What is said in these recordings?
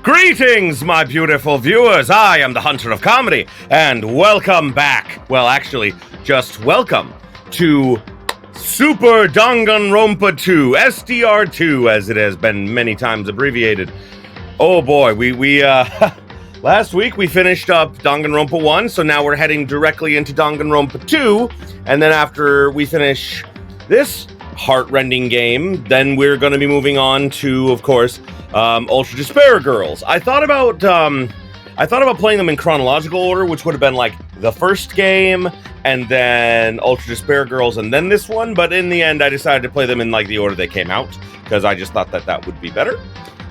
Greetings, my beautiful viewers. I am the Hunter of Comedy, and welcome back. Well, actually, just welcome to Super Danganronpa 2, SDR2, as it has been many times abbreviated. Oh boy, we last week we finished up Danganronpa 1, so now we're heading directly into Danganronpa 2, and then after we finish this heart-rending game, then we're going to be moving on to, of course, Ultra Despair Girls. I thought about playing them in chronological order, which would have been like the first game, and then Ultra Despair Girls, and then this one. But in the end, I decided to play them in like the order they came out because I just thought that would be better.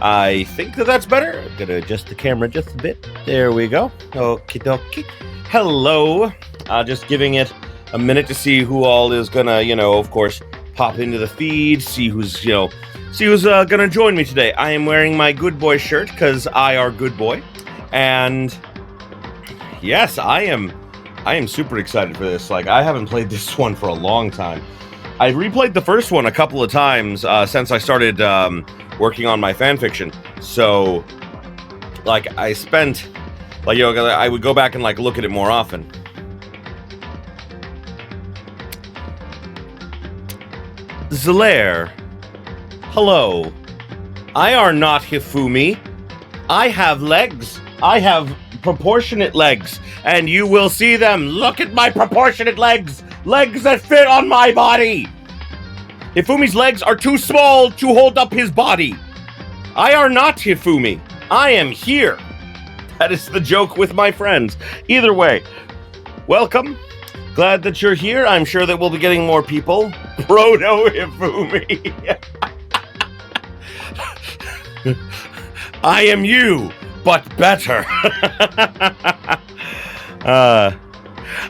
I think that's better. I'm gonna adjust the camera just a bit. There we go. Okie dokie. Hello. Just giving it a minute to see who all is gonna, of course, pop into the feed. See who's gonna join me today. I am wearing my good boy shirt because I are good boy, and yes, I am super excited for this. Like, I haven't played this one for a long time. I replayed the first one a couple of times since I started working on my fanfiction. So, like, I spent, like, I would go back and like look at it more often. Zelaire. Hello. I are not Hifumi. I have legs. I have proportionate legs, and you will see them. Look at my proportionate legs. Legs that fit on my body. Hifumi's legs are too small to hold up his body. I are not Hifumi. I am here. That is the joke with my friends. Either way, welcome. Glad that you're here. I'm sure that we'll be getting more people. Proto Hifumi. I am you, but better.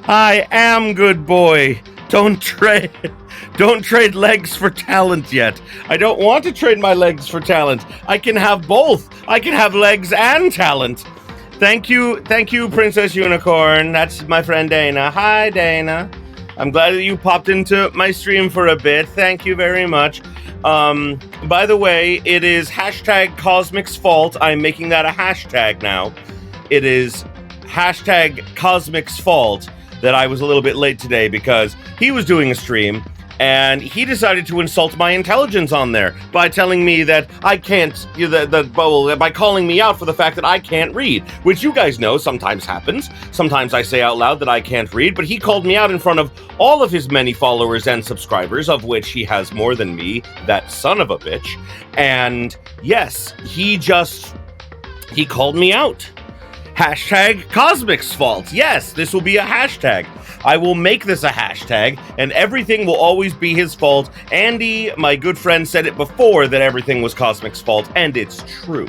I am good boy. Don't trade legs for talent yet. I don't want to trade my legs for talent. I can have both. I can have legs and talent. Thank you, Princess Unicorn. That's my friend Dana. Hi, Dana. I'm glad that you popped into my stream for a bit. Thank you very much. By the way, it is hashtag Cosmic's fault. I'm making that a hashtag now. It is hashtag Cosmic's fault that I was a little bit late today because he was doing a stream and he decided to insult my intelligence on there by telling me that I can't, by calling me out for the fact that I can't read, which you guys know sometimes happens. Sometimes I say out loud that I can't read, but he called me out in front of all of his many followers and subscribers, of which he has more than me, that son of a bitch. And yes, he called me out. Hashtag Cosmic's fault. Yes, this will be a hashtag. I will make this a hashtag, and everything will always be his fault. Andy, my good friend, said it before that everything was Cosmic's fault, and it's true.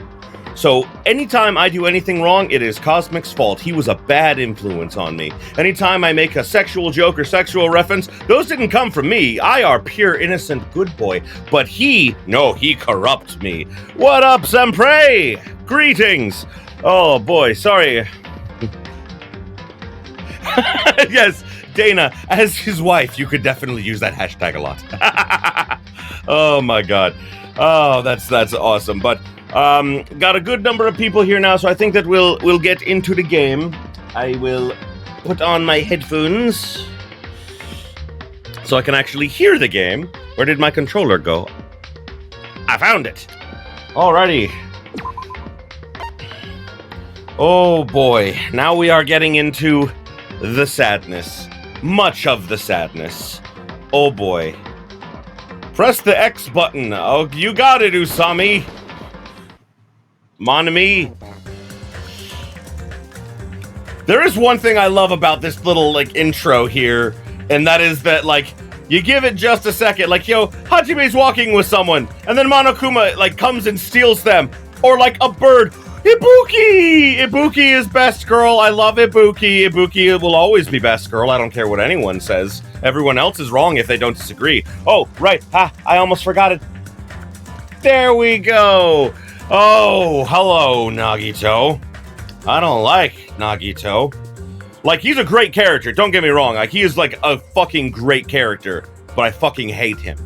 So anytime I do anything wrong, it is Cosmic's fault. He was a bad influence on me. Anytime I make a sexual joke or sexual reference, those didn't come from me. I are pure, innocent good boy. But he corrupts me. What up, Sempre? Greetings. Oh boy, sorry. Yes, Dana, as his wife, you could definitely use that hashtag a lot. Oh my god. Oh, that's awesome. But got a good number of people here now, so I think that we'll get into the game. I will put on my headphones so I can actually hear the game. Where did my controller go? I found it. Alrighty. Oh boy, now we are getting into the sadness. Much of the sadness. Oh boy. Press the X button. Oh, you got it, Usami. Mon ami. There is one thing I love about this little, like, intro here, and that is that, like, you give it just a second. Like, Hajime's walking with someone, and then Monokuma, like, comes and steals them. Or, like, a bird. Ibuki! Ibuki is best girl. I love Ibuki. Ibuki will always be best girl. I don't care what anyone says. Everyone else is wrong if they don't disagree. Oh, right. I almost forgot it. There we go. Oh, hello, Nagito. I don't like Nagito. Like, he's a great character. Don't get me wrong. Like, he is, like, a fucking great character. But I fucking hate him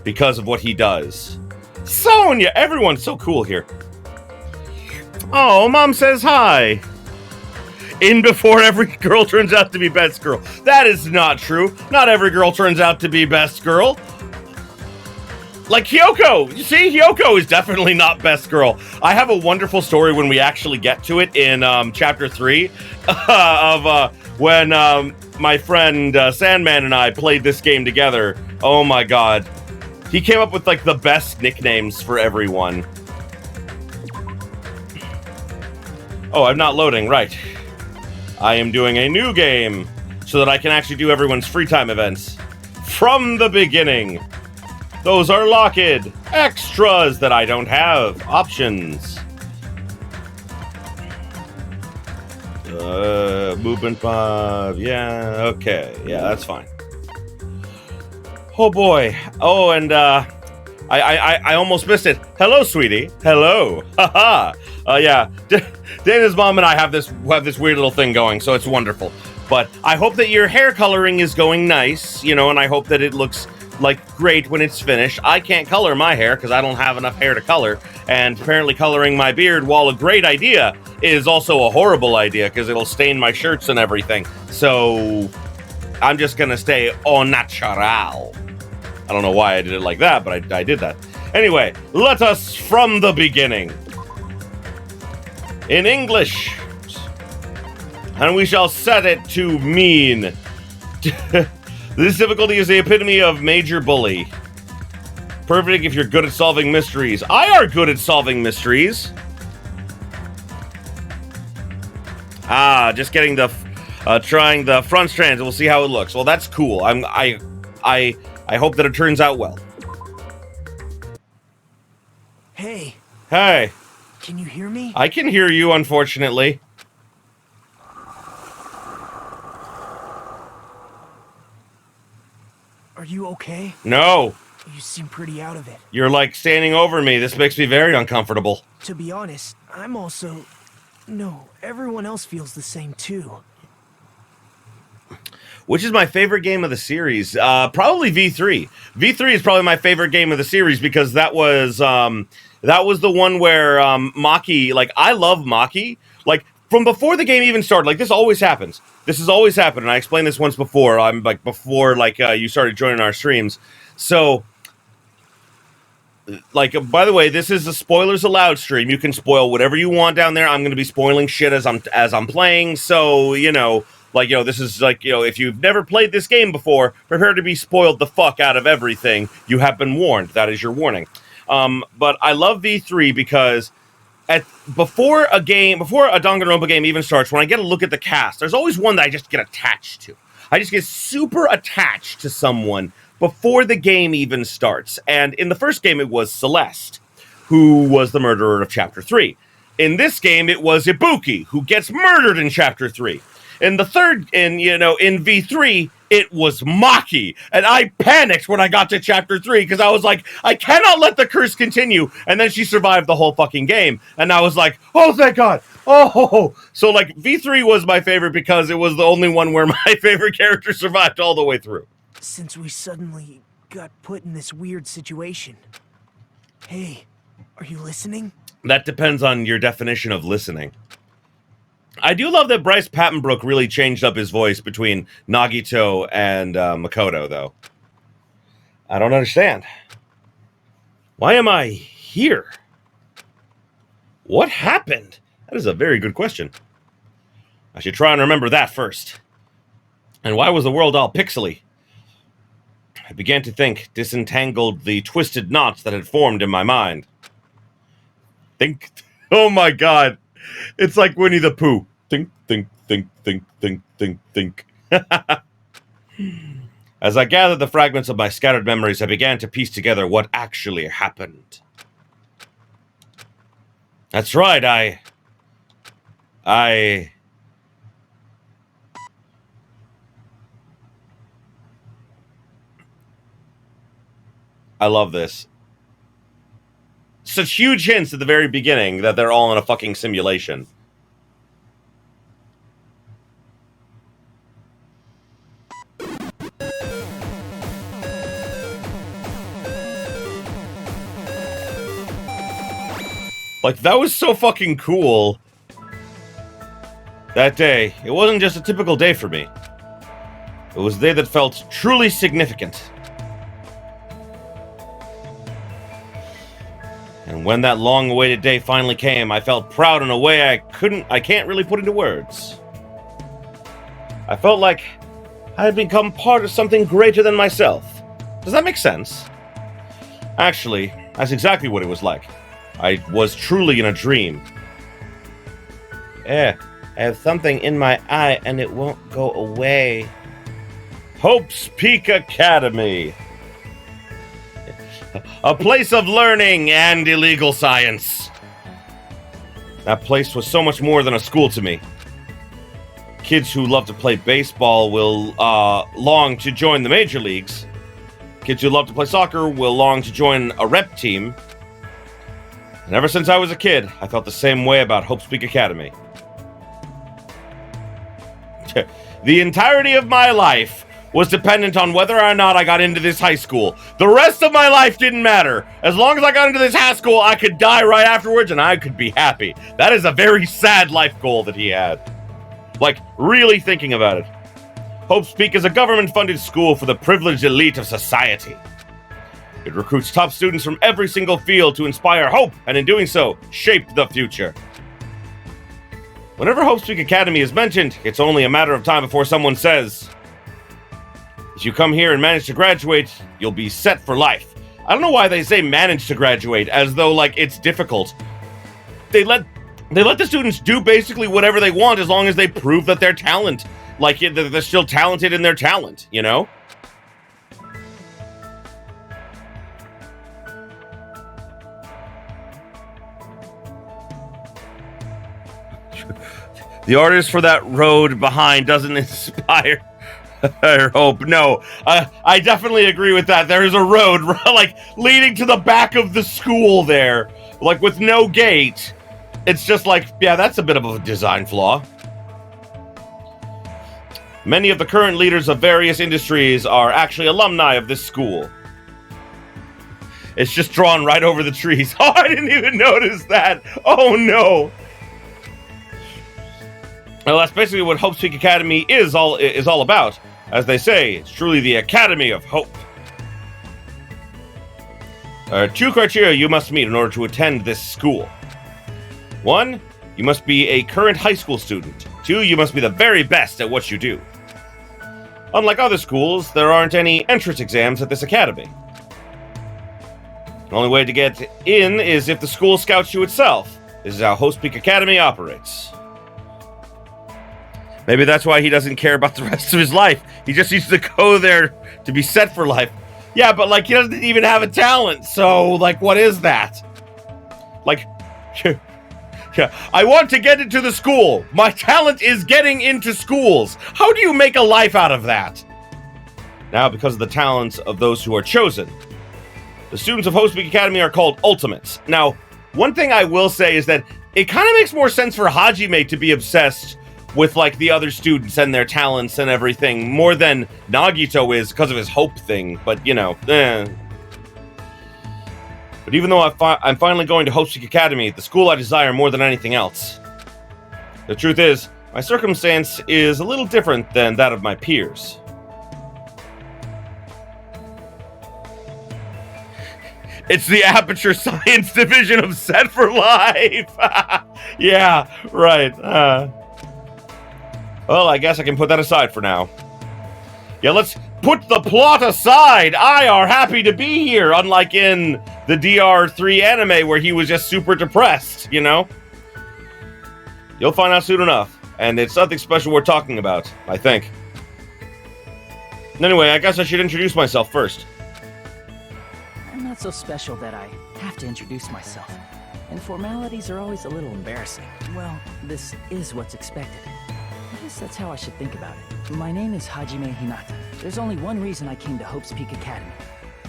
because of what he does. Sonya! Everyone's so cool here. Oh, Mom says hi. In before every girl turns out to be best girl. That is not true. Not every girl turns out to be best girl. Like Hyoko. You see, Hyoko is definitely not best girl. I have a wonderful story when we actually get to it in chapter 3 of when my friend Sandman and I played this game together. Oh my god. He came up with like the best nicknames for everyone. Oh, I'm not loading, right. I am doing a new game so that I can actually do everyone's free time events. From the beginning. Those are locked. Extras that I don't have. Options. Movement 5. Yeah, okay. Yeah, that's fine. Oh boy. Oh, and I almost missed it. Hello, sweetie. Hello. Haha. Yeah. Dana's mom and I have this weird little thing going, so it's wonderful. But I hope that your hair coloring is going nice, you know, and I hope that it looks like great when it's finished. I can't color my hair because I don't have enough hair to color, and apparently coloring my beard, while a great idea, is also a horrible idea because it'll stain my shirts and everything. So I'm just gonna stay au natural. I don't know why I did it like that, but I did that. Anyway, let us from the beginning. In English. And we shall set it to mean. This difficulty is the epitome of major bully. Perfect if you're good at solving mysteries. I are good at solving mysteries. Just getting the trying the front strands. We'll see how it looks. Well, that's cool. I hope that it turns out well. Hey. Hey. Can you hear me? I can hear you, unfortunately. Are you okay? No. You seem pretty out of it. You're like standing over me. This makes me very uncomfortable. To be honest, I'm also... No, everyone else feels the same too. Which is my favorite game of the series? Probably V3. V3 is probably my favorite game of the series because that was the one where Maki, like, I love Maki. Like, from before the game even started, like, this always happens. This has always happened, and I explained this once before. Before you started joining our streams. So, like, by the way, this is a spoilers allowed stream. You can spoil whatever you want down there. I'm going to be spoiling shit as I'm playing. So, you know, like, you know, this is like, you know, if you've never played this game before, prepare to be spoiled the fuck out of everything. You have been warned. That is your warning. But I love V3 because before a Danganronpa game even starts, when I get a look at the cast, there's always one that I just get attached to. I just get super attached to someone before the game even starts. And in the first game, it was Celeste, who was the murderer of Chapter 3. In this game, it was Ibuki, who gets murdered in Chapter 3. In V3, it was Maki. And I panicked when I got to Chapter 3, because I was like, I cannot let the curse continue. And then she survived the whole fucking game. And I was like, oh, thank God. Oh, so like V3 was my favorite because it was the only one where my favorite character survived all the way through. Since we suddenly got put in this weird situation. Hey, are you listening? That depends on your definition of listening. I do love that Bryce Papenbrook really changed up his voice between Nagito and Makoto, though. I don't understand. Why am I here? What happened? That is a very good question. I should try and remember that first. And why was the world all pixely? I began to think, disentangled the twisted knots that had formed in my mind. Think. Oh my god. It's like Winnie the Pooh. Think. As I gathered the fragments of my scattered memories, I began to piece together what actually happened. That's right, I love this. Such huge hints at the very beginning that they're all in a fucking simulation. Like, that was so fucking cool. That day, it wasn't just a typical day for me. It was a day that felt truly significant. And when that long-awaited day finally came, I felt proud in a way I can't really put into words. I felt like I had become part of something greater than myself. Does that make sense? Actually, that's exactly what it was like. I was truly in a dream. I have something in my eye and it won't go away. Hope's Peak Academy. A place of learning and illegal science. That place was so much more than a school to me. Kids who love to play baseball will long to join the major leagues. Kids who love to play soccer will long to join a rep team. And ever since I was a kid, I felt the same way about Hope's Peak Academy. The entirety of my life was dependent on whether or not I got into this high school. The rest of my life didn't matter. As long as I got into this high school, I could die right afterwards and I could be happy. That is a very sad life goal that he had. Like, really thinking about it. Hope's Peak is a government-funded school for the privileged elite of society. It recruits top students from every single field to inspire hope, and in doing so, shape the future. Whenever Hope's Peak Academy is mentioned, it's only a matter of time before someone says, if you come here and manage to graduate, you'll be set for life. I don't know why they say manage to graduate, as though, like, it's difficult. They let the students do basically whatever they want as long as they prove that they're talented. Like, they're still talented in their talent, you know? The artist for that road behind doesn't inspire hope. No, I definitely agree with that. There is a road, like, leading to the back of the school there, like, with no gate. It's just like, yeah, that's a bit of a design flaw. Many of the current leaders of various industries are actually alumni of this school. It's just drawn right over the trees. Oh, I didn't even notice that. Oh, no. Well, that's basically what Hope's Peak Academy is all about. As they say, it's truly the Academy of Hope. There are 2 criteria you must meet in order to attend this school. 1, you must be a current high school student. 2, you must be the very best at what you do. Unlike other schools, there aren't any entrance exams at this academy. The only way to get in is if the school scouts you itself. This is how Hope's Peak Academy operates. Maybe that's why he doesn't care about the rest of his life. He just needs to go there to be set for life. Yeah, but, like, he doesn't even have a talent, so, like, what is that? Like, yeah, I want to get into the school. My talent is getting into schools. How do you make a life out of that? Now, because of the talents of those who are chosen, the students of Hope's Peak Academy are called Ultimates. Now, one thing I will say is that it kind of makes more sense for Hajime to be obsessed with, like, the other students and their talents and everything, more than Nagito is because of his hope thing, but, you know, But even though I'm finally going to Hope's Peak Academy, the school I desire more than anything else. The truth is, my circumstance is a little different than that of my peers. It's the Aperture Science Division of Set for Life! Yeah, right. Well, I guess I can put that aside for now. Yeah, let's put the plot aside! I are happy to be here, unlike in the DR3 anime where he was just super depressed, you know? You'll find out soon enough, and it's something special we're talking about, I think. Anyway, I guess I should introduce myself first. I'm not so special that I have to introduce myself, and formalities are always a little embarrassing. Well, this is what's expected. I guess that's how I should think about it. My name is Hajime Hinata. There's only one reason I came to Hope's Peak Academy.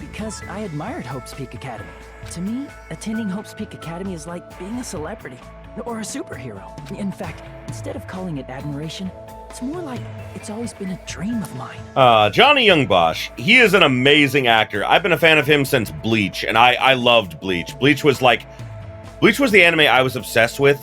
Because I admired Hope's Peak Academy. To me, attending Hope's Peak Academy is like being a celebrity, or a superhero. In fact, instead of calling it admiration, it's more like it's always been a dream of mine. Johnny Youngbosch, he is an amazing actor. I've been a fan of him since Bleach, and I loved Bleach. Bleach was like Bleach was the anime I was obsessed with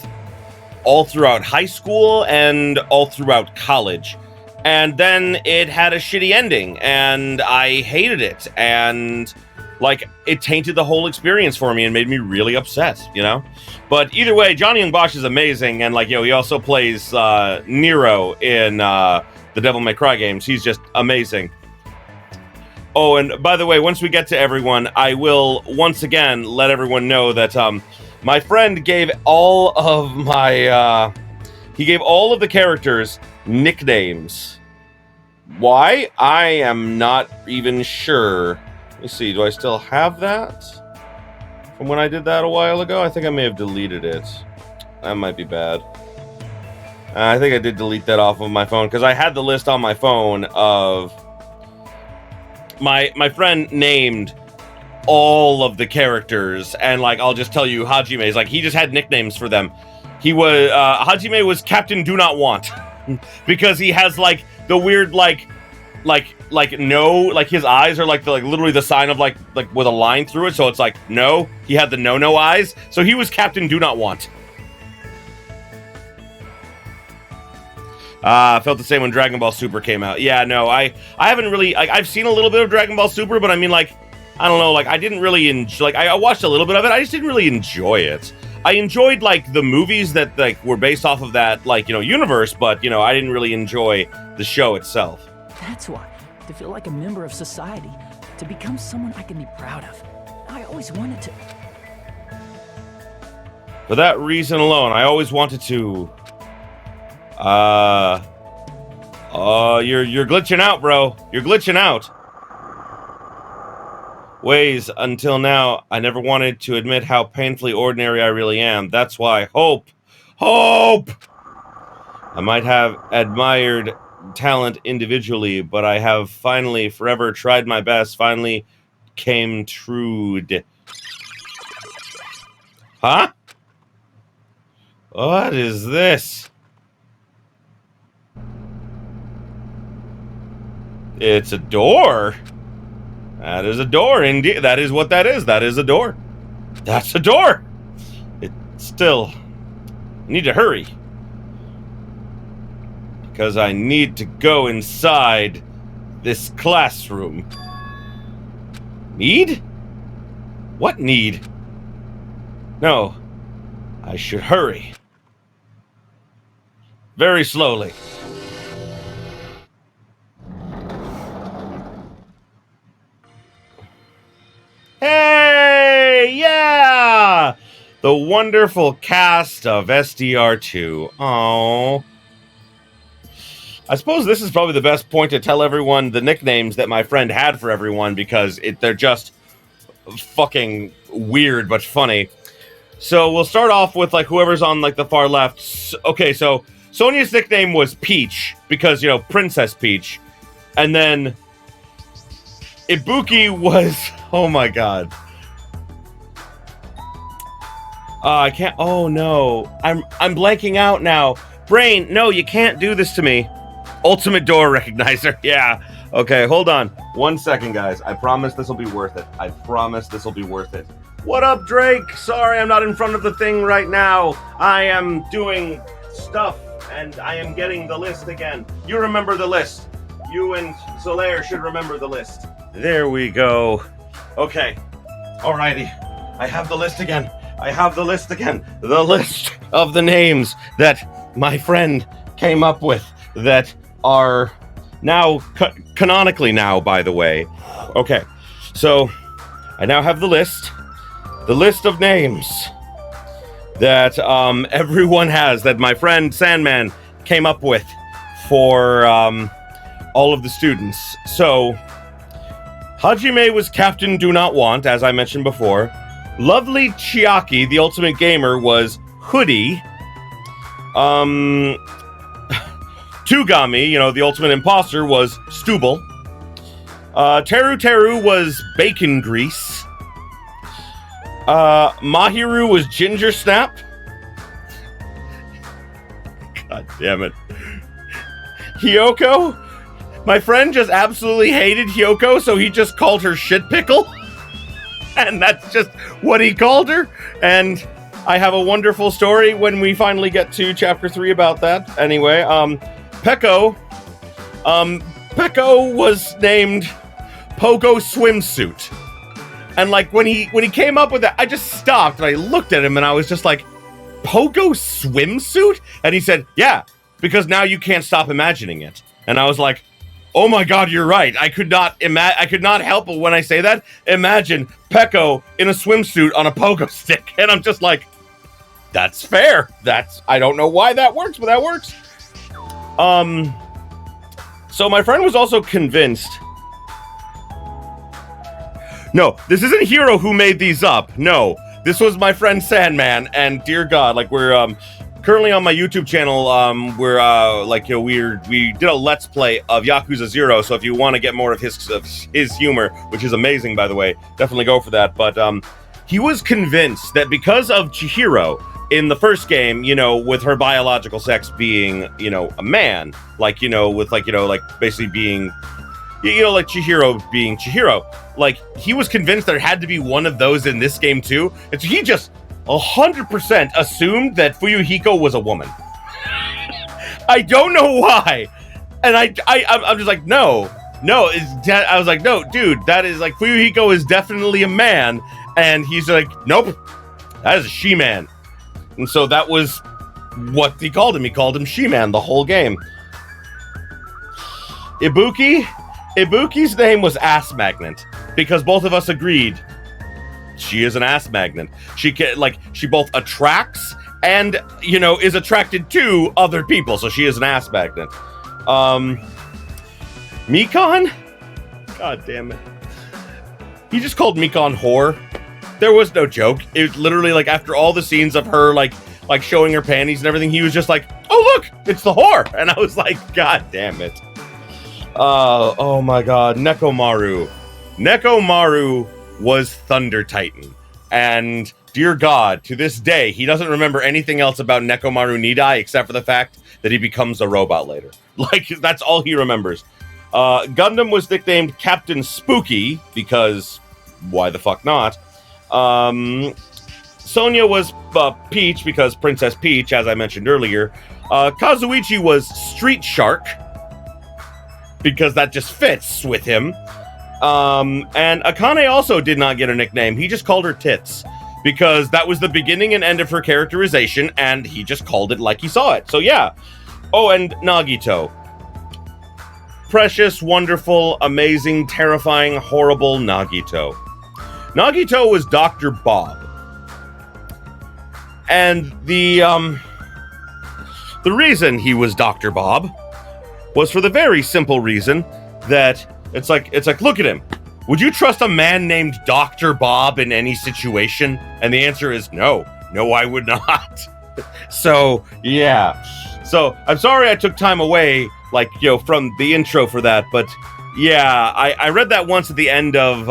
all throughout high school and all throughout college. And then it had a shitty ending, and I hated it. And, like, it tainted the whole experience for me and made me really upset, you know? But either way, Johnny Young Bosch is amazing, and, like, he also plays Nero in the Devil May Cry games. He's just amazing. Oh, and by the way, once we get to everyone, I will once again let everyone know that my friend gave all of my he gave all of the characters nicknames. Why? I am not even sure. Let me see, do I still have that from when I did that a while ago? I think I may have deleted it. That might be bad. I think I did delete that off of my phone, because I had the list on my phone of my friend named all of the characters, and, like, I'll just tell you Hajime's, like, he just had nicknames for them. He was Hajime was Captain Do Not Want because he has, like, the weird, like no, like, his eyes are like literally the sign of like with a line through it, so it's like no. He had the no eyes, so he was Captain Do Not Want. I felt the same when Dragon Ball Super came out. Yeah, no, I haven't really, like, I've seen a little bit of Dragon Ball Super, but I mean, like, I don't know, like, I didn't really enjoy, like, I watched a little bit of it, I just didn't really enjoy it. I enjoyed, like, the movies that, like, were based off of that, like, you know, universe, but, you know, I didn't really enjoy the show itself. That's why, to feel like a member of society, to become someone I can be proud of. I always wanted to. For that reason alone, I always wanted to. You're glitching out, bro. You're glitching out. Ways, until now, I never wanted to admit how painfully ordinary I really am. That's why, hope! I might have admired talent individually, but I have finally, forever tried my best, finally came true. Huh? What is this? It's a door. That is a door, indeed. That is what that is. That is a door. That's a door. It still... I need to hurry. Because I need to go inside this classroom. Need? What need? No. I should hurry. Very slowly. Hey, yeah! The wonderful cast of SDR2. Oh. I suppose this is probably the best point to tell everyone the nicknames that my friend had for everyone, because they're just fucking weird but funny. So we'll start off with, like, whoever's on, like, the far left. Okay, so Sonia's nickname was Peach because, you know, Princess Peach. And then Ibuki was... Oh my god. I can't... Oh no. I'm blanking out now. Brain, no, you can't do this to me. Ultimate door recognizer. Yeah. Okay, hold on. 1 second, guys. I promise this will be worth it. I promise this will be worth it. What up, Drake? Sorry, I'm not in front of the thing right now. I am doing stuff, and I am getting the list again. You remember the list. You and Solaire should remember the list. There we go. Okay. Alrighty. I have the list again. I have the list again. The list of the names that my friend came up with that are now, canonically now, by the way. Okay. So, I now have the list. The list of names that everyone has, that my friend Sandman came up with for all of the students. So, Hajime was Captain Do Not Want, as I mentioned before. Lovely Chiaki, the ultimate gamer, was Hoodie. Tugami, you know, the ultimate imposter, was Stubble. Teru was Bacon Grease. Mahiru was Ginger Snap. God damn it. Hyoko? My friend just absolutely hated Hyoko, so he just called her Shit Pickle. And that's just what he called her. And I have a wonderful story when we finally get to chapter 3 about that. Anyway, Peko was named Pogo Swimsuit. And like when he came up with that, I just stopped and I looked at him and I was just like, Pogo Swimsuit? And he said, yeah, because now you can't stop imagining it. And I was like, oh my God, you're right. I could not help but when I say that, imagine Peko in a swimsuit on a pogo stick. And I'm just like, that's fair. I don't know why that works, but that works. So my friend was also convinced. No, this isn't Hiro who made these up. No, this was my friend Sandman. And dear God, like we're currently on my YouTube channel. We did a Let's Play of Yakuza 0. So if you want to get more of his humor, which is amazing, by the way, definitely go for that. But he was convinced that because of Chihiro in the first game, with her biological sex being, a man, basically being, like Chihiro being Chihiro, like he was convinced there had to be one of those in this game too. And so he just 100% assumed that Fuyuhiko was a woman. I don't know why. And I'm just like, no, I was like, no, dude, that is like, Fuyuhiko is definitely a man. And he's like, nope, that is a she-man. And so that was what he called him. He called him She-Man the whole game. Ibuki's name was Ass Magnet because both of us agreed she is an ass magnet. She both attracts and, is attracted to other people. So she is an ass magnet. Mikon? God damn it. He just called Mikon whore. There was no joke. It literally, like, after all the scenes of her, like showing her panties and everything, he was just like, oh, look, it's the whore. And I was like, God damn it. Oh my God. Nekomaru was Thunder Titan. And dear God, to this day, he doesn't remember anything else about Nekomaru Nidai except for the fact that he becomes a robot later. Like, that's all he remembers. Gundam was nicknamed Captain Spooky because why the fuck not? Sonya was Peach because Princess Peach, as I mentioned earlier. Kazuichi was Street Shark because that just fits with him. And Akane also did not get a nickname. He just called her Tits because that was the beginning and end of her characterization, and he just called it like he saw it. So yeah. Oh, and Nagito. Precious, wonderful, amazing, terrifying, horrible Nagito. Nagito was Dr. Bob. And the reason he was Dr. Bob was for the very simple reason that it's like, look at him. Would you trust a man named Dr. Bob in any situation? And the answer is no. No, I would not. So, yeah. So, I'm sorry I took time away, from the intro for that, but yeah, I read that once at the end of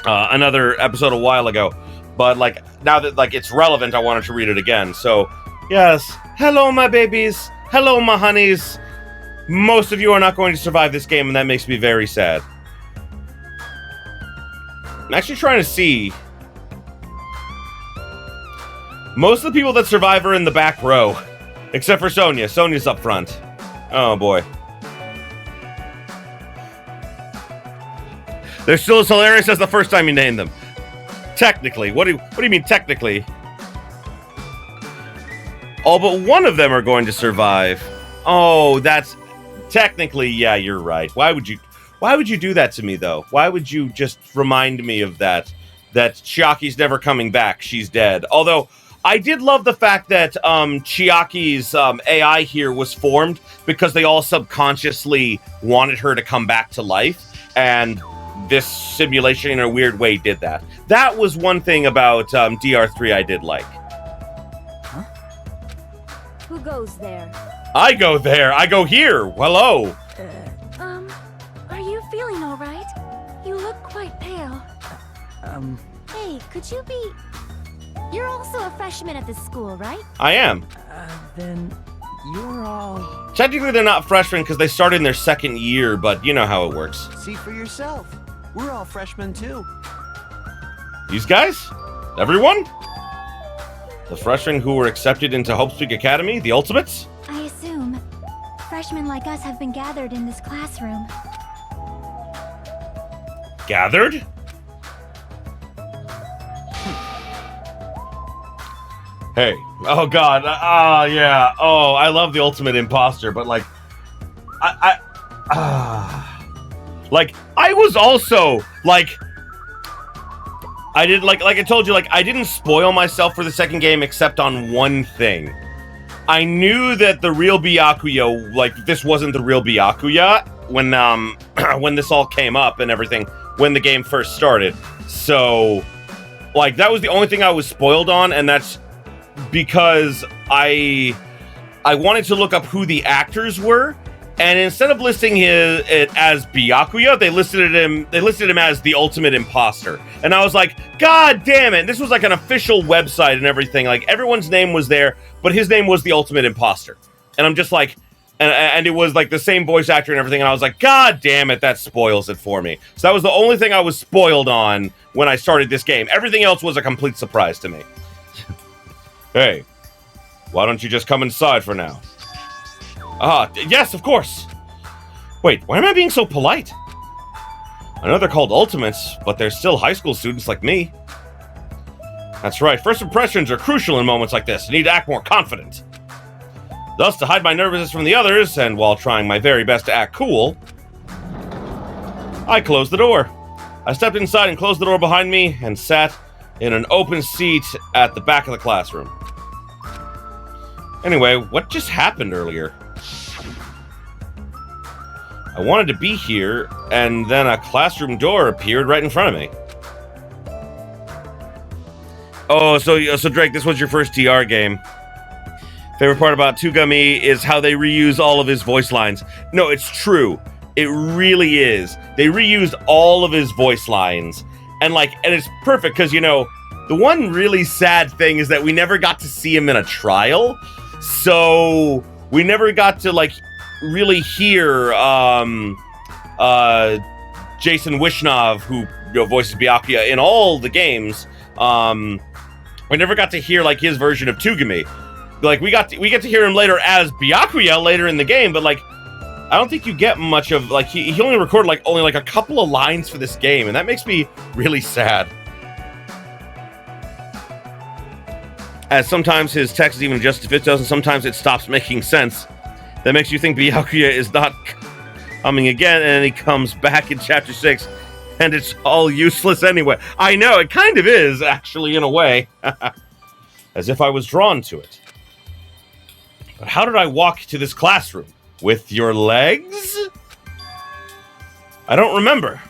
another episode a while ago, but now that it's relevant, I wanted to read it again. So, yes. Hello, my babies. Hello, my honeys. Most of you are not going to survive this game, and that makes me very sad. I'm actually trying to see. Most of the people that survive are in the back row. Except for Sonya. Sonya's up front. Oh, boy. They're still as hilarious as the first time you named them. Technically. What do you mean, technically? All but one of them are going to survive. Oh, that's... Technically, yeah, you're right. Why would you do that to me, though? Why would you just remind me of that? That Chiaki's never coming back. She's dead. Although, I did love the fact that Chiaki's AI here was formed because they all subconsciously wanted her to come back to life. And this simulation, in a weird way, did that. That was one thing about DR3 I did like. Huh? Who goes there? I go there. I go here. Hello. Are you feeling all right? You look quite pale. Hey, could you be... You're also a freshman at this school, right? I am. Then you're all... Technically, they're not freshmen because they started in their second year, but you know how it works. See for yourself. We're all freshmen, too. These guys? Everyone? The freshmen who were accepted into Hope Speak Academy, the Ultimates? I assume freshmen like us have been gathered in this classroom. Gathered? Hey. Oh, God. Yeah. Oh, I love the Ultimate Imposter, but, like, like, I was also, like, I did, like I told you, like, I didn't spoil myself for the second game except on one thing. I knew that the real Byakuya, like, this wasn't the real Byakuya when, when this all came up and everything, when the game first started. So, like, that was the only thing I was spoiled on, and that's because I wanted to look up who the actors were, and instead of listing it as Byakuya, they listed him as the Ultimate Imposter. And I was like, God damn it! This was like an official website and everything. Like, everyone's name was there, but his name was the Ultimate Imposter. And I'm just like, and it was like the same voice actor and everything. And I was like, God damn it! That spoils it for me. So that was the only thing I was spoiled on when I started this game. Everything else was a complete surprise to me. Hey, why don't you just come inside for now? Yes, of course. Wait, why am I being so polite? I know they're called Ultimates, but they're still high school students like me. That's right, first impressions are crucial in moments like this. You need to act more confident. Thus, to hide my nervousness from the others, and while trying my very best to act cool, I closed the door. I stepped inside and closed the door behind me, and sat in an open seat at the back of the classroom. Anyway, what just happened earlier? I wanted to be here, and then a classroom door appeared right in front of me. Oh, so Drake, this was your first TR game. Favorite part about Tugami is how they reuse all of his voice lines. No, it's true. It really is. They reused all of his voice lines. And it's perfect, because, you know, the one really sad thing is that we never got to see him in a trial. So we never got to, like, really hear Jason Wishnov, who voices Byakuya in all the games. We never got to hear, like, his version of Tugami. Like, we get to hear him later as Byakuya later in the game, but, like, I don't think you get much of, like, he only recorded only a couple of lines for this game, and that makes me really sad. As sometimes his text is even just if it doesn't, sometimes it stops making sense. That makes you think Byakuya is not coming again, and then he comes back in Chapter 6, and it's all useless anyway. I know, it kind of is, actually, in a way. As if I was drawn to it. But how did I walk to this classroom? With your legs? I don't remember.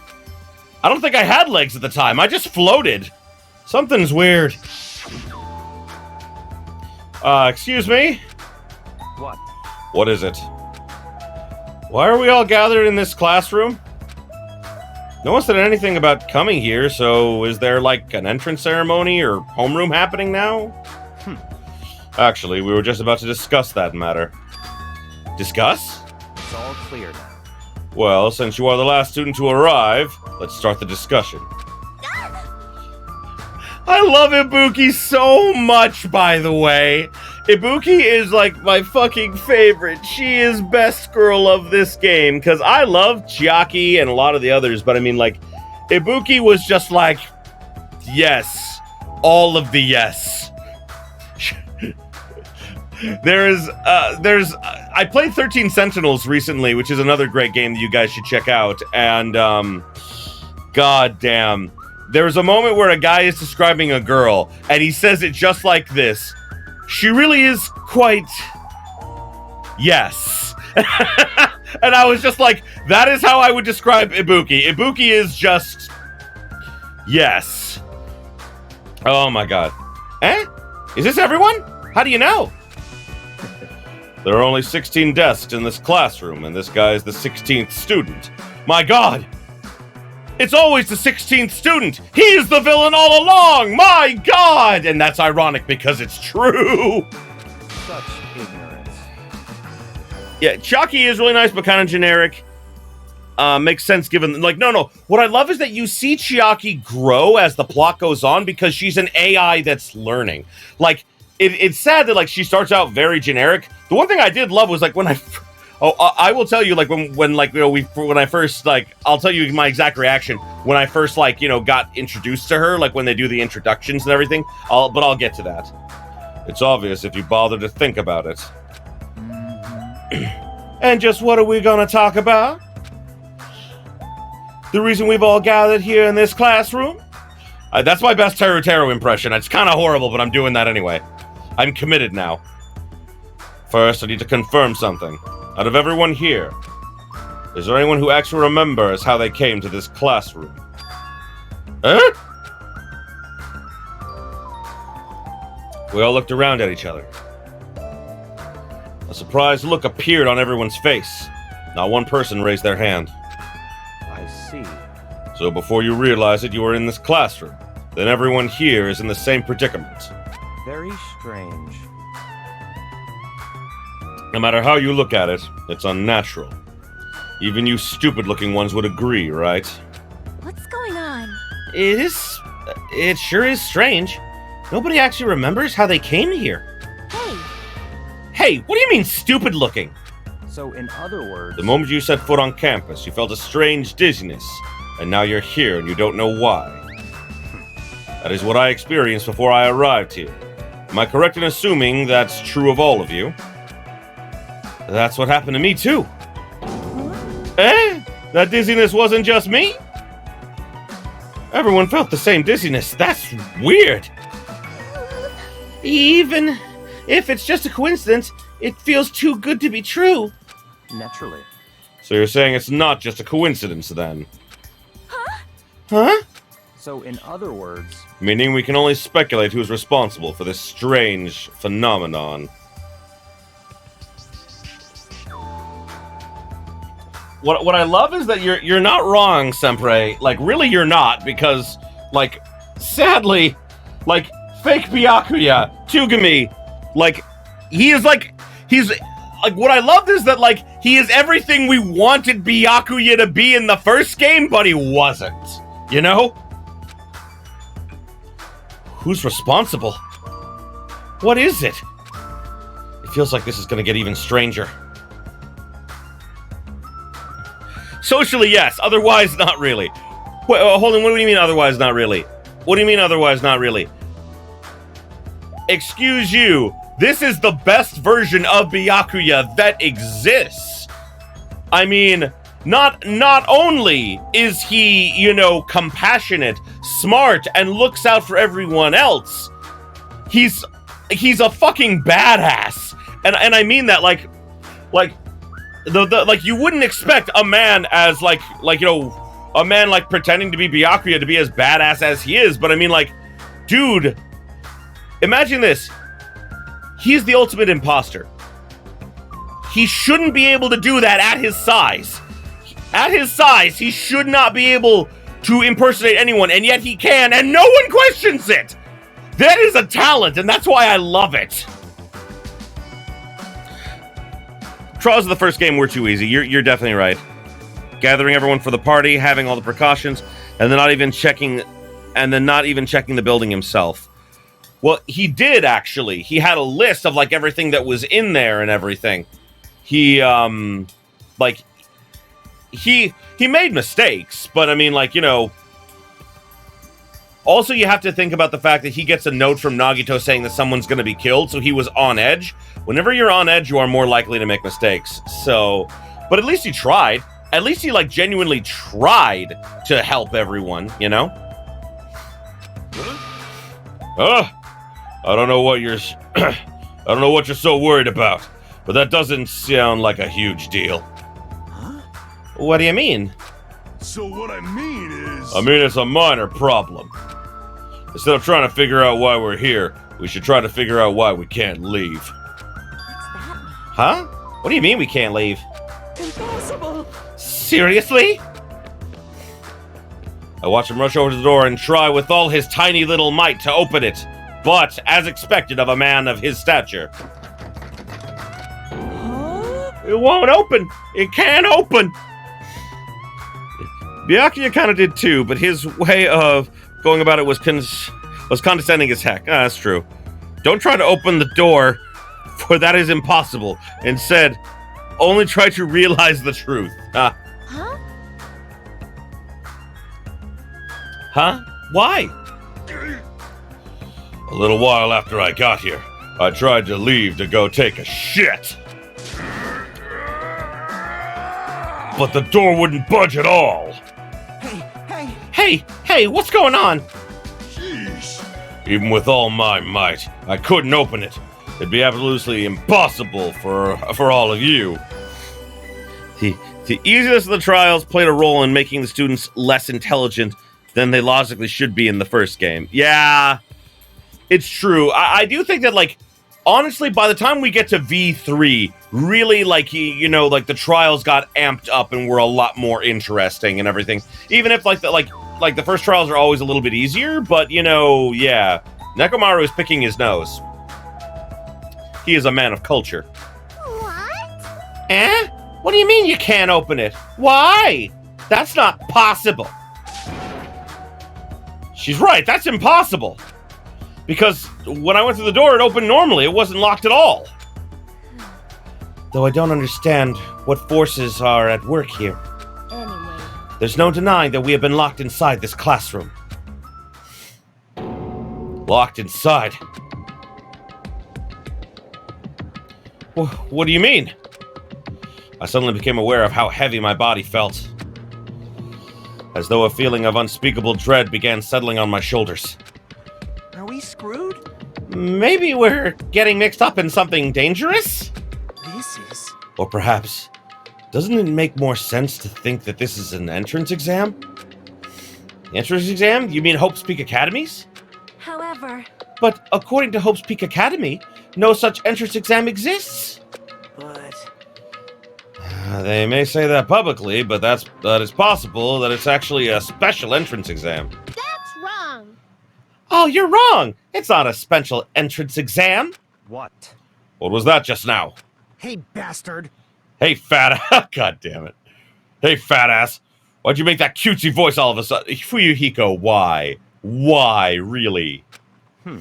I don't think I had legs at the time. I just floated. Something's weird. Excuse me? What? What is it? Why are we all gathered in this classroom? No one said anything about coming here, so is there, like, an entrance ceremony or homeroom happening now? Actually, we were just about to discuss that matter. Discuss? It's all clear now. Well, since you are the last student to arrive, let's start the discussion. I love Ibuki so much, by the way. Ibuki is, like, my fucking favorite. She is best girl of this game, because I love Chiaki and a lot of the others, but I mean, like, Ibuki was just like, yes. All of the yes. I played 13 Sentinels recently, which is another great game that you guys should check out, and, goddamn. There was a moment where a guy is describing a girl, and he says it just like this. She really is quite... yes. And I was just like, that is how I would describe Ibuki. Ibuki is just... yes. Oh my god. Eh? Is this everyone? How do you know? There are only 16 desks in this classroom, and this guy is the 16th student. My god! It's always the 16th student! He is the villain all along! My god! And that's ironic because it's true! Such ignorance. Yeah, Chucky is really nice, but kind of generic. Makes sense given... like, no. What I love is that you see Chiaki grow as the plot goes on because she's an AI that's learning. Like, it's sad that like she starts out very generic. The one thing I did love was like when I will tell you like when like, you know, when I first like, I'll tell you my exact reaction when I first like, you know, got introduced to her, like when they do the introductions and everything. But I'll get to that. It's obvious if you bother to think about it. And just what are we gonna talk about? The reason we've all gathered here in this classroom? That's my best Teru impression. It's kind of horrible, but I'm doing that anyway. I'm committed now. First, I need to confirm something. Out of everyone here, is there anyone who actually remembers how they came to this classroom? Huh? We all looked around at each other. A surprised look appeared on everyone's face. Not one person raised their hand. I see. So before you realize it, you are in this classroom. Then everyone here is in the same predicament. Very strange. No matter how you look at it, it's unnatural. Even you stupid-looking ones would agree, right? What's going on? It sure is strange. Nobody actually remembers how they came here. Hey, Hey, what do you mean stupid-looking? So in other words... The moment you set foot on campus, you felt a strange dizziness, and now you're here and you don't know why. That is what I experienced before I arrived here. Am I correct in assuming that's true of all of you? That's what happened to me too. Eh? That dizziness wasn't just me? Everyone felt the same dizziness. That's weird. Even if it's just a coincidence, it feels too good to be true. Naturally. So you're saying it's not just a coincidence then? huh? Huh? So in other words... Meaning we can only speculate who's responsible for this strange phenomenon. What I love is that you're not wrong, Senpai. Like, really you're not, because, like, sadly, like, fake Byakuya, Tugami, like, he's, what I loved is that, like, he is everything we wanted Byakuya to be in the first game, but he wasn't, you know? Who's responsible? What is it? It feels like this is gonna get even stranger. Socially, yes. Otherwise, not really. Wait, hold on. What do you mean otherwise, not really? What do you mean otherwise, not really? Excuse you. This is the best version of Byakuya that exists. I mean, not only is he, you know, compassionate, smart, and looks out for everyone else, he's a fucking badass. And I mean that like you wouldn't expect a man as like you know, a man like pretending to be Byakuya to be as badass as he is, but I mean, like, dude, imagine this. He's the ultimate imposter. He shouldn't be able to do that at his size. At his size, he should not be able to impersonate anyone, and yet he can, and no one questions it! That is a talent, and that's why I love it. Trials of the first game were too easy. You're definitely right. Gathering everyone for the party, having all the precautions, and then not even checking the building himself. Well, he did actually. He had a list of like everything that was in there and everything. He made mistakes, but I mean, like, you know. Also, you have to think about the fact that he gets a note from Nagito saying that someone's going to be killed, so he was on edge. Whenever you're on edge, you are more likely to make mistakes. So, but at least he tried. At least he, like, genuinely tried to help everyone, you know? I don't know what you're so worried about, but that doesn't sound like a huge deal. Huh? What do you mean? So what I mean is... It's a minor problem. Instead of trying to figure out why we're here, we should try to figure out why we can't leave. What's that mean? Huh? What do you mean we can't leave? Impossible! Seriously? I watch him rush over to the door and try with all his tiny little might to open it. But, as expected of a man of his stature, it won't open. It can't open. Byakuya kind of did too, but his way of going about it was condescending as heck. That's true. Don't try to open the door, for that is impossible. Instead, only try to realize the truth. Huh? Huh? Why? A little while after I got here, I tried to leave to go take a shit. But the door wouldn't budge at all. Hey, what's going on? Jeez. Even with all my might, I couldn't open it. It'd be absolutely impossible for all of you. The easiness of the trials played a role in making the students less intelligent than they logically should be in the first game. Yeah, it's true. I do think that, like, honestly, by the time we get to V3, really, like, you know, like, the trials got amped up and were a lot more interesting and everything. Even if, like the first trials are always a little bit easier, but, you know, yeah. Nekomaru is picking his nose. He is a man of culture. What? Eh? What do you mean you can't open it? Why? That's not possible. She's right, that's impossible. Because when I went through the door, it opened normally. It wasn't locked at all. Though I don't understand what forces are at work here. Anyway. There's no denying that we have been locked inside this classroom. Locked inside? What do you mean? I suddenly became aware of how heavy my body felt. As though a feeling of unspeakable dread began settling on my shoulders. Are we screwed? Maybe we're getting mixed up in something dangerous? This is... Or perhaps, doesn't it make more sense to think that this is an entrance exam? Entrance exam? You mean Hope's Peak Academies? However... But according to Hope's Peak Academy, no such entrance exam exists. But... They may say that publicly, but that is possible that it's actually a special entrance exam. That's wrong. Oh, you're wrong! It's not a special entrance exam! What? What was that just now? Hey, bastard! Hey, fat ass. God damn it. Hey, fat ass. Why'd you make that cutesy voice all of a sudden? Fuyuhiko, why? Why, really? I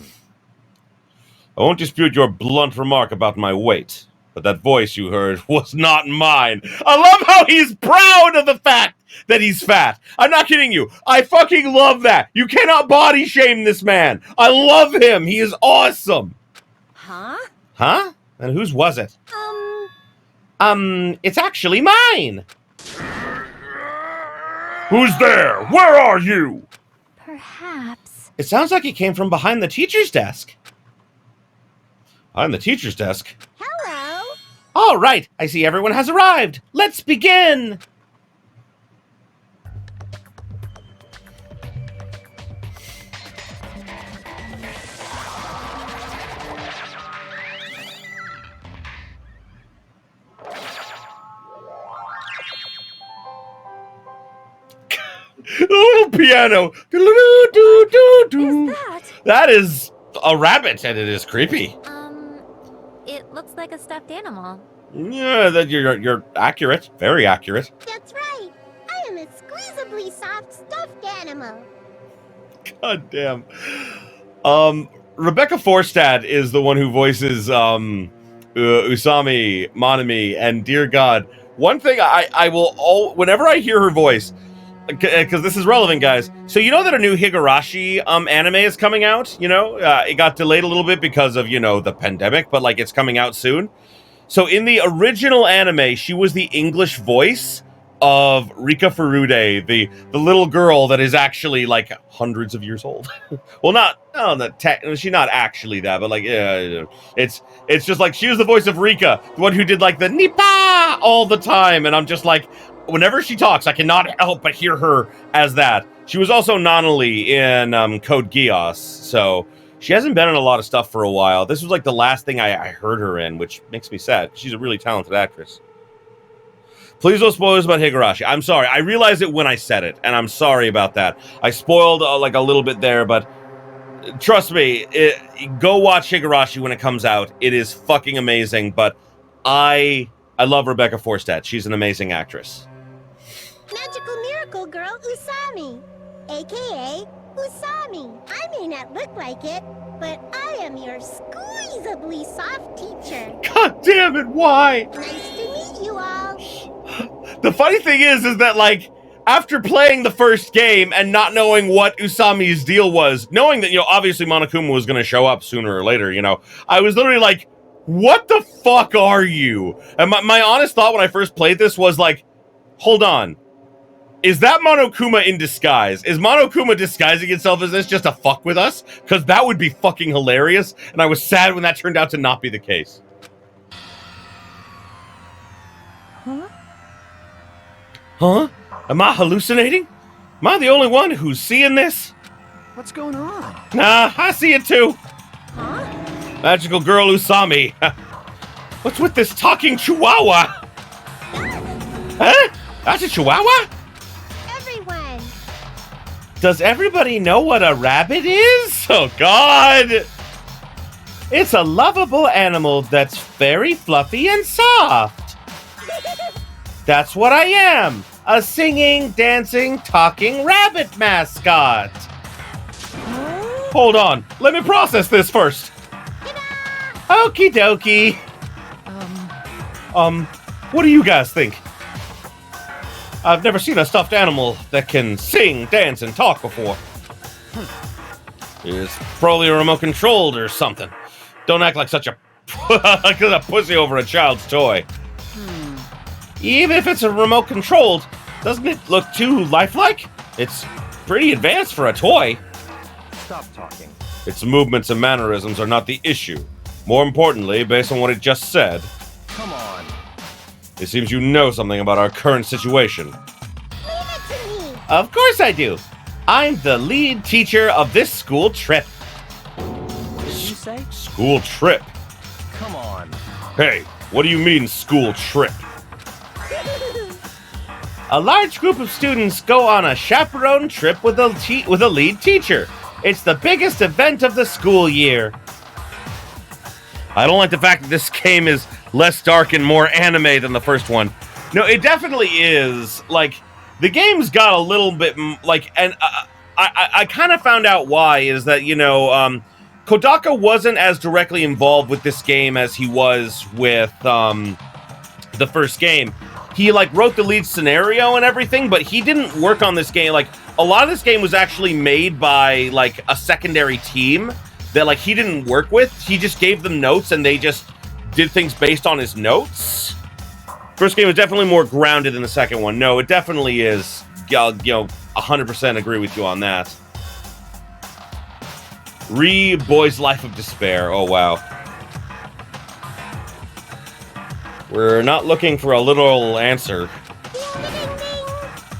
won't dispute your blunt remark about my weight, but that voice you heard was not mine. I love how he's proud of the fact that he's fat. I'm not kidding you. I fucking love that. You cannot body shame this man. I love him. He is awesome. Huh? Huh? And whose was it? It's actually mine. Who's there? Where are you? Perhaps. It sounds like it came from behind the teacher's desk. Behind the teacher's desk? Hello. All right, I see everyone has arrived. Let's begin. The little piano. Is that? That is a rabbit, and it is creepy. It looks like a stuffed animal. Yeah, that you're accurate. Very accurate. That's right. I am a squeezably soft stuffed animal. God damn. Rebecca Forstad is the one who voices Usami, Monami, and dear God, one thing I will whenever I hear her voice, because this is relevant, guys. So you know that a new Higurashi anime is coming out. You know, it got delayed a little bit because of the pandemic, but like it's coming out soon. So in the original anime, she was the English voice of Rika Furude, the little girl that is actually like hundreds of years old. Well, she's not actually that, but like it's just like she was the voice of Rika, the one who did like the Nippa all the time, and I'm just like, whenever she talks, I cannot help but hear her as that. She was also Nonali in Code Geass, so she hasn't been in a lot of stuff for a while. This was like the last thing I heard her in, which makes me sad. She's a really talented actress. Please don't spoil us about Higurashi. I'm sorry. I realized it when I said it, and I'm sorry about that. I spoiled like a little bit there, but trust me, go watch Higurashi when it comes out. It is fucking amazing, but I love Rebecca Forstad. She's an amazing actress. Magical miracle girl Usami, aka Usami. I may not look like it, but I am your squeezably soft teacher. God damn it, why? Nice to meet you all. The funny thing is that, like, after playing the first game and not knowing what Usami's deal was, knowing that, obviously Monokuma was going to show up sooner or later, I was literally like, what the fuck are you? And my honest thought when I first played this was like, hold on. Is that Monokuma in disguise? Is Monokuma disguising itself as this just to fuck with us? Because that would be fucking hilarious, and I was sad when that turned out to not be the case. Huh? Am I hallucinating? Am I the only one who's seeing this? What's going on? Nah, I see it too. Huh? Magical girl Usami. What's with this talking chihuahua? Huh? That's a chihuahua? Everyone. Does everybody know what a rabbit is? Oh, God. It's a lovable animal that's very fluffy and soft. That's what I am. A singing, dancing, talking rabbit mascot. Hold on. Let me process this first. Okie dokie. What do you guys think? I've never seen a stuffed animal that can sing, dance, and talk before. It's probably remote controlled or something. Don't act like such a pussy over a child's toy. Even if it's a remote controlled, doesn't it look too lifelike? It's pretty advanced for a toy. Stop talking. Its movements and mannerisms are not the issue. More importantly, based on what it just said, Come on. it seems you know something about our current situation. Leave it to me. Of course I do. I'm the lead teacher of this school trip. What did you say? School trip? Come on. Hey, what do you mean school trip? A large group of students go on a chaperone trip with a lead teacher. It's the biggest event of the school year. I don't like the fact that this game is less dark and more anime than the first one. No, it definitely is. Like, the game's got a little bit, like, and I kind of found out why, is that, Kodaka wasn't as directly involved with this game as he was with the first game. He, like, wrote the lead scenario and everything, but he didn't work on this game. Like, a lot of this game was actually made by, like, a secondary team that, like, he didn't work with. He just gave them notes, and they just did things based on his notes. First game was definitely more grounded than the second one. No, it definitely is. 100% agree with you on that. Boy's Life of Despair. Oh, wow. We're not looking for a literal answer.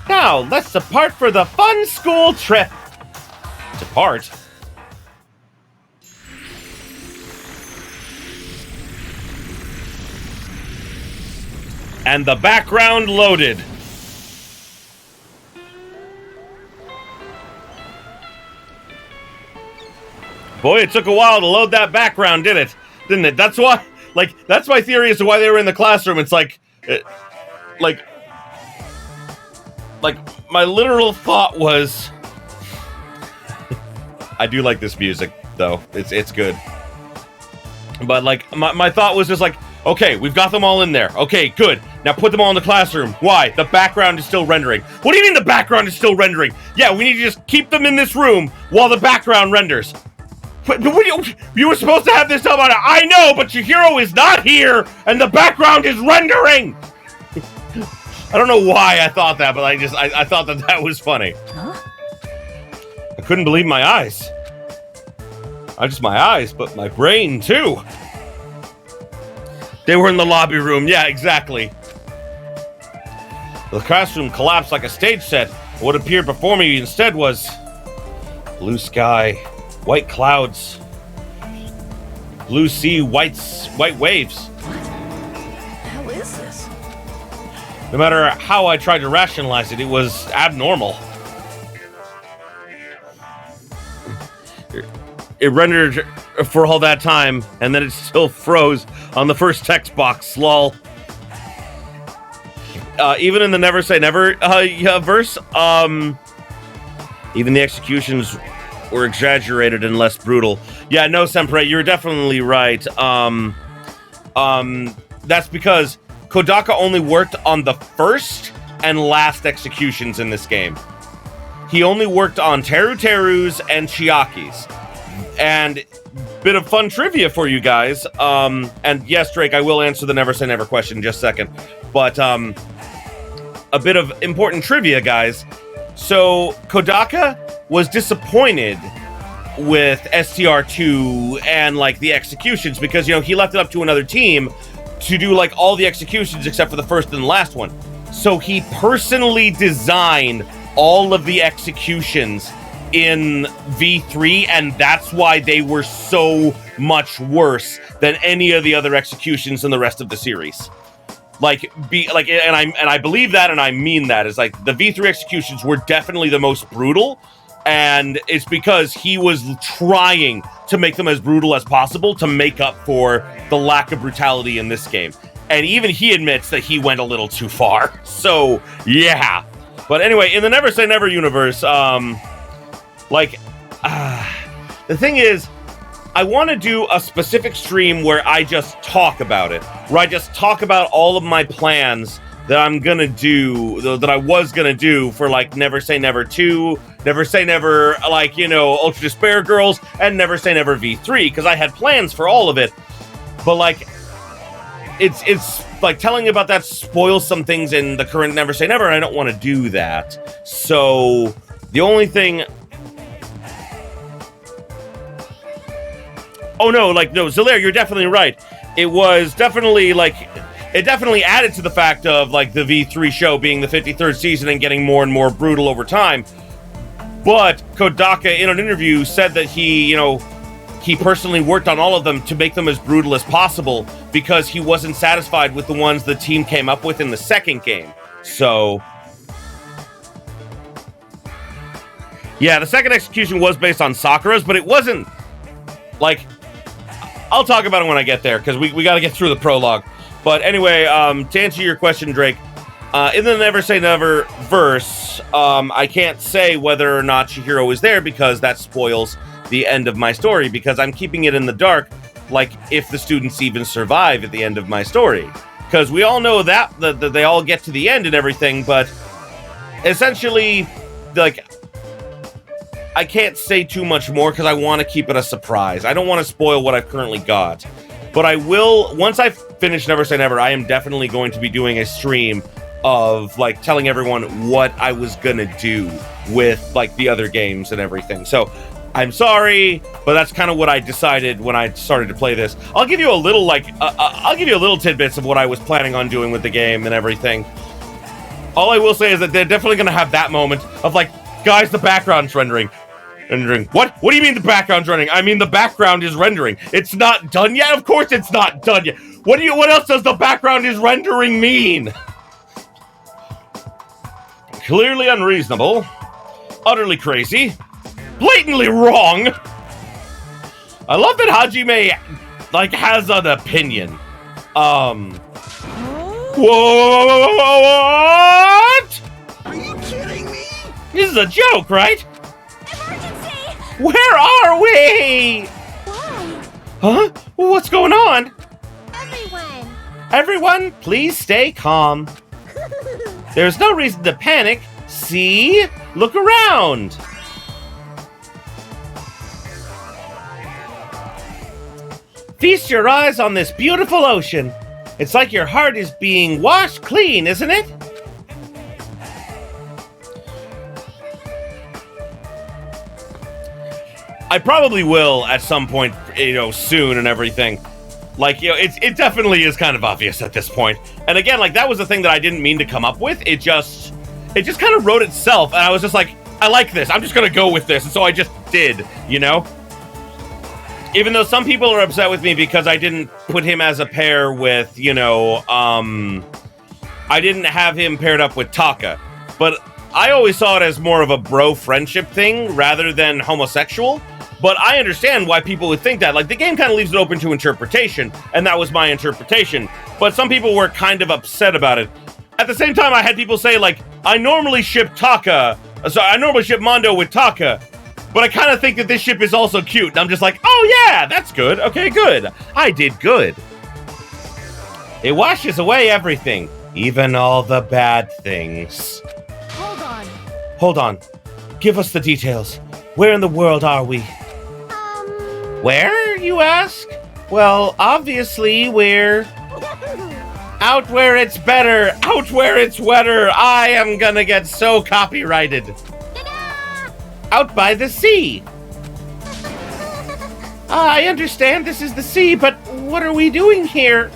Now, let's depart for the fun school trip. Depart? And the background loaded. Boy, it took a while to load that background, didn't it? That's why, like, that's my theory as to why they were in the classroom. It's like my literal thought was, I do like this music, though. It's good. But, like, my thought was just like, okay, we've got them all in there. Okay, good. Now put them all in the classroom. Why? The background is still rendering. What do you mean the background is still rendering? Yeah, we need to just keep them in this room while the background renders. But you were supposed to have this up on it. I know, but your hero is not here, and the background is rendering. I don't know why I thought that, but I thought that was funny. Huh? I couldn't believe my eyes. Not just my eyes, but my brain, too. They were in the lobby room. Yeah, exactly. The classroom collapsed like a stage set. What appeared before me instead was blue sky, white clouds, blue sea, white waves. What the hell is this? No matter how I tried to rationalize it, it was abnormal. It rendered for all that time, and then it still froze on the first text box, lol. Even in the Never Say Never verse, even the executions were exaggerated and less brutal. Yeah, no, Senpai, you're definitely right. That's because Kodaka only worked on the first and last executions in this game. He only worked on Teru's and Chiaki's. And bit of fun trivia for you guys. And yes, Drake, I will answer the never say never question in just a second. But a bit of important trivia, guys. So Kodaka was disappointed with STR2 and like the executions because, you know, he left it up to another team to do like all the executions except for the first and the last one. So he personally designed all of the executions in V3, and that's why they were so much worse than any of the other executions in the rest of the series. And I believe that, and I mean that. Is like the V3 executions were definitely the most brutal, and it's because he was trying to make them as brutal as possible to make up for the lack of brutality in this game. And even he admits that he went a little too far. So yeah. But anyway, in the Never Say Never universe, the thing is, I want to do a specific stream where I just talk about it, where I just talk about all of my plans that I'm gonna do, that I was gonna do for like Never Say Never 2, Never Say Never, like, you know, Ultra Despair Girls, and Never Say Never V3, because I had plans for all of it. But like, it's like telling you about that spoils some things in the current Never Say Never, and I don't want to do that. So the only thing. Oh no, Zalaire, you're definitely right. It was definitely it definitely added to the fact of like the V3 show being the 53rd season and getting more and more brutal over time. But Kodaka in an interview said that he personally worked on all of them to make them as brutal as possible because he wasn't satisfied with the ones the team came up with in the second game. So yeah, the second execution was based on Sakura's, but it wasn't like, I'll talk about it when I get there, because we got to get through the prologue. But anyway, to answer your question, Drake, in the Never Say Never verse, I can't say whether or not Chihiro is there, because that spoils the end of my story, because I'm keeping it in the dark, like, if the students even survive at the end of my story. Because we all know that they all get to the end and everything, but essentially, like, I can't say too much more because I want to keep it a surprise. I don't want to spoil what I've currently got. But I will, once I finish Never Say Never, I am definitely going to be doing a stream of, like, telling everyone what I was going to do with, like, the other games and everything. So, I'm sorry, but that's kind of what I decided when I started to play this. I'll give you a little, I'll give you a little tidbits of what I was planning on doing with the game and everything. All I will say is that they're definitely going to have that moment of, like, guys, the background's rendering. What? What do you mean the background's rendering? I mean, the background is rendering. It's not done yet? Of course it's not done yet. What else does the background is rendering mean? Clearly unreasonable. Utterly crazy. Blatantly wrong. I love that Hajime, like, has an opinion. What? Are you kidding me? This is a joke, right? Emergency! Where are we? Why? Huh? What's going on? Everyone! Everyone, please stay calm. There's no reason to panic. See? Look around. Feast your eyes on this beautiful ocean. It's like your heart is being washed clean, isn't it? I probably will at some point, soon and everything. Like, it definitely is kind of obvious at this point. And again, like, that was the thing that I didn't mean to come up with. It just kind of wrote itself, and I was just like, I like this. I'm just gonna go with this, and so I just did, Even though some people are upset with me because I didn't put him as a pair with, I didn't have him paired up with Taka. But I always saw it as more of a bro friendship thing rather than homosexual. But I understand why people would think that. Like, the game kind of leaves it open to interpretation, and that was my interpretation. But some people were kind of upset about it. At the same time, I had people say, like, I normally ship Mondo with Taka. But I kind of think that this ship is also cute. And I'm just like, oh yeah, that's good. Okay, good. I did good. It washes away everything, even all the bad things. Hold on. Hold on. Give us the details. Where in the world are we? Where, you ask? Well, obviously, we're out where it's better, out where it's wetter. I am gonna get so copyrighted. Ta-da! Out by the sea. I understand this is the sea, but what are we doing here?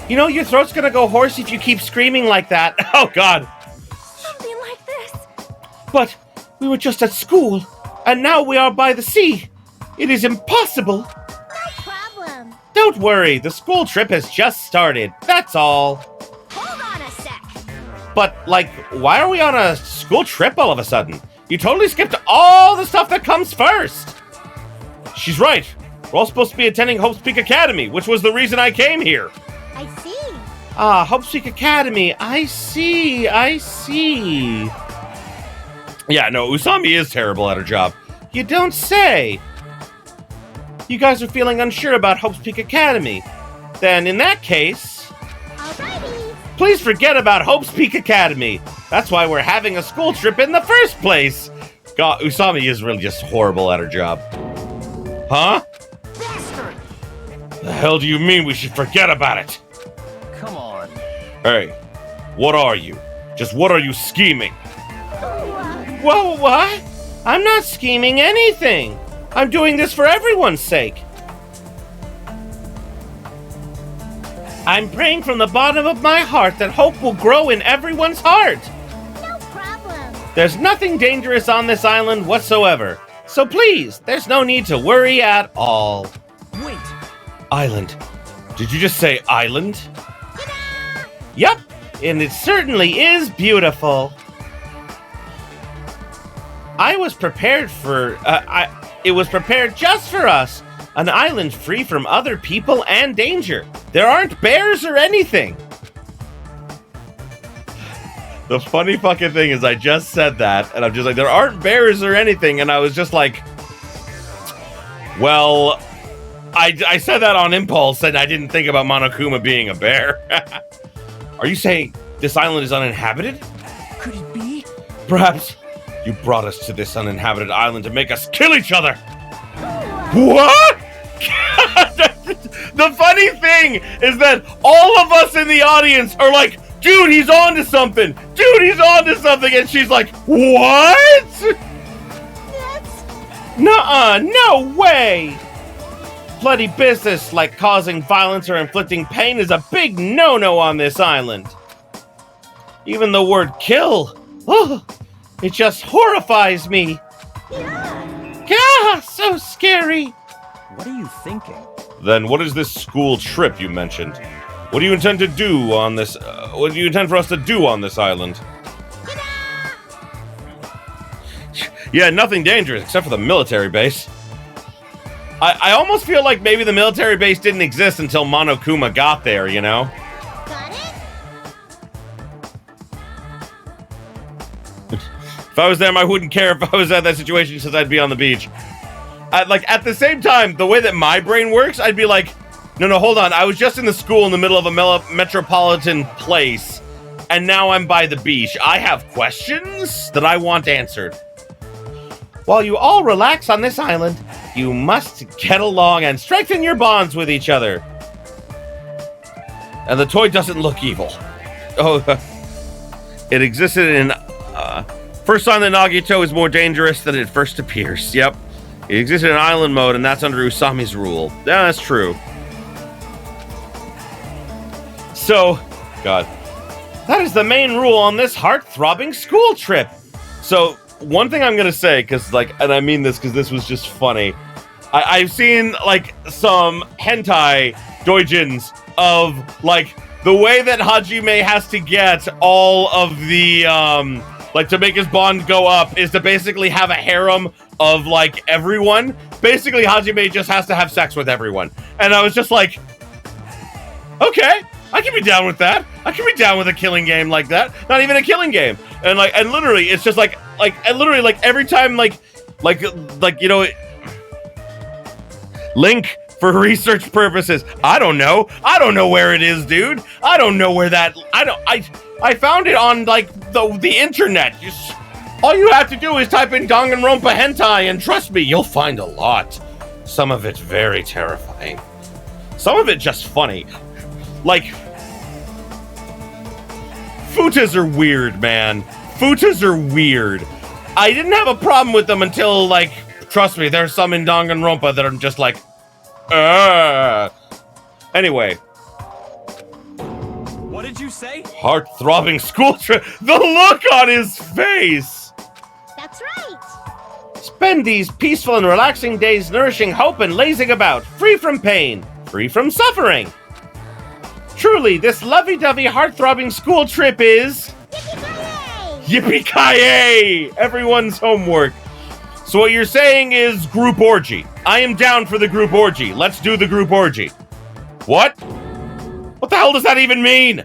You know, your throat's gonna go hoarse if you keep screaming like that. Oh, God. Something like this. But we were just at school, and now we are by the sea. It is impossible. No problem. Don't worry, the school trip has just started. That's all. Hold on a sec. But, like, why are we on a school trip all of a sudden? You totally skipped all the stuff that comes first. She's right. We're all supposed to be attending Hope's Peak Academy, which was the reason I came here. I see. Ah, Hope's Peak Academy. I see. Yeah, no, Usami is terrible at her job. You don't say. You guys are feeling unsure about Hope's Peak Academy. Then, in that case, Alrighty. please forget about Hope's Peak Academy. That's why we're having a school trip in the first place. God, Usami is really just horrible at her job. Huh? Bastard. The hell do you mean we should forget about it? Come on. Hey, what are you? Just what are you scheming? Whoa, what? I'm not scheming anything. I'm doing this for everyone's sake. I'm praying from the bottom of my heart that hope will grow in everyone's heart. No problem. There's nothing dangerous on this island whatsoever. So please, there's no need to worry at all. Wait, Island. Did you just say island? Ta-da! Yup, and it certainly is beautiful. I was prepared for, it was prepared just for us. An island free from other people and danger. There aren't bears or anything. The funny fucking thing is I just said that, and I'm just like, there aren't bears or anything, and I was just like, well, I said that on impulse, and I didn't think about Monokuma being a bear. Are you saying this island is uninhabited? could it be? Perhaps you brought us to this uninhabited island to make us kill each other. What? The funny thing is that all of us in the audience are like, dude, he's on to something. Dude, he's on to something. And she's like, what? Nuh-uh, no way. Bloody business like causing violence or inflicting pain is a big no-no on this island. Even the word kill, oh, it just horrifies me. Gah, so scary. What are you thinking? Then what is this school trip you mentioned? What do you intend to do on this, what do you intend for us to do on this island? Yeah, nothing dangerous except for the military base. I almost feel like maybe the military base didn't exist until Monokuma got there, you know? Got it? If I was them, I wouldn't care if I was at that situation since I'd be on the beach. Like, at the same time, the way that my brain works, I'd be like, no, hold on. I was just in the school in the middle of a metropolitan place, and now I'm by the beach. I have questions that I want answered. While you all relax on this island, you must get along and strengthen your bonds with each other. And the toy doesn't look evil. Oh, it existed in... first sign that Nagito is more dangerous than it first appears. Yep. It existed in island mode, and that's under Usami's rule. Yeah, that's true. So, God. That is the main rule on this heart-throbbing school trip. So, one thing I'm gonna say, because, like, and I mean this because this was just funny. I've seen, like, some hentai doujins of, like, the way that Hajime has to get all of the, like, to make his bond go up is to basically have a harem of, like, everyone. Basically, Hajime just has to have sex with everyone. And I was just like, okay, I can be down with that. I can be down with a killing game like that. Not even a killing game. And, like, and literally, it's just like, I literally, like, every time, like, you know, link for research purposes. I don't know where it is, dude. I don't know where that, I found it on, like, the internet. All you have to do is type in Danganronpa hentai, and trust me, you'll find a lot. Some of it very terrifying. Some of it just funny. Like, futas are weird, man. Futas are weird. I didn't have a problem with them until, like, trust me, there's some in Danganronpa that are just like, Anyway. What did you say? Heart-throbbing school trip. The look on his face! That's right! Spend these peaceful and relaxing days nourishing hope and lazing about, free from pain, free from suffering. Truly, this lovey-dovey, heart-throbbing school trip is... Yippee-ki-yay! Everyone's homework. So what you're saying is group orgy. I am down for the group orgy. Let's do the group orgy. What? What the hell does that even mean?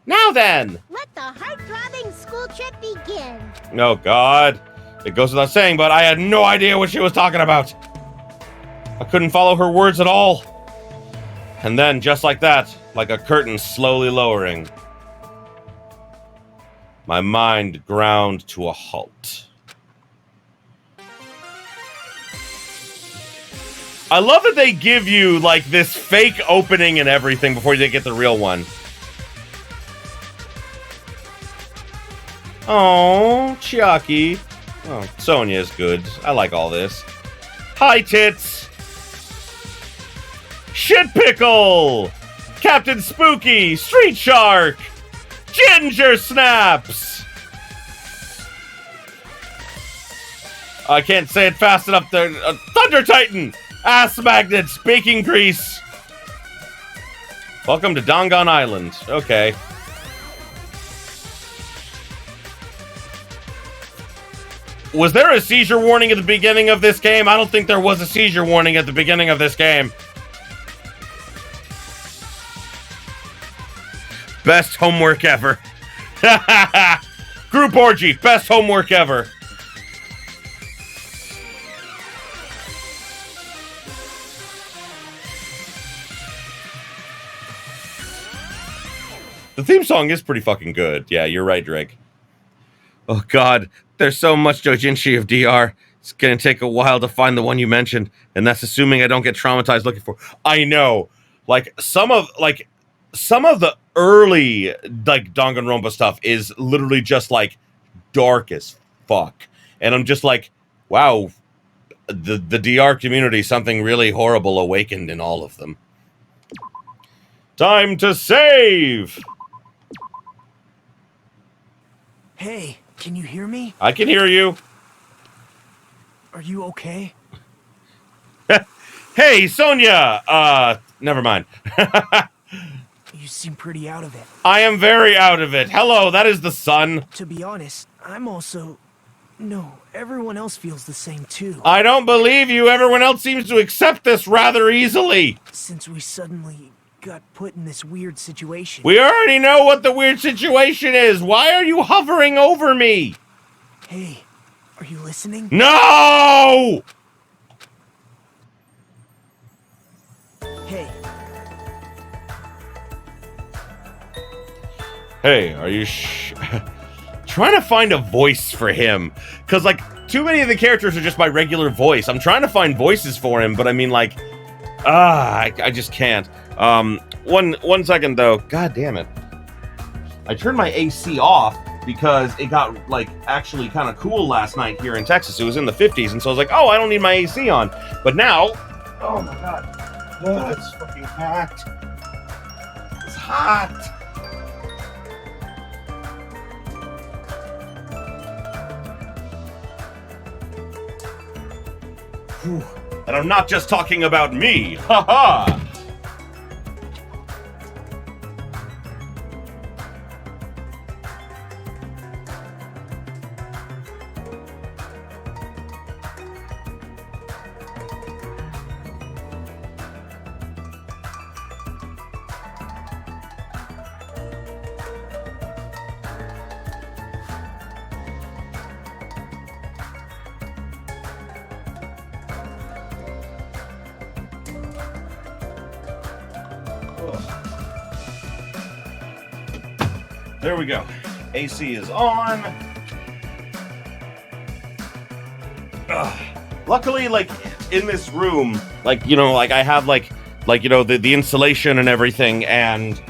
Now then. Let the heart-throbbing school trip begin. Oh, God. It goes without saying, but I had no idea what she was talking about. I couldn't follow her words at all. And then, just like that, like a curtain slowly lowering, my mind ground to a halt. I love that they give you, like, this fake opening and everything before they get the real one. Oh, Chiaki. Oh, Sonya is good. I like all this. Hi, Tits. Shit Pickle. Captain Spooky. Street Shark. Ginger Snaps. I can't say it fast enough there. Thunder Titan. Ass Magnets. Baking Grease. Welcome to Dangan Island. Okay. Was there a seizure warning at the beginning of this game? I don't think there was a seizure warning at the beginning of this game. Best homework ever. Group orgy. Best homework ever. The theme song is pretty fucking good. Yeah, you're right, Drake. Oh, God. There's so much doujinshi of DR. It's gonna take a while to find the one you mentioned, and that's assuming I don't get traumatized looking for. I know. Like, some of the early, like, Danganronpa stuff is literally just, like, dark as fuck. And I'm just like, wow, the DR community, something really horrible awakened in all of them. Time to save! Hey, can you hear me? I can hear you. Are you okay? Hey, Sonya! Never mind. You seem pretty out of it. I am very out of it. Hello, that is the sun. To be honest, I'm also... No, everyone else feels the same too. I don't believe you. Everyone else seems to accept this rather easily. Since we suddenly got put in this weird situation. We already know what the weird situation is. Why are you hovering over me? Hey, are you listening? No! Hey. Hey, are you trying to find a voice for him? Because, like, too many of the characters are just my regular voice. I'm trying to find voices for him, but I mean, like, I just can't. One second, though. God damn it. I turned my AC off because it got, like, actually kind of cool last night here in Texas. It was in the 50s, and so I was like, oh, I don't need my AC on. But now, oh my God. Oh, it's fucking hot. It's hot. Whew. And I'm not just talking about me. Ha ha! There we go. AC is on. Luckily, like, in this room, like, you know, like, I have, like, you know, the insulation and everything, and,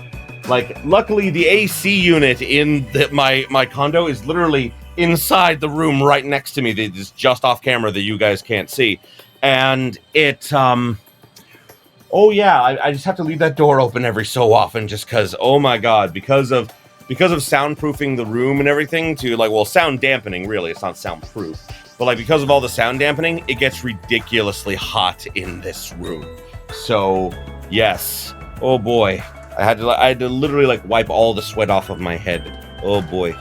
like, luckily the AC unit in my condo is literally inside the room right next to me. It's just off camera that you guys can't see. And it, oh yeah, I just have to leave that door open every so often just because, oh my god, because of soundproofing the room and everything to, like, well, sound dampening, really, it's not soundproof. But, like, because of all the sound dampening, it gets ridiculously hot in this room. So, yes. Oh boy. I had to literally, like, wipe all the sweat off of my head. Oh boy.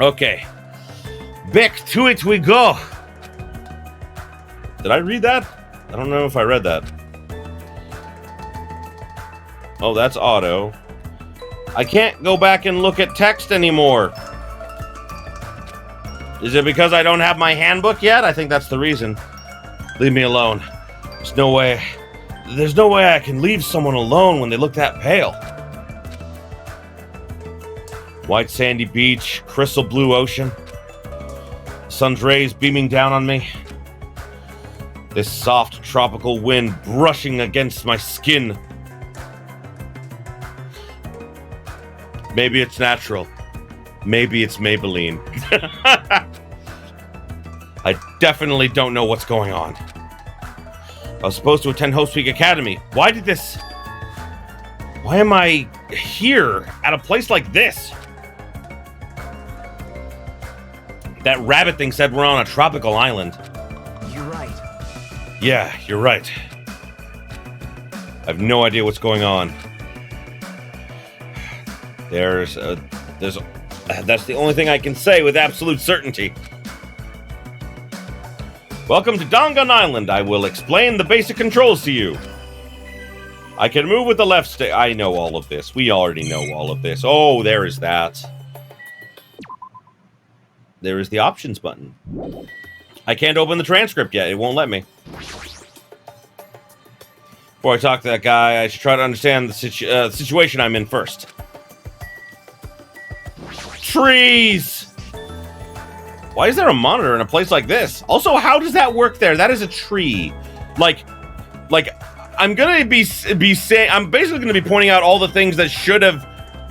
Okay. Back to it we go. Did I read that? I don't know if I read that. Oh, that's auto. I can't go back and look at text anymore. Is it because I don't have my handbook yet? I think that's the reason. Leave me alone. There's no way I can leave someone alone when they look that pale. White sandy beach, crystal blue ocean. Sun's rays beaming down on me. This soft tropical wind brushing against my skin. Maybe it's natural. Maybe it's Maybelline. I definitely don't know what's going on. I was supposed to attend Host Week Academy. Why am I here at a place like this? That rabbit thing said we're on a tropical island. You're right. Yeah, you're right. I have no idea what's going on. That's the only thing I can say with absolute certainty. Welcome to Dangan Island. I will explain the basic controls to you. I can move with the left stick. I know all of this. We already know all of this. Oh, there is that. There is the options button. I can't open the transcript yet. It won't let me. Before I talk to that guy, I should try to understand the situation I'm in first. Trees! Why is there a monitor in a place like this? Also, how does that work there? That is a tree. Like, I'm gonna be saying, I'm basically gonna be pointing out all the things that should have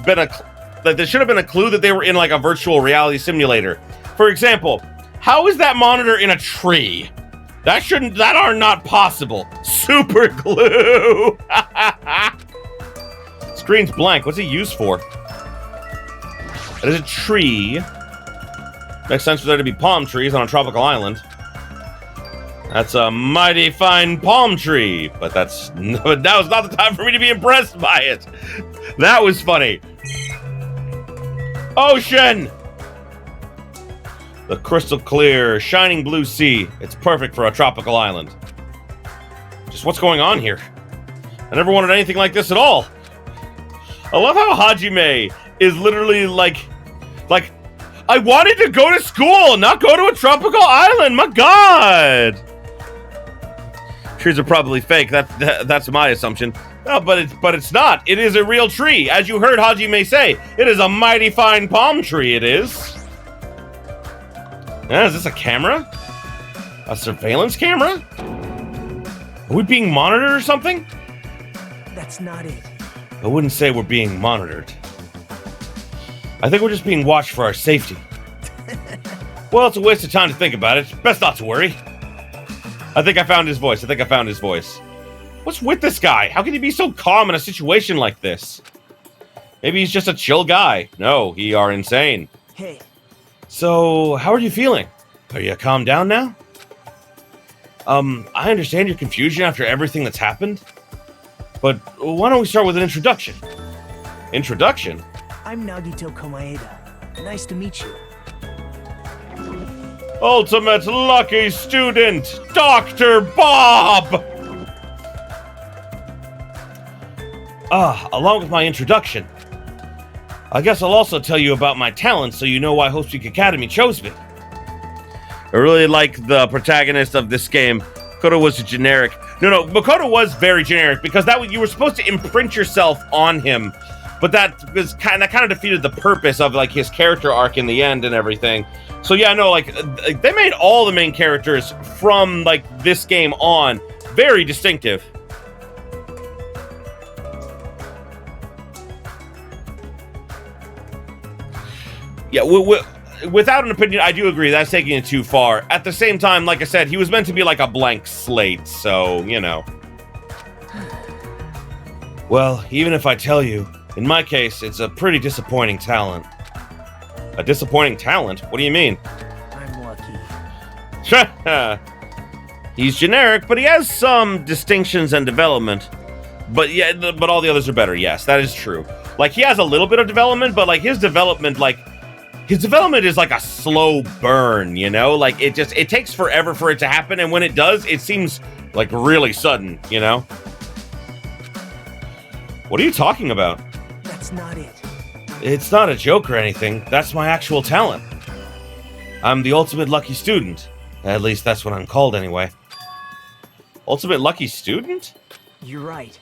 been a clue that they were in, like, a virtual reality simulator. For example, how is that monitor in a tree? That are not possible. Super glue. Screen's blank. What's it used for? It is a tree. Makes sense for there to be palm trees on a tropical island. That's a mighty fine palm tree, but that was not the time for me to be impressed by it. That was funny. Ocean! The crystal clear, shining blue sea. It's perfect for a tropical island. Just what's going on here? I never wanted anything like this at all. I love how Hajime is literally like, I wanted to go to school, not go to a tropical island. My God. Trees are probably fake. That's my assumption. No, but it's not. It is a real tree. As you heard Hajime say, it is a mighty fine palm tree, it is. Is this a camera? A surveillance camera? Are we being monitored or something? That's not it. I wouldn't say we're being monitored. I think we're just being watched for our safety. Well, it's a waste of time to think about it. Best not to worry. I think I found his voice. What's with this guy? How can he be so calm in a situation like this? Maybe he's just a chill guy. No, he are insane. Hey. So, how are you feeling? Are you calmed down now? I understand your confusion after everything that's happened. But why don't we start with an introduction? Introduction? I'm Nagito Komaeda. Nice to meet you. Ultimate lucky student, Dr. Bob! Along with my introduction, I guess I'll also tell you about my talents so you know why Host Week Academy chose me. I really like the protagonist of this game. Kuro was a generic No, Makoto was very generic because you were supposed to imprint yourself on him, but that kind of defeated the purpose of like his character arc in the end and everything. So yeah, no, like they made all the main characters from like this game on very distinctive. Yeah, without an opinion, I do agree that's taking it too far. At the same time, like I said, he was meant to be like a blank slate, so, you know. Well, even if I tell you, in my case, it's a pretty disappointing talent. A disappointing talent? What do you mean? I'm lucky. He's generic, but he has some distinctions and development. But yeah, but all the others are better, yes, that is true. Like, he has a little bit of development, but like his development is like a slow burn, you know? Like, it takes forever for it to happen, and when it does, it seems, like, really sudden, you know? What are you talking about? That's not it. It's not a joke or anything. That's my actual talent. I'm the ultimate lucky student. At least that's what I'm called anyway. Ultimate lucky student? You're right.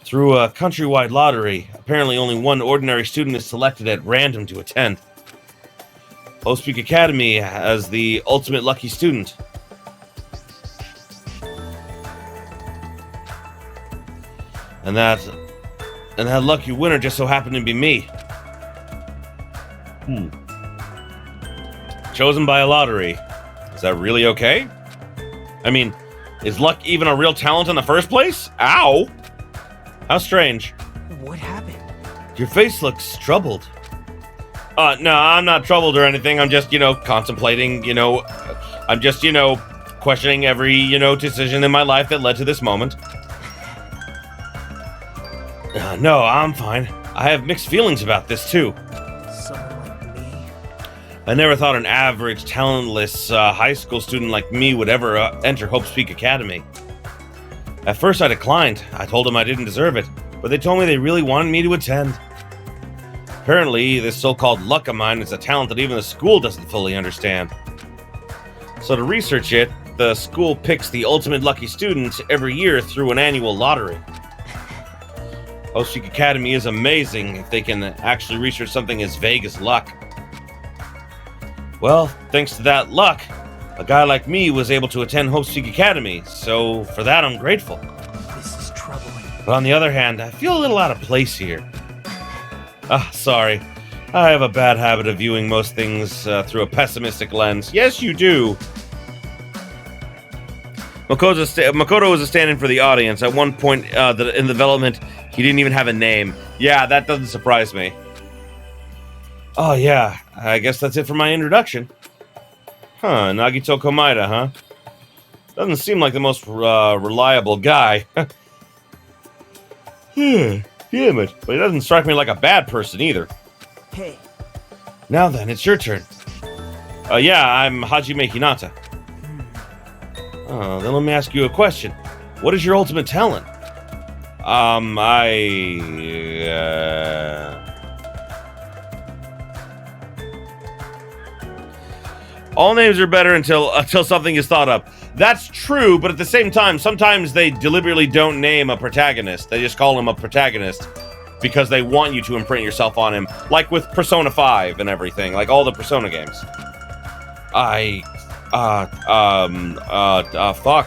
Through a countrywide lottery, apparently only one ordinary student is selected at random to attend. Hope Speak Academy as the ultimate lucky student. And that lucky winner just so happened to be me. Chosen by a lottery. Is that really okay? I mean, is luck even a real talent in the first place? Ow! How strange. What happened? Your face looks troubled. No, I'm not troubled or anything. I'm just, contemplating, I'm just, questioning every, decision in my life that led to this moment. No, I'm fine. I have mixed feelings about this, too. Someone like me? I never thought an average, talentless high school student like me would ever enter Hope Speak Academy. At first, I declined. I told them I didn't deserve it, but they told me they really wanted me to attend. Apparently, this so-called luck of mine is a talent that even the school doesn't fully understand. So to research it, the school picks the ultimate lucky students every year through an annual lottery. Hope Speak Academy is amazing if they can actually research something as vague as luck. Well, thanks to that luck, a guy like me was able to attend Hope Speak Academy, so for that I'm grateful. This is troubling. But on the other hand, I feel a little out of place here. Sorry. I have a bad habit of viewing most things through a pessimistic lens. Yes, you do. Makoto was a stand-in for the audience. At one point in development, he didn't even have a name. Yeah, that doesn't surprise me. Oh, yeah. I guess that's it for my introduction. Huh, Nagito Komaeda, huh? Doesn't seem like the most reliable guy. Damn it. But he doesn't strike me like a bad person either. Hey. Now then, it's your turn. Yeah, I'm Hajime Hinata. Then let me ask you a question. What is your ultimate talent? All names are better until something is thought up. That's true, but at the same time, sometimes they deliberately don't name a protagonist. They just call him a protagonist because they want you to imprint yourself on him. Like with Persona 5 and everything, like all the Persona games. Fuck,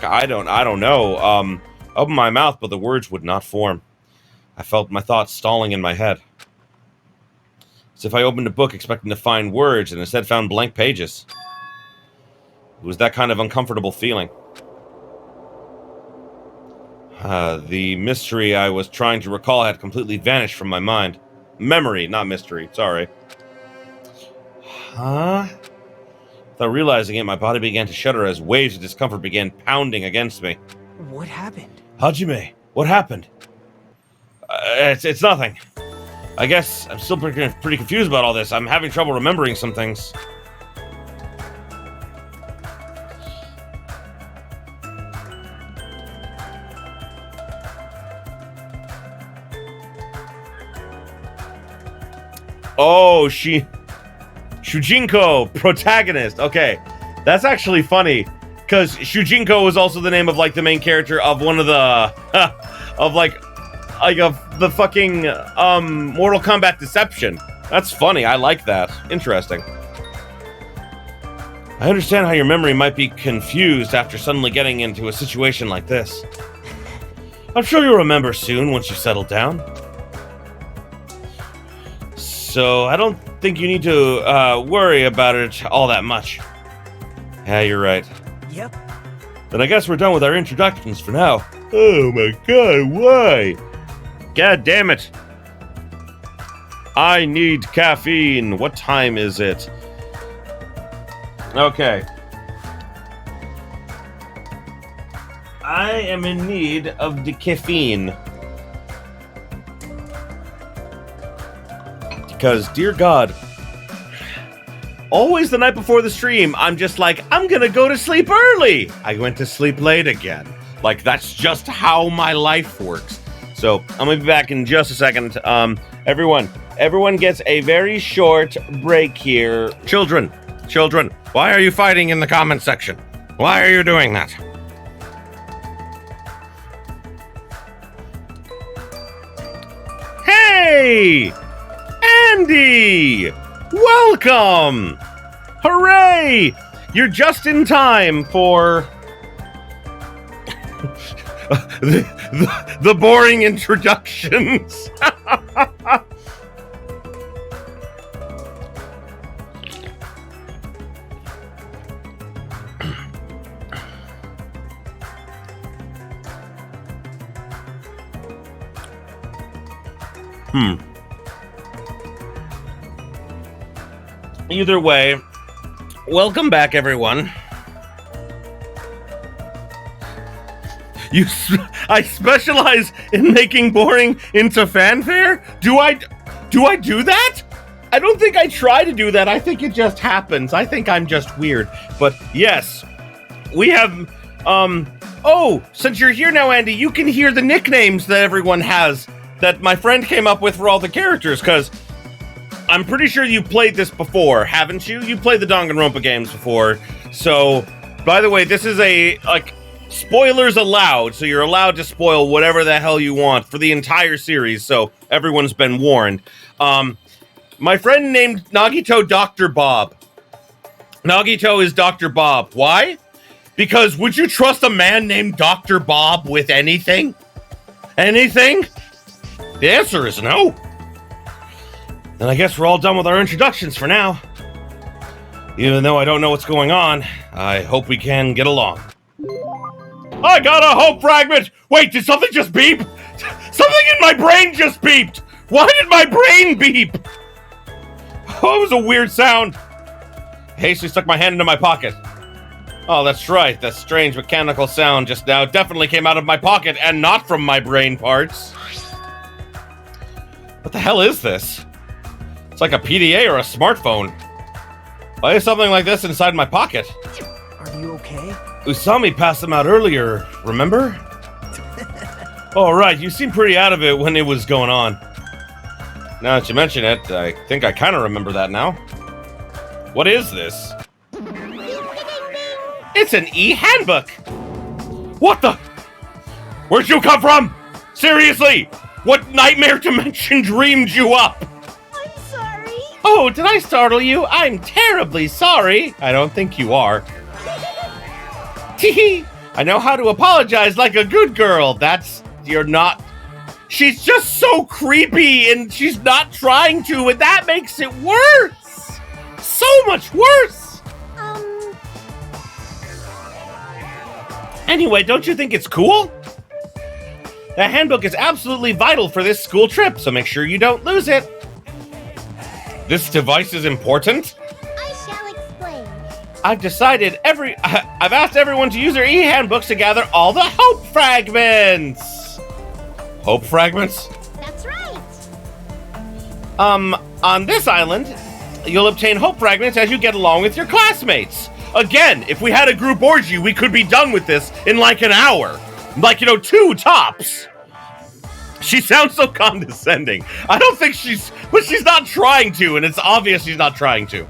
I don't know. Open my mouth, but the words would not form. I felt my thoughts stalling in my head. As if I opened a book expecting to find words and instead found blank pages. It was that kind of uncomfortable feeling. The mystery I was trying to recall had completely vanished from my mind. Memory, not mystery, sorry. Huh? Without realizing it, my body began to shudder as waves of discomfort began pounding against me. What happened? Hajime, what happened? It's nothing. I guess I'm still pretty confused about all this. I'm having trouble remembering some things. Oh, Shujinko, protagonist. Okay, that's actually funny, because Shujinko is also the name of like the main character of one of the of the fucking Mortal Kombat Deception. That's funny. I like that. Interesting. I understand how your memory might be confused after suddenly getting into a situation like this. I'm sure you'll remember soon once you settle down. So I don't think you need to worry about it all that much. Yeah, you're right. Yep. Then I guess we're done with our introductions for now. Oh my god, why? God damn it. I need caffeine. What time is it? Okay. I am in need of the caffeine. Because, dear God, always the night before the stream, I'm just like, I'm gonna go to sleep early. I went to sleep late again. Like, that's just how my life works. So, I'm gonna be back in just a second. Everyone gets a very short break here. Children, why are you fighting in the comment section? Why are you doing that? Hey! Andy! Welcome! Hooray! You're just in time for the boring introductions. Either way, welcome back, everyone. I specialize in making boring into fanfare? Do I do that? I don't think I try to do that. I think it just happens. I think I'm just weird. But yes, we have, oh, since you're here now, Andy, you can hear the nicknames that everyone has that my friend came up with for all the characters, because I'm pretty sure you played this before, haven't you? You played the Danganronpa games before. So, by the way, this is spoilers allowed, so you're allowed to spoil whatever the hell you want for the entire series, so everyone's been warned. My friend named Nagito Dr. Bob. Nagito is Dr. Bob. Why? Because would you trust a man named Dr. Bob with anything? Anything? The answer is no. Then I guess we're all done with our introductions for now. Even though I don't know what's going on, I hope we can get along. I got a hope fragment! Wait, did something just beep? Something in my brain just beeped! Why did my brain beep? Oh, it was a weird sound. I hastily stuck my hand into my pocket. Oh, that's right. That strange mechanical sound just now definitely came out of my pocket and not from my brain parts. What the hell is this? It's like a PDA or a smartphone. Why is something like this inside my pocket? Are you okay? Usami passed them out earlier, remember? Oh, right, you seemed pretty out of it when it was going on. Now that you mention it, I think I kind of remember that now. What is this? It's an e-handbook! What the? Where'd you come from? Seriously? What nightmare dimension dreamed you up? I'm sorry. Oh, did I startle you? I'm terribly sorry. I don't think you are. Teehee! I know how to apologize like a good girl. You're not. She's just so creepy and she's not trying to, and that makes it worse. So much worse. Anyway, don't you think it's cool? The handbook is absolutely vital for this school trip, so make sure you don't lose it. This device is important? I shall explain. I've asked everyone to use their e-handbooks to gather all the hope fragments. Hope fragments? That's right. On this island, you'll obtain hope fragments as you get along with your classmates. Again, if we had a group orgy, we could be done with this in like an hour. Like, 2 tops. She sounds so condescending. I don't think she's not trying to, and it's obvious she's not trying to.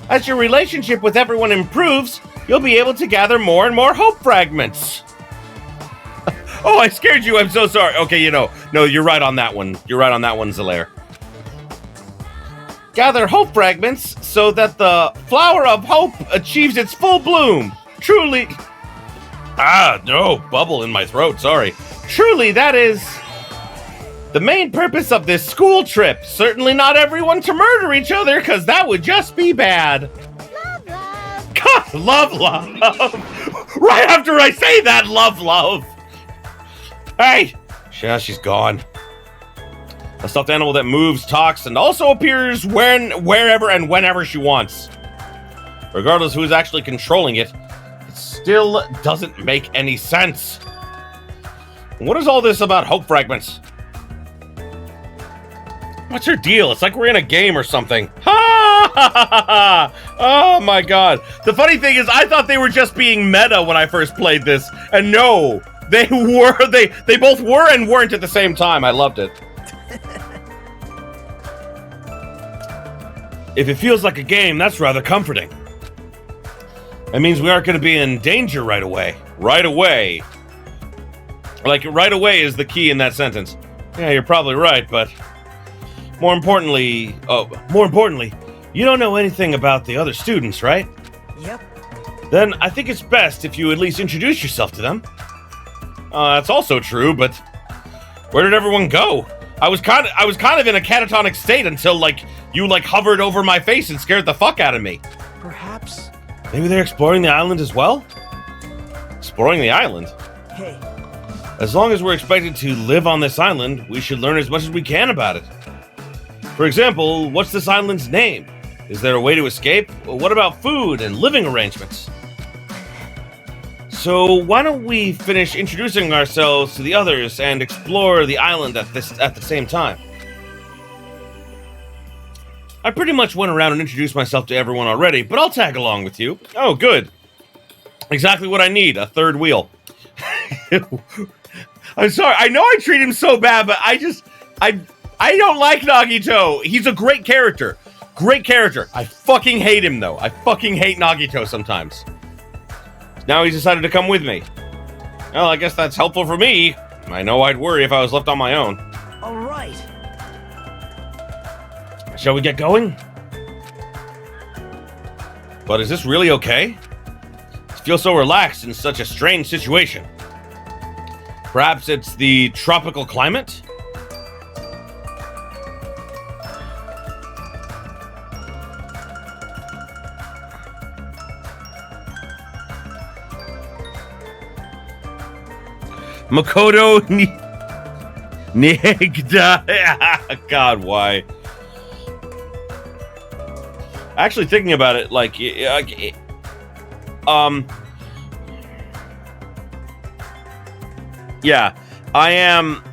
As your relationship with everyone improves, you'll be able to gather more and more hope fragments. Oh, I scared you. I'm so sorry. Okay, no, you're right on that one. You're right on that one, Zelaire. Gather hope fragments so that the flower of hope achieves its full bloom. Truly... no, bubble in my throat, sorry. Truly, that is the main purpose of this school trip. Certainly not everyone to murder each other, because that would just be bad. Love, love. God, love. Right after I say that, love. Hey! Yeah, she's gone. A stuffed animal that moves, talks, and also appears wherever and whenever she wants. Regardless who's actually controlling it, it still doesn't make any sense. What is all this about hope fragments? What's her deal? It's like we're in a game or something. Ha ha ha ha! Oh my god. The funny thing is, I thought they were just being meta when I first played this, and no, they both were and weren't at the same time. I loved it. If it feels like a game, that's rather comforting. That means we aren't going to be in danger right away. Right away. Like, right away is the key in that sentence. Yeah, you're probably right, but... More importantly, you don't know anything about the other students, right? Yep. Then I think it's best if you at least introduce yourself to them. That's also true, but... Where did everyone go? I was kind of in a catatonic state until, you hovered over my face and scared the fuck out of me. Perhaps... Maybe they're exploring the island as well? Exploring the island? Hey. As long as we're expected to live on this island, we should learn as much as we can about it. For example, what's this island's name? Is there a way to escape? What about food and living arrangements? So why don't we finish introducing ourselves to the others and explore the island at the same time? I pretty much went around and introduced myself to everyone already, but I'll tag along with you. Oh, good. Exactly what I need, a third wheel. I'm sorry, I know I treat him so bad, but I don't like Nagito. He's a great character. Great character. I fucking hate him, though. I fucking hate Nagito sometimes. Now he's decided to come with me. Well, I guess that's helpful for me. I know I'd worry if I was left on my own. All right. Shall we get going? But is this really okay? I feel so relaxed in such a strange situation. Perhaps it's the tropical climate? Makoto Negda. God, why? Actually, thinking about it, yeah, I am,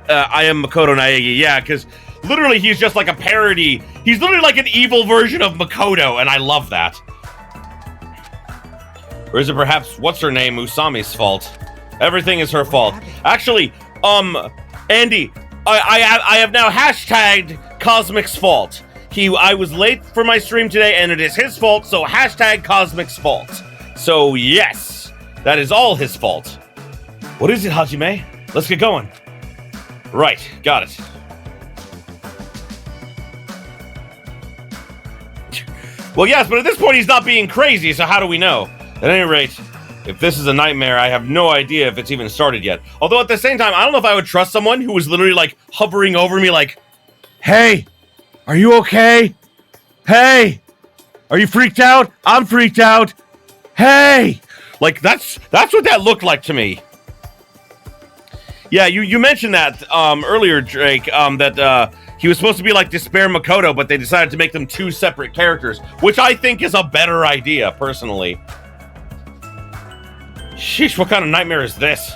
I am Makoto Naegi, yeah, because literally he's just like a parody. He's literally like an evil version of Makoto, and I love that. Or is it perhaps, what's her name, Usami's fault? Everything is her fault. Actually, Andy, I have now hashtagged Cosmic's fault. I was late for my stream today, and it is his fault, so hashtag Cosmic's fault. So, yes, that is all his fault. What is it, Hajime? Let's get going. Right, got it. Well, yes, but at this point, he's not being crazy, so how do we know? At any rate, if this is a nightmare, I have no idea if it's even started yet. Although, at the same time, I don't know if I would trust someone who was literally, hovering over me hey! Are you okay? Hey! Are you freaked out? I'm freaked out. Hey! That's what that looked like to me. Yeah, you mentioned that earlier, Drake, that he was supposed to be like Despair Makoto, but they decided to make them two separate characters, which I think is a better idea, personally. Sheesh, what kind of nightmare is this?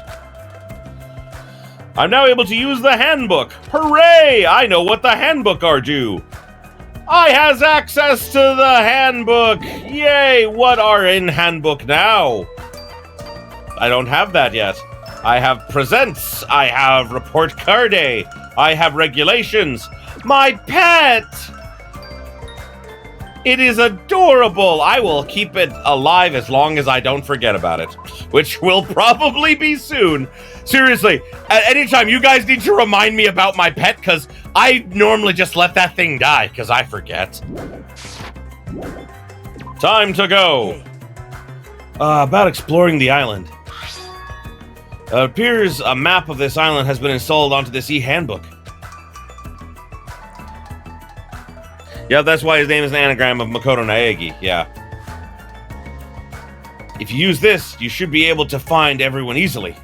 I'm now able to use the handbook. Hooray! I know what the handbook are do. I has access to the handbook. Yay! What are in handbook now? I don't have that yet. I have presents. I have report card. I have regulations. My pet! It is adorable. I will keep it alive as long as I don't forget about it, which will probably be soon. Seriously, at any time, you guys need to remind me about my pet, because I normally just let that thing die, because I forget. Time to go. About exploring the island. It appears a map of this island has been installed onto this e-handbook. Yeah, that's why his name is an anagram of Makoto Naegi, yeah. If you use this, you should be able to find everyone easily.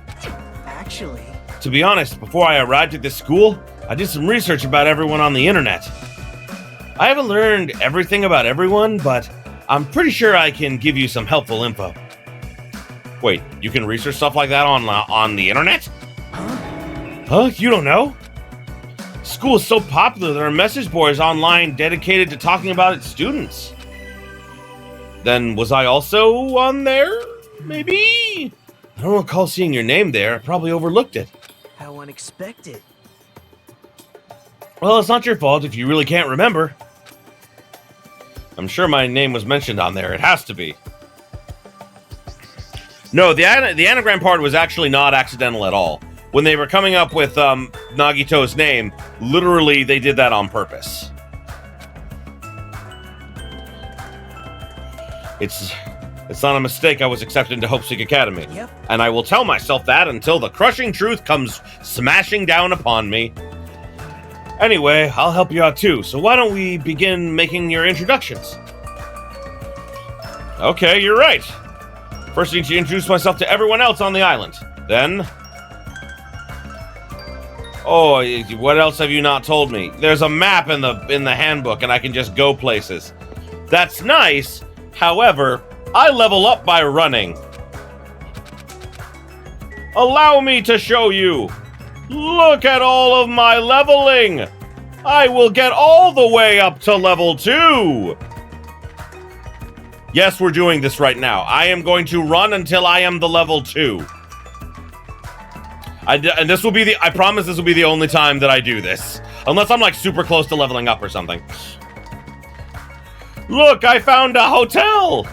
Actually... To be honest, before I arrived at this school, I did some research about everyone on the internet. I haven't learned everything about everyone, but I'm pretty sure I can give you some helpful info. Wait, you can research stuff like that on the internet? Huh? You don't know? School is so popular, there are message boards online dedicated to talking about its students. Then was I also on there? Maybe? I don't recall seeing your name there. I probably overlooked it. How unexpected. Well, it's not your fault if you really can't remember. I'm sure my name was mentioned on there. It has to be. No, the anagram part was actually not accidental at all. When they were coming up with Nagito's name, literally they did that on purpose. It's not a mistake I was accepted into Hope Seek Academy. Yep. And I will tell myself that until the crushing truth comes smashing down upon me. Anyway, I'll help you out too, so why don't we begin making your introductions? Okay, you're right. First, I need to introduce myself to everyone else on the island. Then... Oh, what else have you not told me? There's a map in the handbook, and I can just go places. That's nice. However, I level up by running. Allow me to show you. Look at all of my leveling. I will get all the way up to level 2. Yes, we're doing this right now. I am going to run until I am the level 2. And this will be I promise this will be the only time that I do this. Unless I'm like super close to leveling up or something. Look, I found a hotel!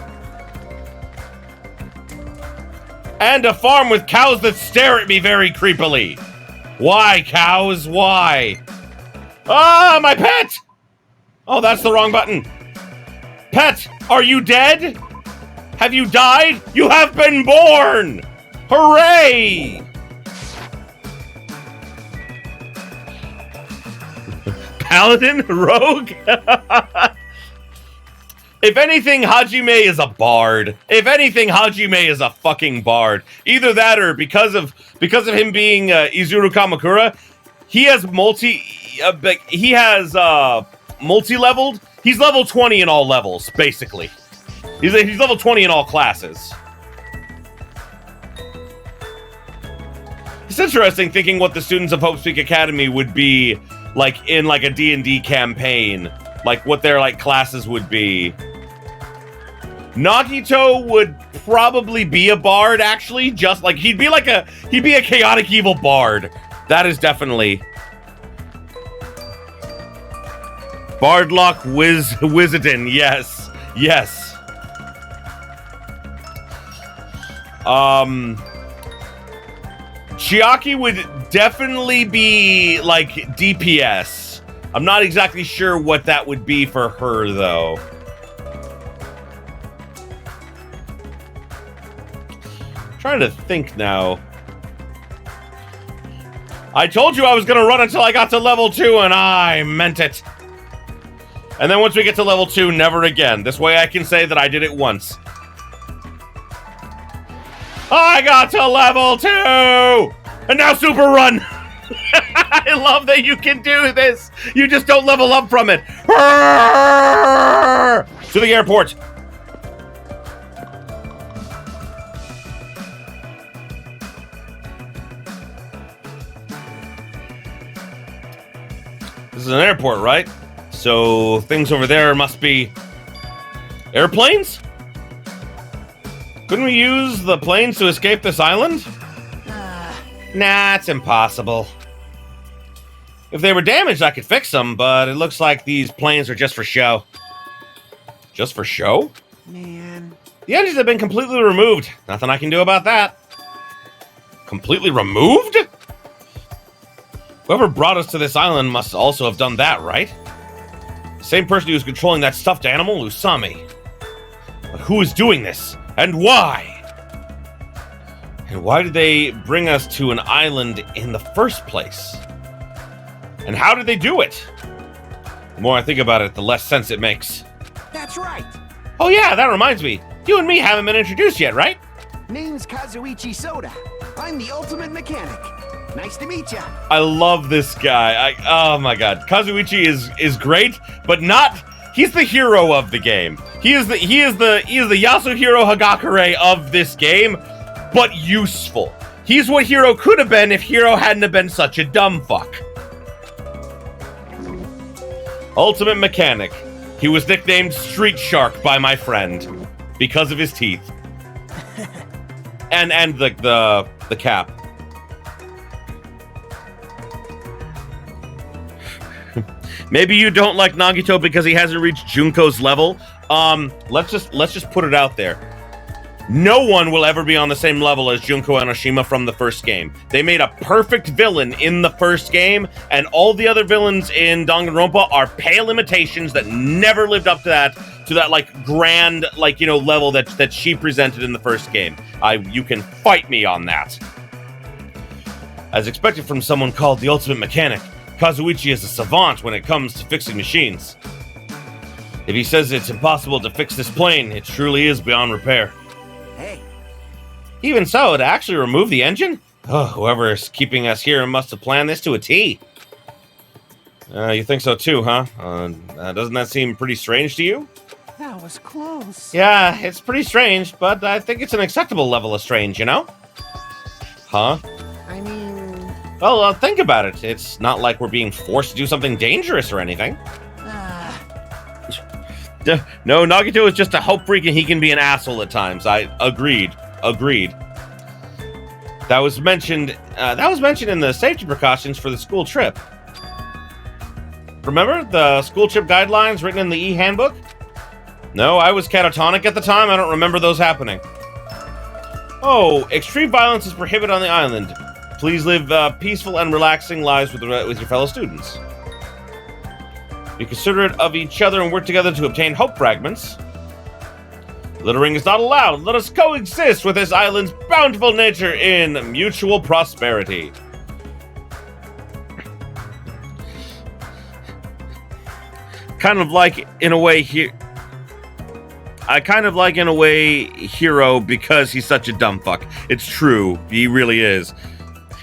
And a farm with cows that stare at me very creepily. Why, cows? Why? Ah, my pet! Oh, that's the wrong button. Pet, are you dead? Have you died? You have been born! Hooray! Paladin? Rogue? If anything, Hajime is a bard. If anything, Hajime is a fucking bard. Either that or because of him being Izuru Kamakura, he has multi-leveled. He's level 20 in all levels, basically. He's level 20 in all classes. It's interesting thinking what the students of Hope Seek Academy would be like in like a D&D campaign. Like what their like classes would be. Nagito would probably be a bard, actually. Just like he'd be a chaotic evil bard. That is definitely Bardlock Wizardin. Yes. Yes. Chiaki would definitely be like DPS. I'm not exactly sure what that would be for her, though. Trying to think now. I told you I was going to run until I got to level 2, and I meant it. And then once we get to level 2, never again. This way I can say that I did it once. I got to level 2! And now super run! I love that you can do this! You just don't level up from it! To the airport! This is an airport, right? So things over there must be airplanes? Couldn't we use the planes to escape this island? Nah, it's impossible. If they were damaged, I could fix them, but it looks like these planes are just for show. Just for show? Man. The engines have been completely removed. Nothing I can do about that. Completely removed? Whoever brought us to this island must also have done that, right? Same person who was controlling that stuffed animal, Usami. But who is doing this? And why? And why did they bring us to an island in the first place? And how did they do it? The more I think about it, the less sense it makes. That's right. Oh yeah, that reminds me. You and me haven't been introduced yet, right? Name's Kazuichi Soda. I'm the ultimate mechanic. Nice to meet ya. I love this guy. Oh my god. Kazuichi is great, but not he's the hero of the game. He is the Yasuhiro Hagakure of this game, but useful. He's what Hiro could have been if Hiro hadn't have been such a dumb fuck. Ultimate Mechanic. He was nicknamed Street Shark by my friend because of his teeth. and the cap. Maybe you don't like Nagito because he hasn't reached Junko's level. Let's just put it out there. No one will ever be on the same level as Junko Enoshima from the first game. They made a perfect villain in the first game, and all the other villains in Danganronpa are pale imitations that never lived up to that like grand level that she presented in the first game. You can fight me on that. As expected from someone called the Ultimate Mechanic, Kazuichi is a savant when it comes to fixing machines. If he says it's impossible to fix this plane, it truly is beyond repair. Hey. Even so, to actually remove the engine? Oh, whoever is keeping us here must have planned this to a T. You think so too, huh? Doesn't that seem pretty strange to you? That was close. Yeah, it's pretty strange, but I think it's an acceptable level of strange, you know? Huh? I mean... Well, think about it. It's not like we're being forced to do something dangerous or anything. No, Nagito is just a hope freak and he can be an asshole at times. I agreed. That was mentioned in the safety precautions for the school trip. Remember the school trip guidelines written in the e-handbook? No, I was catatonic at the time. I don't remember those happening. Oh, extreme violence is prohibited on the island. Please live peaceful and relaxing lives with your fellow students. Be considerate of each other and work together to obtain hope fragments. Littering is not allowed. Let us coexist with this island's bountiful nature in mutual prosperity. Kind of like, in a way, Hiro because he's such a dumb fuck. It's true. He really is.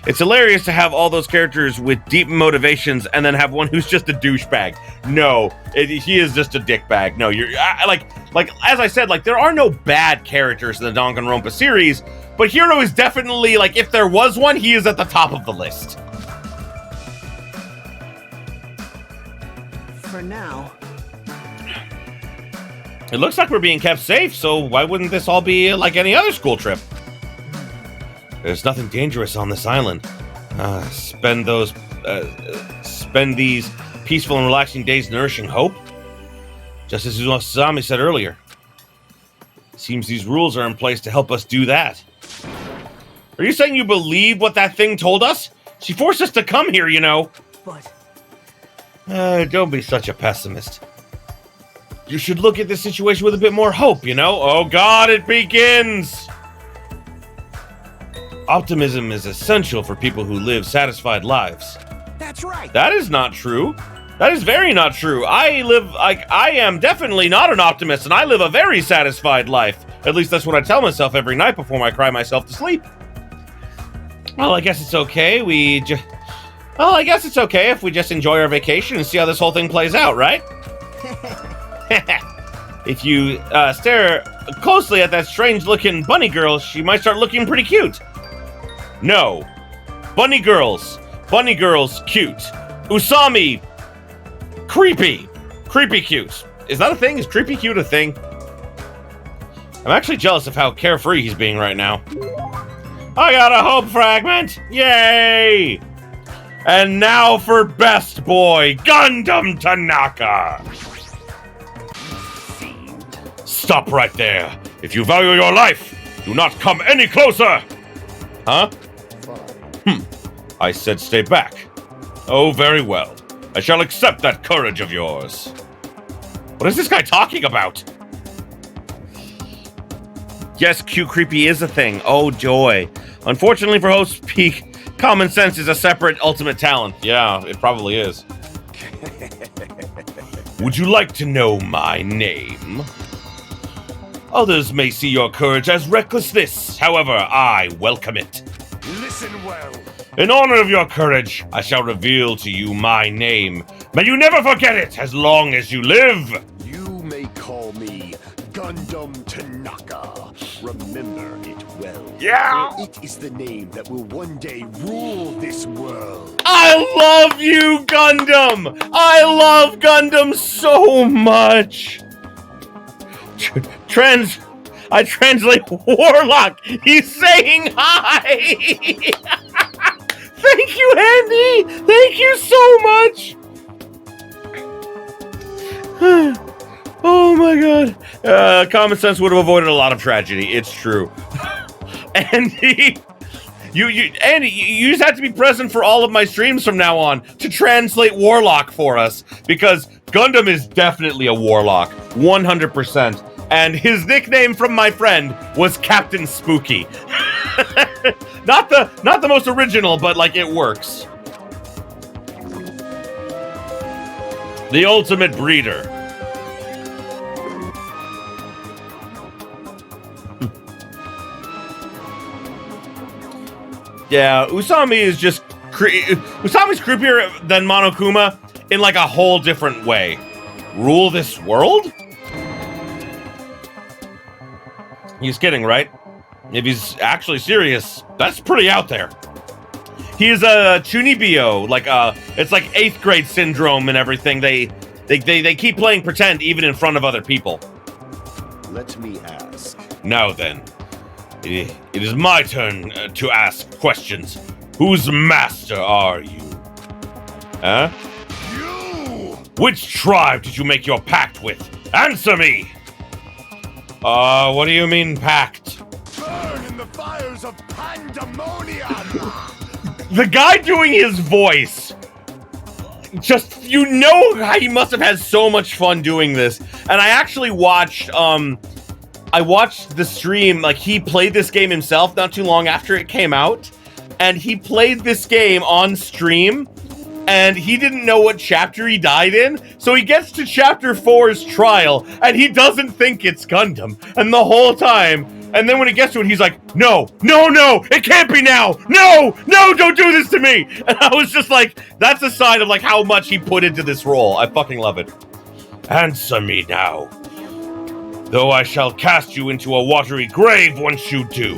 It's hilarious to have all those characters with deep motivations and then have one who's just a douchebag. No, he is just a dickbag. No, you're like as I said, like there are no bad characters in the Danganronpa series, but Hiro is definitely like if there was one, he is at the top of the list. For now. It looks like we're being kept safe, so why wouldn't this all be like any other school trip? There's nothing dangerous on this island. Spend these peaceful and relaxing days nourishing hope. Just as Usami said earlier. Seems these rules are in place to help us do that. Are you saying you believe what that thing told us? She forced us to come here, you know. But... don't be such a pessimist. You should look at this situation with a bit more hope, you know? Oh God, it begins! Optimism is essential for people who live satisfied lives. That's right. That is not true. That is very not true. I am definitely not an optimist, and I live a very satisfied life. At least that's what I tell myself every night before I cry myself to sleep. Well, I guess it's okay. I guess it's okay if we just enjoy our vacation and see how this whole thing plays out, right? If you stare closely at that strange-looking bunny girl, she might start looking pretty cute. No. Bunny girls, cute. Usami, creepy cute. Is that a thing? Is creepy cute a thing? I'm actually jealous of how carefree he's being right now. I got a hope fragment! Yay! And now for best boy, Gundam Tanaka! Seems Stop right there. If you value your life, do not come any closer. Huh? I said stay back. Oh, very well. I shall accept that courage of yours. What is this guy talking about? Yes, cute creepy is a thing. Oh, joy. Unfortunately for Host Peak, common sense is a separate ultimate talent. Yeah, it probably is. Would you like to know my name? Others may see your courage as recklessness. However, I welcome it. Listen well. In honor of your courage, I shall reveal to you my name. May you never forget it as long as you live. You may call me Gundam Tanaka. Remember it well. Yeah. For it is the name that will one day rule this world. I love you, Gundam! I love Gundam so much! I translate Warlock! He's saying hi! Thank you, Andy! Thank you so much! Oh my god. Common sense would have avoided a lot of tragedy. It's true. Andy... Andy, you just have to be present for all of my streams from now on to translate Warlock for us, because Gundam is definitely a Warlock, 100%. And his nickname from my friend was Captain Spooky. Not the most original, but like it works. The ultimate breeder. Yeah, Usami is just Usami's creepier than Monokuma in like a whole different way. Rule this world? He's kidding, right? If he's actually serious, that's pretty out there. He is a Chunibyo, like it's like 8th grade syndrome and everything. They keep playing pretend even in front of other people. Let me ask. Now then. It is my turn to ask questions. Whose master are you? Huh? You! Which tribe did you make your pact with? Answer me! What do you mean pact? Burn in the fires of pandemonium! The guy doing his voice, just, you know how he must have had so much fun doing this. And I actually watched, I watched the stream, like he played this game himself not too long after it came out, and he played this game on stream, and he didn't know what chapter he died in, so he gets to chapter 4's trial, and he doesn't think it's Gundam, and the whole time, and then when he gets to it, he's like, no, it can't be now, no, don't do this to me, and I was just like, that's a sign of like how much he put into this role. I fucking love it. Answer me now. Though I shall cast you into a watery grave once you do.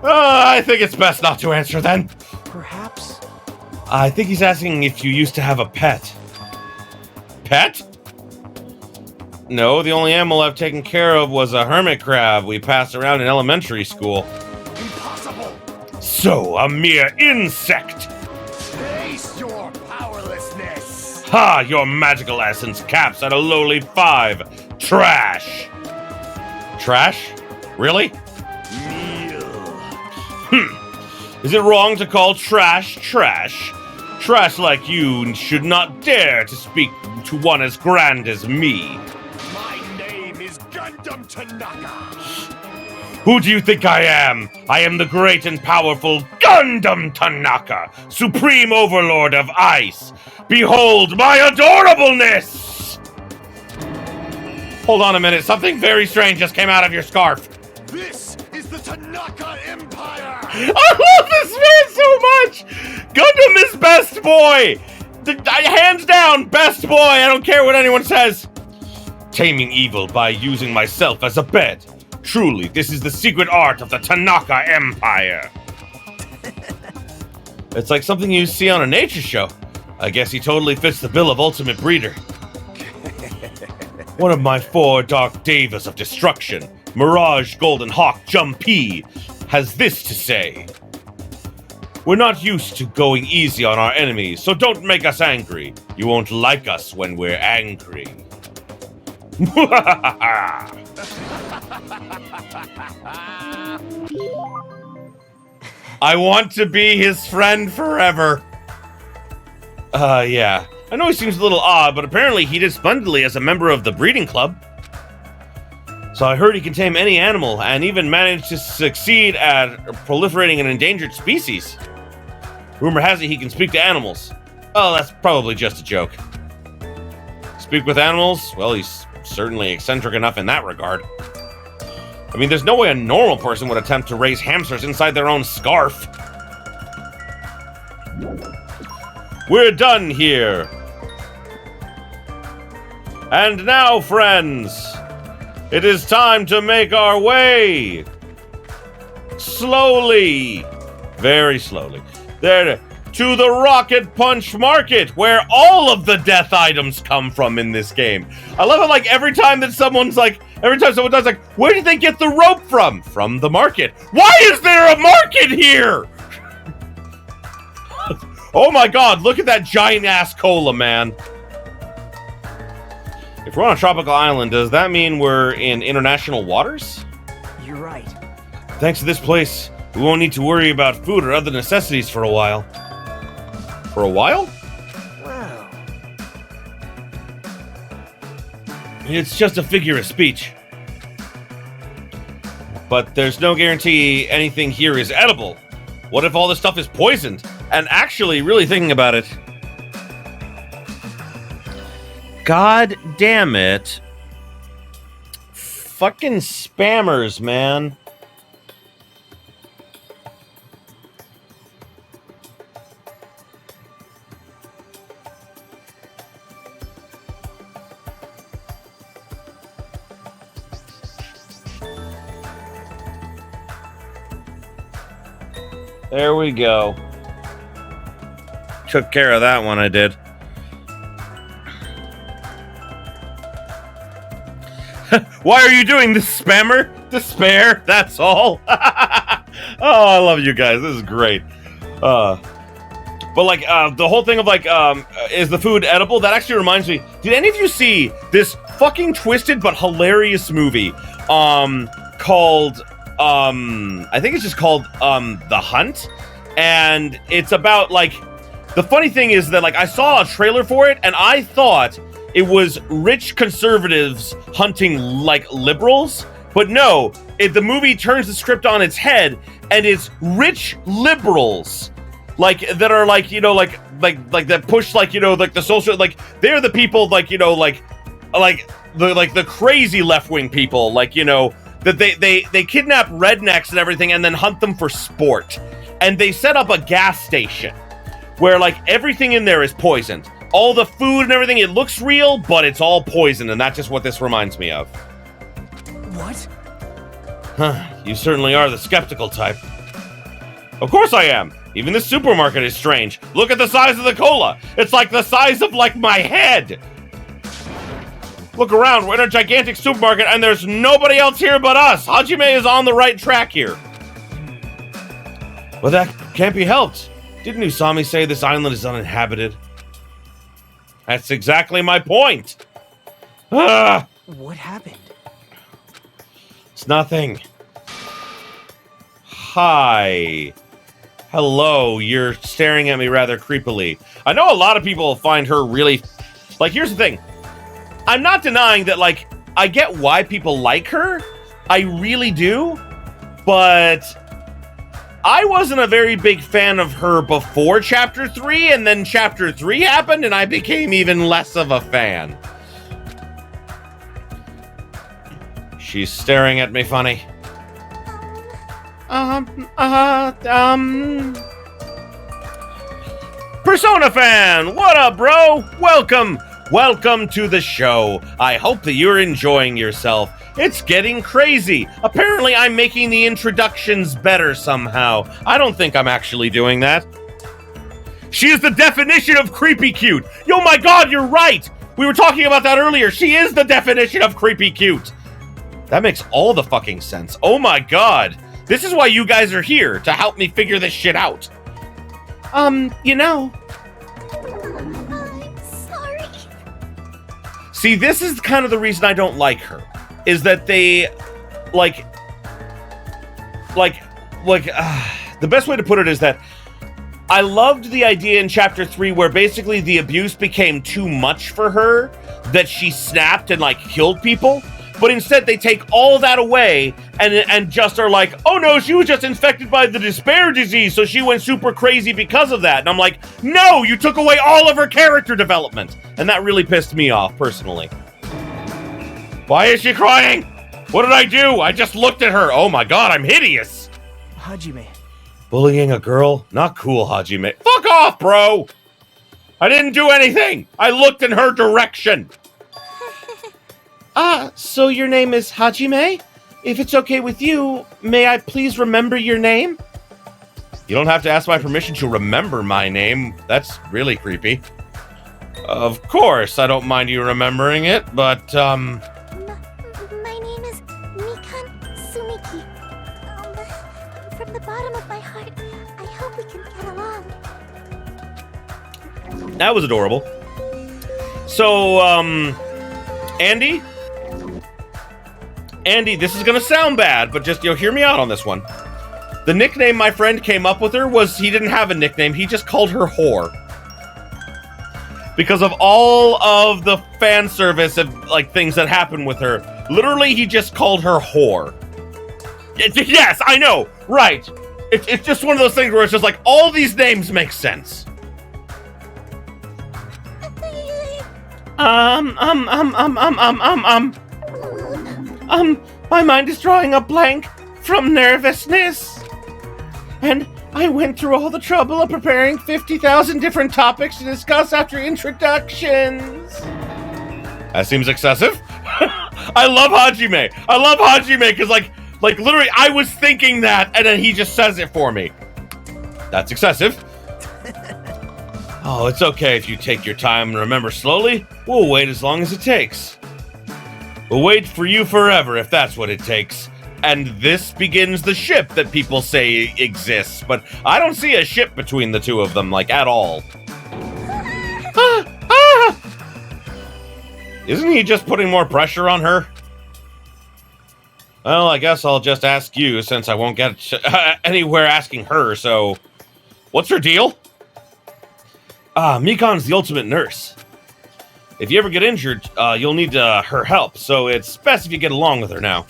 I think it's best not to answer then. Perhaps? I think he's asking if you used to have a pet. Pet? No, the only animal I've taken care of was a hermit crab we passed around in elementary school. Impossible! So, a mere insect! Face your powerlessness! Ha! Your magical essence caps at a lowly 5. Trash! Trash? Really? Is it wrong to call trash trash? Trash like you should not dare to speak to one as grand as me. My name is Gundam Tanaka! Who do you think I am? I am the great and powerful Gundam Tanaka, Supreme Overlord of Ice. Behold my adorableness! Hold on a minute, something very strange just came out of your scarf. This is the Tanaka Empire! I love this man so much! Gundam is best boy! Hands down, best boy, I don't care what anyone says. Taming evil by using myself as a bed. Truly, this is the secret art of the Tanaka Empire. It's like something you see on a nature show. I guess he totally fits the bill of ultimate breeder. One of my 4 dark devas of destruction, Mirage Golden Hawk Jumpy, has this to say. We're not used to going easy on our enemies, so don't make us angry. You won't like us when we're angry. I want to be his friend forever. Yeah. I know he seems a little odd, but apparently he did splendidly as a member of the breeding club. So I heard he can tame any animal and even managed to succeed at proliferating an endangered species. Rumor has it he can speak to animals. Oh, that's probably just a joke. Speak with animals? Well, he's certainly eccentric enough in that regard. I mean, there's no way a normal person would attempt to raise hamsters inside their own scarf. We're done here. And now, friends, it is time to make our way. Slowly, very slowly, there to the Rocket Punch Market, where all of the death items come from in this game. I love it, like, every time someone does, like, where did they get the rope from? From the market. Why is there a market here? Oh my god, look at that giant-ass cola, man. If we're on a tropical island, does that mean we're in international waters? You're right. Thanks to this place, we won't need to worry about food or other necessities for a while. For a while? Wow. It's just a figure of speech. But there's no guarantee anything here is edible. What if all this stuff is poisoned? And actually, really thinking about it, god damn it. Fucking spammers, man. There we go. Took care of that one, I did. Why are you doing this, spammer? Despair, that's all. Oh, I love you guys. This is great. But like, the whole thing of like, is the food edible? That actually reminds me, did any of you see this fucking twisted but hilarious movie, called, I think it's just called, The Hunt? And it's about, like, the funny thing is that, like, I saw a trailer for it, and I thought it was rich conservatives hunting, like, liberals. But no, the movie turns the script on its head, and it's rich liberals, like, that are, like, you know, like that push, like, you know, like, the social, like, they're the people, like, you know, like the crazy left-wing people, like, you know, that they kidnap rednecks and everything and then hunt them for sport. And they set up a gas station where, like, everything in there is poisoned. All the food and everything, it looks real, but it's all poison, and that's just what this reminds me of. What? Huh, you certainly are the skeptical type. Of course I am. Even the supermarket is strange. Look at the size of the cola. It's like the size of, like, my head. Look around, we're in a gigantic supermarket, and there's nobody else here but us. Hajime is on the right track here. Well, that can't be helped. Didn't Usami say this island is uninhabited? That's exactly my point. Ah! What happened? It's nothing. Hi. Hello, you're staring at me rather creepily. I know a lot of people find her really... Like, here's the thing. I'm not denying that, like, I get why people like her. I really do. But I wasn't a very big fan of her before Chapter 3, and then Chapter 3 happened, and I became even less of a fan. She's staring at me funny. Persona fan, what up, bro? Welcome to the show. I hope that you're enjoying yourself. It's getting crazy. Apparently, I'm making the introductions better somehow. I don't think I'm actually doing that. She is the definition of creepy cute. Yo, my god, you're right. We were talking about that earlier. She is the definition of creepy cute. That makes all the fucking sense. Oh my god. This is why you guys are here, to help me figure this shit out. You know. I'm sorry. See, this is kind of the reason I don't like her, is that they, the best way to put it is that I loved the idea in Chapter 3 where basically the abuse became too much for her, that she snapped and, like, killed people. But instead, they take all that away and just are like, oh no, she was just infected by the despair disease, so she went super crazy because of that. And I'm like, no, you took away all of her character development. And that really pissed me off, personally. Why is she crying? What did I do? I just looked at her. Oh my god, I'm hideous. Hajime. Bullying a girl? Not cool, Hajime. Fuck off, bro! I didn't do anything! I looked in her direction! So your name is Hajime? If it's okay with you, may I please remember your name? You don't have to ask my permission to remember my name. That's really creepy. Of course, I don't mind you remembering it, but, My name is Mikan Sumiki. From the bottom of my heart, I hope we can get along. that was adorable. So, Andy? Andy, this is gonna sound bad, but just, hear me out on this one. The nickname my friend came up with her was, he didn't have a nickname, he just called her Whore. Because of all of the fan service of, like, things that happened with her, literally he just called her Whore. Yes, I know, right. It's just one of those things where it's just like, all these names make sense. My mind is drawing a blank from nervousness. And I went through all the trouble of preparing 50,000 different topics to discuss after introductions. That seems excessive. I love Hajime. I love Hajime because, like literally, I was thinking that, and then he just says it for me. That's excessive. Oh, it's okay if you take your time and remember slowly. We'll wait as long as it takes. We'll wait for you forever if that's what it takes. And this begins the ship that people say exists, but I don't see a ship between the two of them, like, at all. Isn't he just putting more pressure on her? Well, I guess I'll just ask you, since I won't get anywhere asking her, so... What's her deal? Mikan's the ultimate nurse. If you ever get injured, you'll need her help, so it's best if you get along with her now.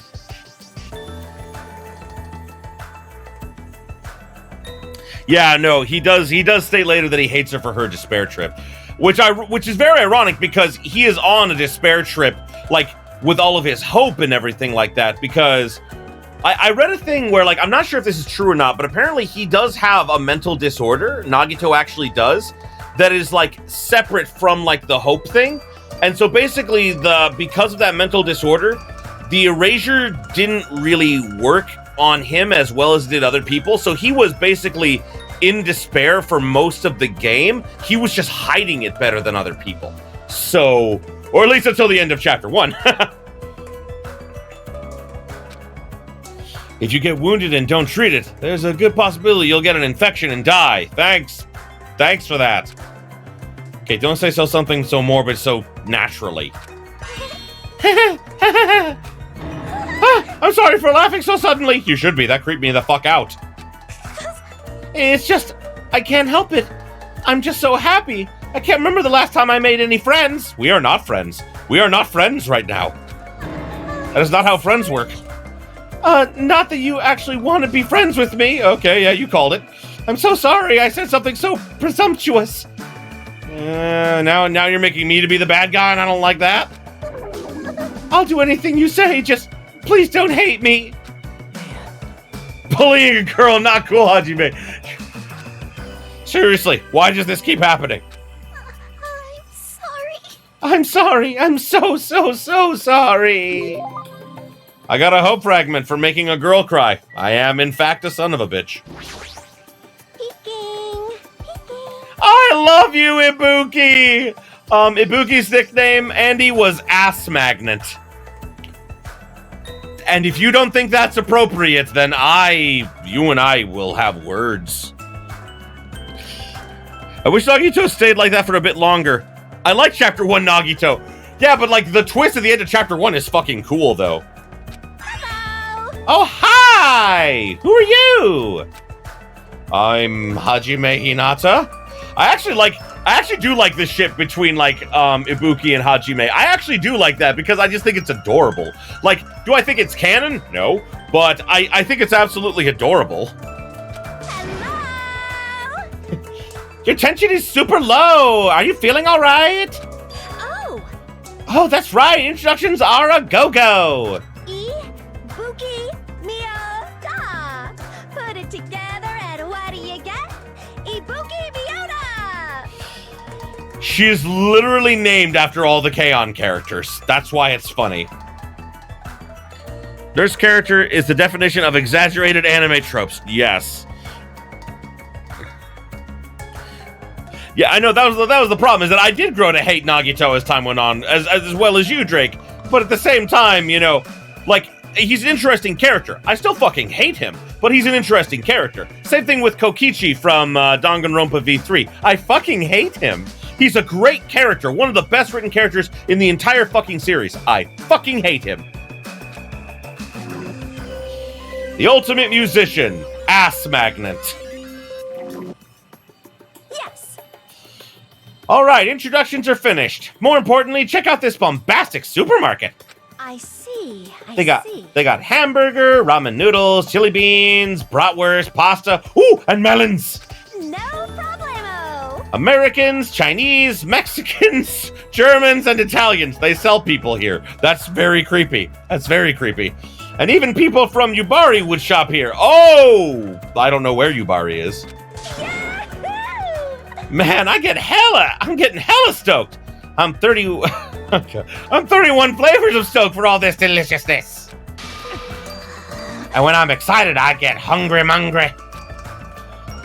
Yeah, no, he does state later that he hates her for her despair trip, which is very ironic because he is on a despair trip, like, with all of his hope and everything like that, because I read a thing where, like, I'm not sure if this is true or not, but apparently he does have a mental disorder, Nagito actually does, that is, like, separate from, like, the hope thing. And so basically, because of that mental disorder, the erasure didn't really work on him as well as it did other people. So he was basically in despair for most of the game. He was just hiding it better than other people. So, or at least until the end of Chapter 1. If you get wounded and don't treat it, there's a good possibility you'll get an infection and die. Thanks for that. Okay, don't say something so morbid so naturally. I'm sorry for laughing so suddenly. You should be. That creeped me the fuck out. It's just, I can't help it. I'm just so happy. I can't remember the last time I made any friends. We are not friends. We are not friends right now. That is not how friends work. Not that you actually want to be friends with me. Okay, yeah, you called it. I'm so sorry. I said something so presumptuous. Now you're making me to be the bad guy, and I don't like that. I'll do anything you say. Just please don't hate me. Bullying a girl, not cool, Hajime. Seriously, why does this keep happening? I'm sorry. I'm sorry. I'm so sorry. I got a hope fragment for making a girl cry. I am, in fact, a son of a bitch. Peeking. I love you, Ibuki! Ibuki's nickname, Andy, was Ass Magnet. And if you don't think that's appropriate, then you and I will have words. I wish Nagito stayed like that for a bit longer. I like Chapter 1 Nagito. Yeah, but like the twist at the end of chapter 1 is fucking cool, though. Hello! Oh, hi! Who are you? I'm Hajime Hinata. I actually do like this ship between like Ibuki and Hajime. I actually do like that because I just think it's adorable. Like, do I think it's canon? No, but I think it's absolutely adorable. Hello! Your tension is super low. Are you feeling all right? Oh! Oh, that's right. Introductions are a go-go. Ibuki Mio Da! Put it together and what do you get? Ibuki Miota! She's literally named after all the K-On! Characters. That's why it's funny. This character is the definition of exaggerated anime tropes. Yes. Yeah, I know that was the problem, is that I did grow to hate Nagito as time went on, as well as you, Drake. But at the same time, you know, like, he's an interesting character. I still fucking hate him, but he's an interesting character. Same thing with Kokichi from Danganronpa V3. I fucking hate him. He's a great character, one of the best written characters in the entire fucking series. I fucking hate him. The ultimate musician, ass magnet. Yes! All right, introductions are finished. More importantly, check out this bombastic supermarket. I see. They got hamburger, ramen noodles, chili beans, bratwurst, pasta, ooh, and melons. No problemo! Americans, Chinese, Mexicans, Germans, and Italians. They sell people here. That's very creepy. That's very creepy. And even people from Yubari would shop here. Oh! I don't know where Yubari is. Yahoo! Man, I'm getting hella stoked. I'm 31 flavors of stoked for all this deliciousness. And when I'm excited, I get hungry. I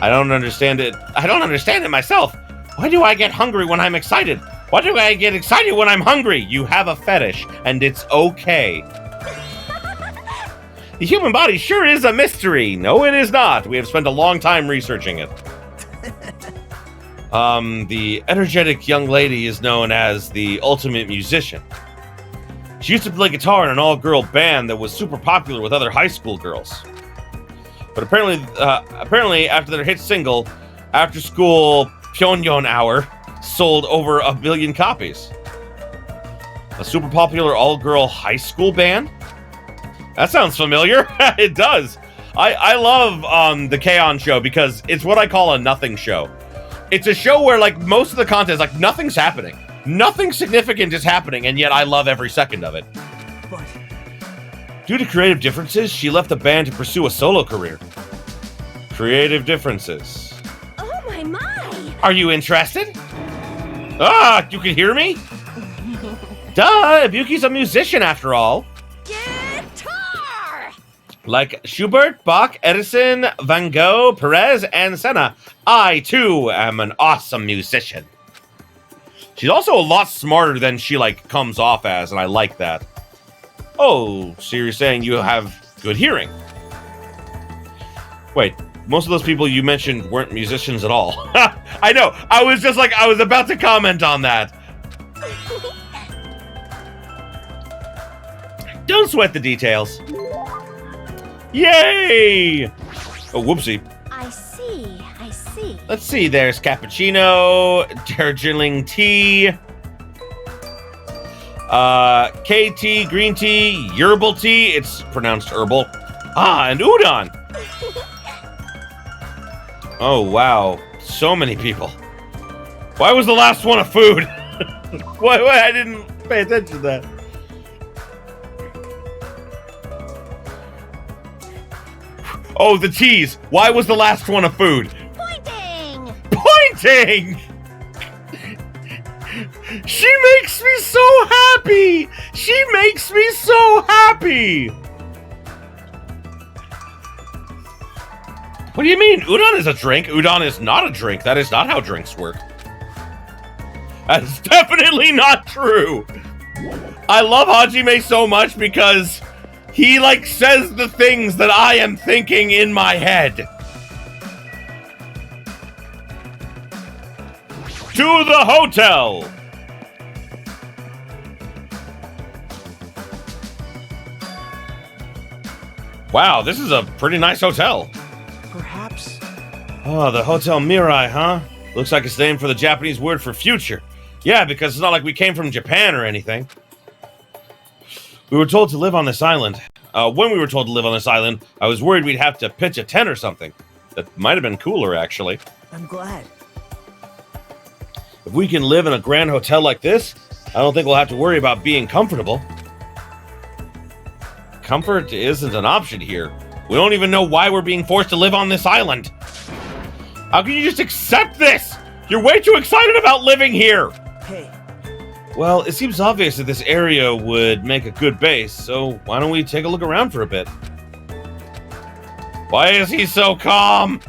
don't understand it. I don't understand it myself. Why do I get hungry when I'm excited? Why do I get excited when I'm hungry? You have a fetish, and it's okay. The human body sure is a mystery. No, it is not. We have spent a long time researching it. The energetic young lady is known as the ultimate musician. She used to play guitar in an all-girl band that was super popular with other high school girls. But apparently after their hit single, After School Pyongyang Hour sold over 1 billion copies. A super popular all-girl high school band? That sounds familiar. It does. I love the K-On! Show because it's what I call a nothing show. It's a show where, like, most of the content is like nothing's happening. Nothing significant is happening, and yet I love every second of it. But Due to creative differences, she left the band to pursue a solo career. Creative differences. Oh my! Are you interested? Ah, you can hear me? Duh, Ibuki's a musician after all. Guitar! Like Schubert, Bach, Edison, Van Gogh, Perez, and Senna, I, too, am an awesome musician. She's also a lot smarter than she, like, comes off as, and I like that. Oh, so you're saying you have good hearing. Wait, most of those people you mentioned weren't musicians at all. I know, I was about to comment on that. Don't sweat the details. Yay! Oh, whoopsie. I see. Let's see, there's cappuccino, Darjeeling tea, KT, green tea, herbal tea, it's pronounced herbal. Ah, and udon. Oh, wow, so many people. Why was the last one a food? why, I didn't pay attention to that. Oh, the teas. Why was the last one a food? Pointing! She makes me so happy! She makes me so happy! What do you mean? Udon is a drink. Udon is not a drink. That is not how drinks work. That is definitely not true. I love Hajime so much because he, like, says the things that I am thinking in my head. To the hotel! Wow, this is a pretty nice hotel. Perhaps. Oh, the Hotel Mirai, huh? Looks like it's named for the Japanese word for future. Yeah, because it's not like we came from Japan or anything. We were told to live on this island. When we were told to live on this island, I was worried we'd have to pitch a tent or something. That might have been cooler, actually. I'm glad. If we can live in a grand hotel like this, I don't think we'll have to worry about being comfortable. Comfort isn't an option here. We don't even know why we're being forced to live on this island. How can you just accept this? You're way too excited about living here. Hey. Well, it seems obvious that this area would make a good base, so why don't we take a look around for a bit? Why is he so calm?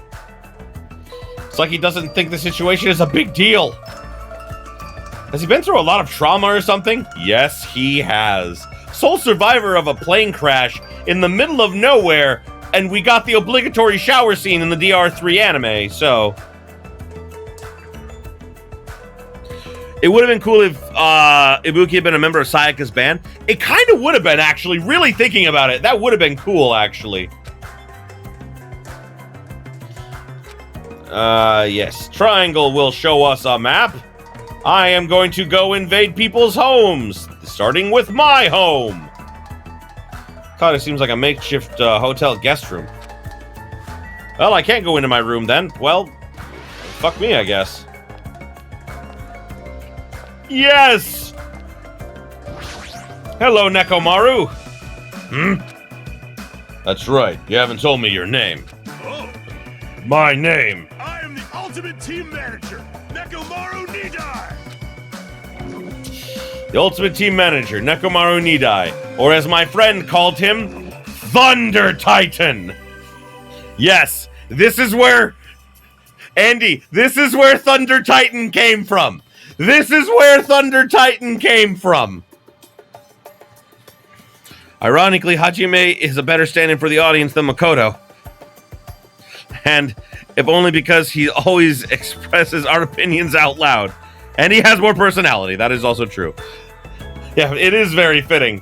It's like he doesn't think the situation is a big deal. Has he been through a lot of trauma or something? Yes, he has. Sole survivor of a plane crash in the middle of nowhere, and we got the obligatory shower scene in the DR3 anime, so... It would have been cool if Ibuki had been a member of Sayaka's band. It kind of would have been, actually, really thinking about it. That would have been cool, actually. Yes. Triangle will show us a map. I am going to go invade people's homes, starting with my home. God, it seems like a makeshift hotel guest room. Well, I can't go into my room then. Well, fuck me, I guess. Yes! Hello, Nekomaru. That's right. You haven't told me your name. Oh, My name. I am the ultimate team manager, Nekomaru Nidai. The ultimate team manager, Nekomaru Nidai. Or as my friend called him, Thunder Titan. Yes, this is where... Andy, this is where Thunder Titan came from. This is where Thunder Titan came from. Ironically, Hajime is a better stand-in for the audience than Makoto. And if only because he always expresses our opinions out loud. And he has more personality. That is also true. Yeah, it is very fitting.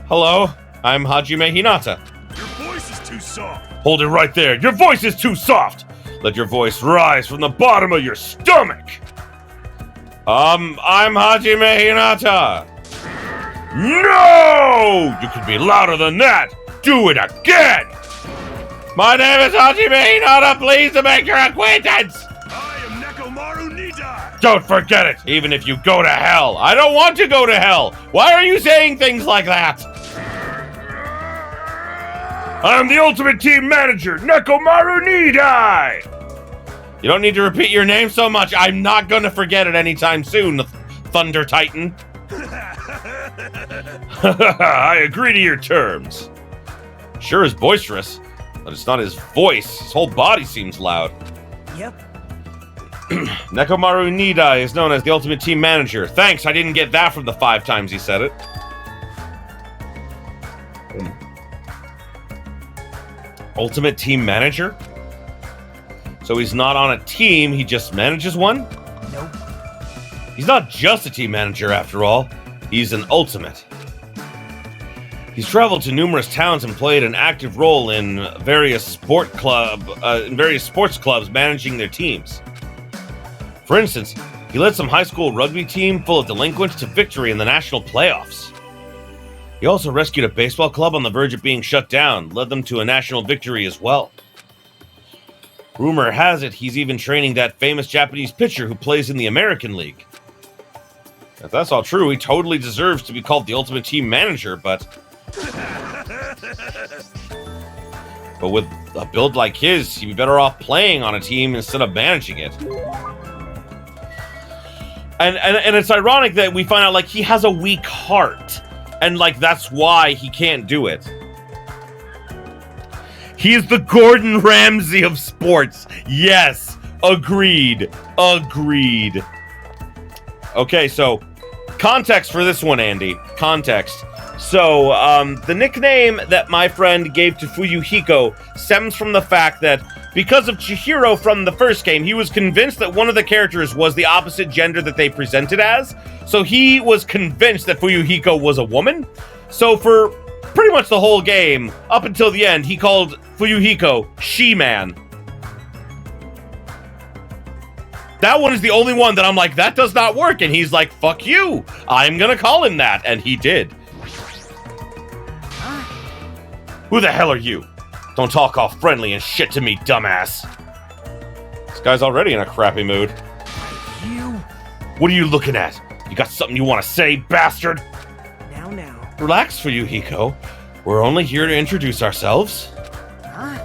Hello, I'm Hajime Hinata. Your voice is too soft. Hold it right there. Your voice is too soft. Let your voice rise from the bottom of your stomach. I'm Hajime Hinata. No! You can be louder than that. Do it again. My name is Hajime Hinata. Pleased to make your acquaintance. I am Nekomaru Nidai. Don't forget it, even if you go to hell. I don't want to go to hell. Why are you saying things like that? I'm the ultimate team manager, Nekomaru Nidai. You don't need to repeat your name so much. I'm not going to forget it anytime soon, Thunder Titan. I agree to your terms. Sure is boisterous, but it's not his voice. His whole body seems loud. Yep. Nekomaru Nidai is known as the ultimate team manager. Thanks, I didn't get that from the 5 times he said it. Ultimate team manager? So he's not on a team, he just manages one? Nope. He's not just a team manager after all. He's an ultimate. He's traveled to numerous towns and played an active role in various sports clubs managing their teams. For instance, he led some high school rugby team full of delinquents to victory in the national playoffs. He also rescued a baseball club on the verge of being shut down, led them to a national victory as well. Rumor has it he's even training that famous Japanese pitcher who plays in the American League. If that's all true, he totally deserves to be called the ultimate team manager, but with a build like his, he'd be better off playing on a team instead of managing it. And it's ironic that we find out, like, he has a weak heart, and, like, that's why he can't do it. He is the Gordon Ramsay of sports. Yes, agreed. Okay, so context for this one, Andy. Context. So, the nickname that my friend gave to Fuyuhiko stems from the fact that because of Chihiro from the first game, he was convinced that one of the characters was the opposite gender that they presented as. So he was convinced that Fuyuhiko was a woman. So for pretty much the whole game, up until the end, he called Fuyuhiko She-Man. That one is the only one that I'm like, that does not work. And he's like, fuck you. I'm gonna call him that. And he did. Who the hell are you? Don't talk all friendly and shit to me, dumbass. This guy's already in a crappy mood. You? What are you looking at? You got something you want to say, bastard? Now. Relax, Fuyuhiko. We're only here to introduce ourselves. Huh?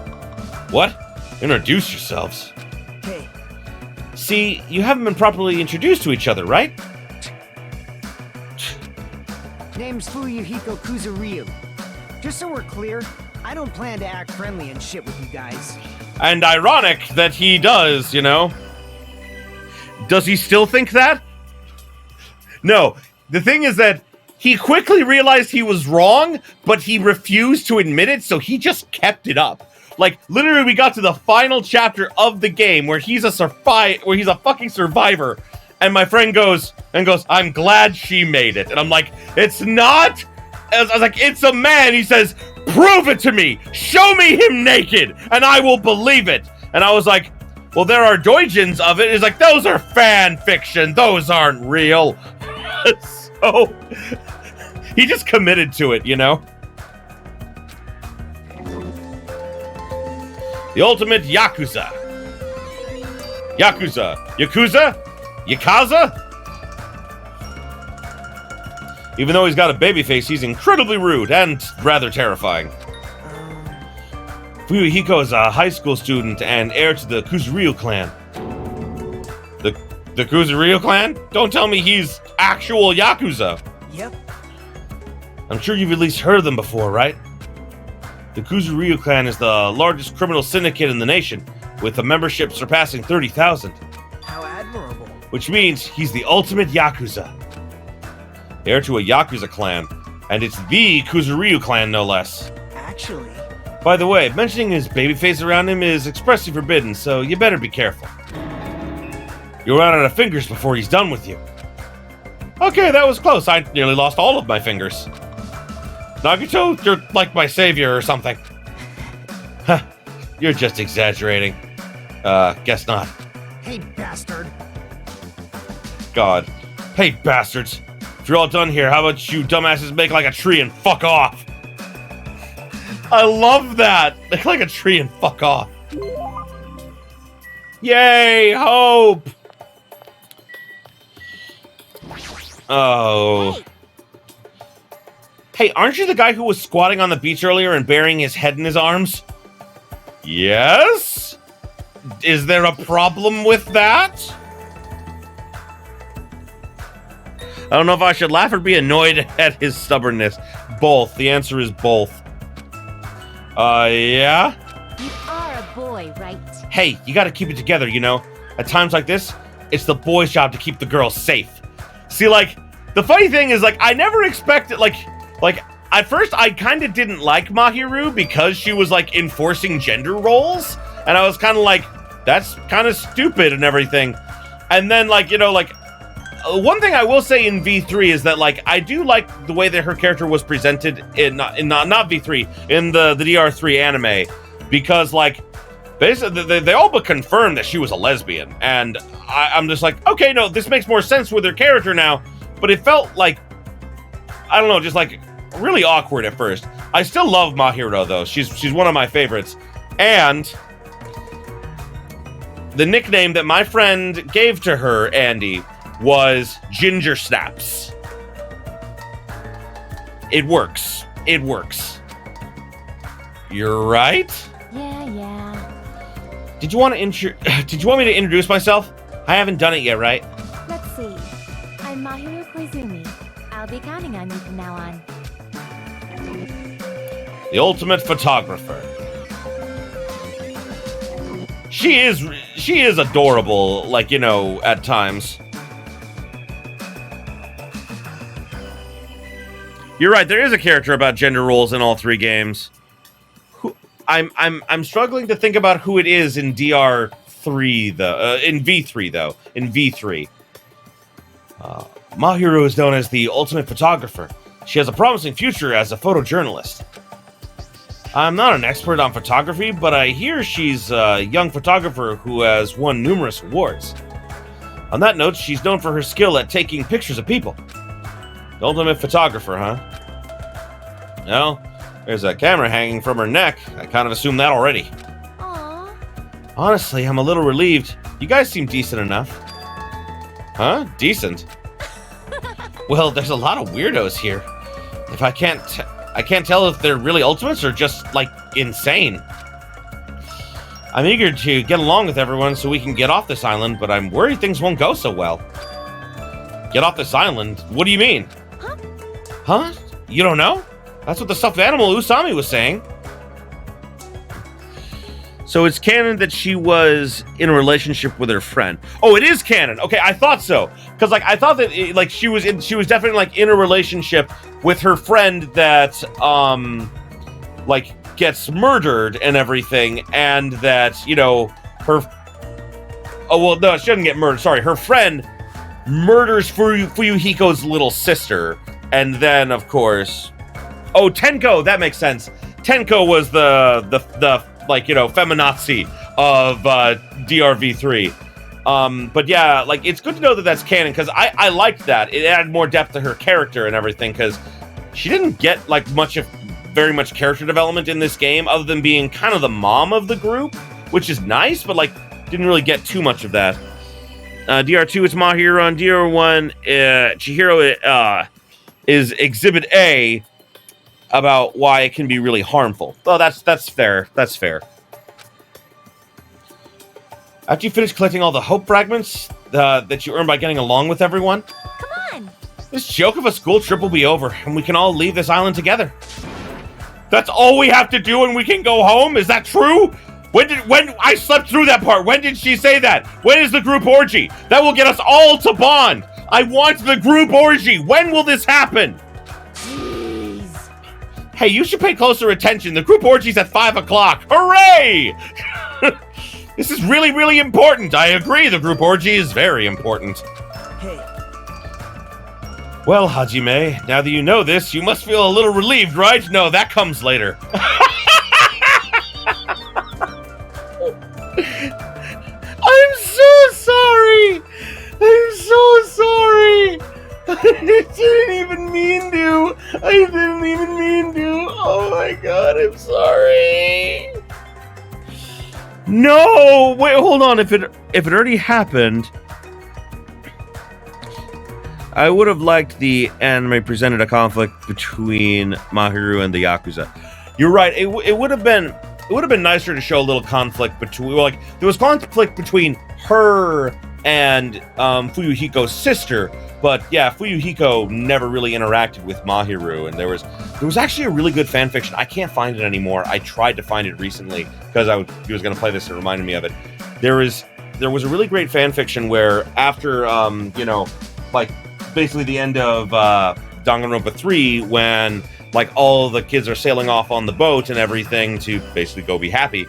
What? Introduce yourselves? Hey. See, you haven't been properly introduced to each other, right? Name's Fuyuhiko Kuzuryu. Just so we're clear, I don't plan to act friendly and shit with you guys. And ironic that he does, you know? Does he still think that? No. The thing is that he quickly realized he was wrong, but he refused to admit it, so he just kept it up. Like, literally, we got to the final chapter of the game where he's a fucking survivor, and my friend goes, I'm glad she made it. And I'm like, it's not. I was like, it's a man. He says, prove it to me. Show me him naked, and I will believe it. And I was like, well, there are doujins of it. He's like, those are fan fiction. Those aren't real. So he just committed to it, you know? The ultimate Yakuza. Yakuza? Even though he's got a baby face, he's incredibly rude and rather terrifying. Fuyuhiko is a high school student and heir to the Kuzuryu clan. The Kuzuryu clan? Don't tell me he's actual Yakuza. Yep. I'm sure you've at least heard of them before, right? The Kuzuryu clan is the largest criminal syndicate in the nation, with a membership surpassing 30,000. How admirable. Which means he's the ultimate Yakuza. Heir to a Yakuza clan, and it's the Kuzuryu clan, no less. Actually... By the way, mentioning his babyface around him is expressly forbidden, so you better be careful. You'll run out of fingers before he's done with you. Okay, that was close. I nearly lost all of my fingers. Nagito, you're like my savior or something. Huh, you're just exaggerating. Guess not. Hey, bastard. God. Hey, bastards. If you're all done here, how about you dumbasses make like a tree and fuck off? I love that. Make like a tree and fuck off. Yay, hope. Oh. Hey, aren't you the guy who was squatting on the beach earlier and burying his head in his arms? Yes? Is there a problem with that? I don't know if I should laugh or be annoyed at his stubbornness. Both. The answer is both. Yeah? You are a boy, right? Hey, you gotta keep it together, you know? At times like this, it's the boy's job to keep the girls safe. See, like, the funny thing is, like, I never expected, like, at first I kind of didn't like Mahiru because she was, like, enforcing gender roles. And I was kind of like, that's kind of stupid and everything. And then, like, you know, like, one thing I will say in V3 is that, like, I do like the way that her character was presented in not V3, in the DR3 anime, because, like, basically they all but confirmed that she was a lesbian, and I'm just like, okay, no, this makes more sense with her character now, but it felt like, I don't know, just like really awkward at first. I still love Mahiro though. She's one of my favorites, and the nickname that my friend gave to her, Andy, was Ginger Snaps. It works. It works. You're right? Yeah. Did you want me to introduce myself? I haven't done it yet, right? Let's see. I'm Mahiru Koizumi. I'll be counting on you from now on. The ultimate photographer. She is adorable, like, you know, at times. You're right, there is a character about gender roles in all three games. I'm struggling to think about who it is in DR3 though. In V3 though. In V3. Mahiru is known as the ultimate photographer. She has a promising future as a photojournalist. I'm not an expert on photography, but I hear she's a young photographer who has won numerous awards. On that note, she's known for her skill at taking pictures of people. The ultimate photographer, huh? Well, there's a camera hanging from her neck. I kind of assumed that already. Aww. Honestly, I'm a little relieved. You guys seem decent enough. Huh? Decent? Well, there's a lot of weirdos here. If I can't tell if they're really ultimates or just, like, insane. I'm eager to get along with everyone so we can get off this island, but I'm worried things won't go so well. Get off this island? What do you mean? Huh? Huh? You don't know? That's what the stuffed animal Usami was saying. So it's canon that she was in a relationship with her friend. Oh, it is canon. Okay, I thought so. Because I thought that she was definitely like in a relationship with her friend that gets murdered and everything, and that, her she doesn't get murdered. Sorry, her friend murders Fuyuhiko's little sister, and then of course, Tenko, that makes sense. Tenko was the feminazi of DRV3. But yeah, like, it's good to know that that's canon, because I liked that. It added more depth to her character and everything, because she didn't get like very much character development in this game, other than being kind of the mom of the group, which is nice, but like didn't really get too much of that. DR2 is Mahiro, on DR1 Chihiro is Exhibit A about why it can be really harmful. Oh, that's fair. That's fair. After you finish collecting all the hope fragments that you earn by getting along with everyone, Come on! this joke of a school trip will be over, and we can all leave this island together. That's all we have to do, and we can go home? Is that true? When I slept through that part, when did she say that? When is the group orgy? That will get us all to bond. I want the group orgy. When will this happen? Jeez. Hey, you should pay closer attention. The group orgy's at 5 o'clock. Hooray! This is really, really important. I agree, the group orgy is very important. Hey. Well, Hajime, now that you know this, you must feel a little relieved, right? No, that comes later. I'm so sorry! I'm so sorry! I didn't even mean to! Oh my god, I'm sorry! No! Wait, hold on. If it already happened, I would have liked the anime presented a conflict between Mahiru and the Yakuza. You're right. It would have been nicer to show a little conflict between, like, there was conflict between her and Fuyuhiko's sister, but yeah, Fuyuhiko never really interacted with Mahiru, and there was actually a really good fanfiction. I can't find it anymore. I tried to find it recently because I was going to play this. It reminded me of it. There was a really great fanfiction where after like basically the end of Danganronpa 3, when like all the kids are sailing off on the boat and everything to basically go be happy,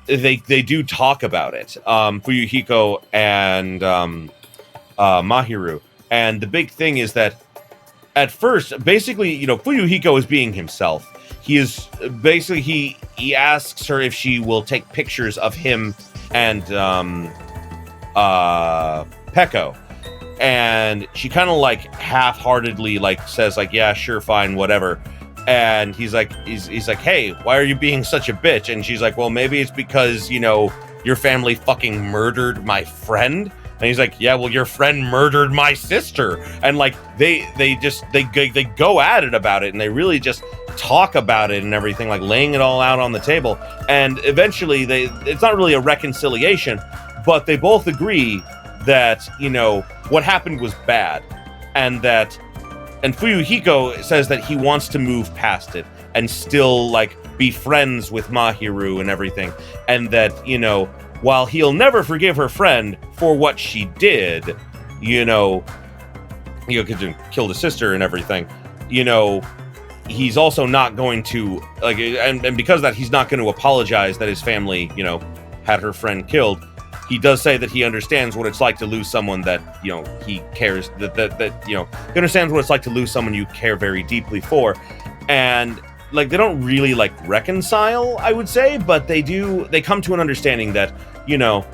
they do talk about it, Fuyuhiko and Mahiru. And the big thing is that at first, basically, Fuyuhiko is being himself. He is basically, he asks her if she will take pictures of him and Peko. And she kind of like half-heartedly like says like, yeah, sure, fine, whatever. And he's like, hey, why are you being such a bitch? And she's like, well, maybe it's because, your family fucking murdered my friend. And he's like, yeah, well, your friend murdered my sister. And like, they go at it about it, and they really just talk about it and everything, like laying it all out on the table. And eventually it's not really a reconciliation, but they both agree that, what happened was bad, and Fuyuhiko says that he wants to move past it and still like be friends with Mahiru and everything, and that, while he'll never forgive her friend for what she did, because she killed his sister and everything, he's also not going to and because of that, he's not going to apologize that his family, had her friend killed. he does say that he understands what it's like to lose someone that, you know, he cares, you know, he understands what it's like to lose someone you care very deeply for. And, like, they don't really, like, reconcile, I would say, but they come to an understanding that, you know,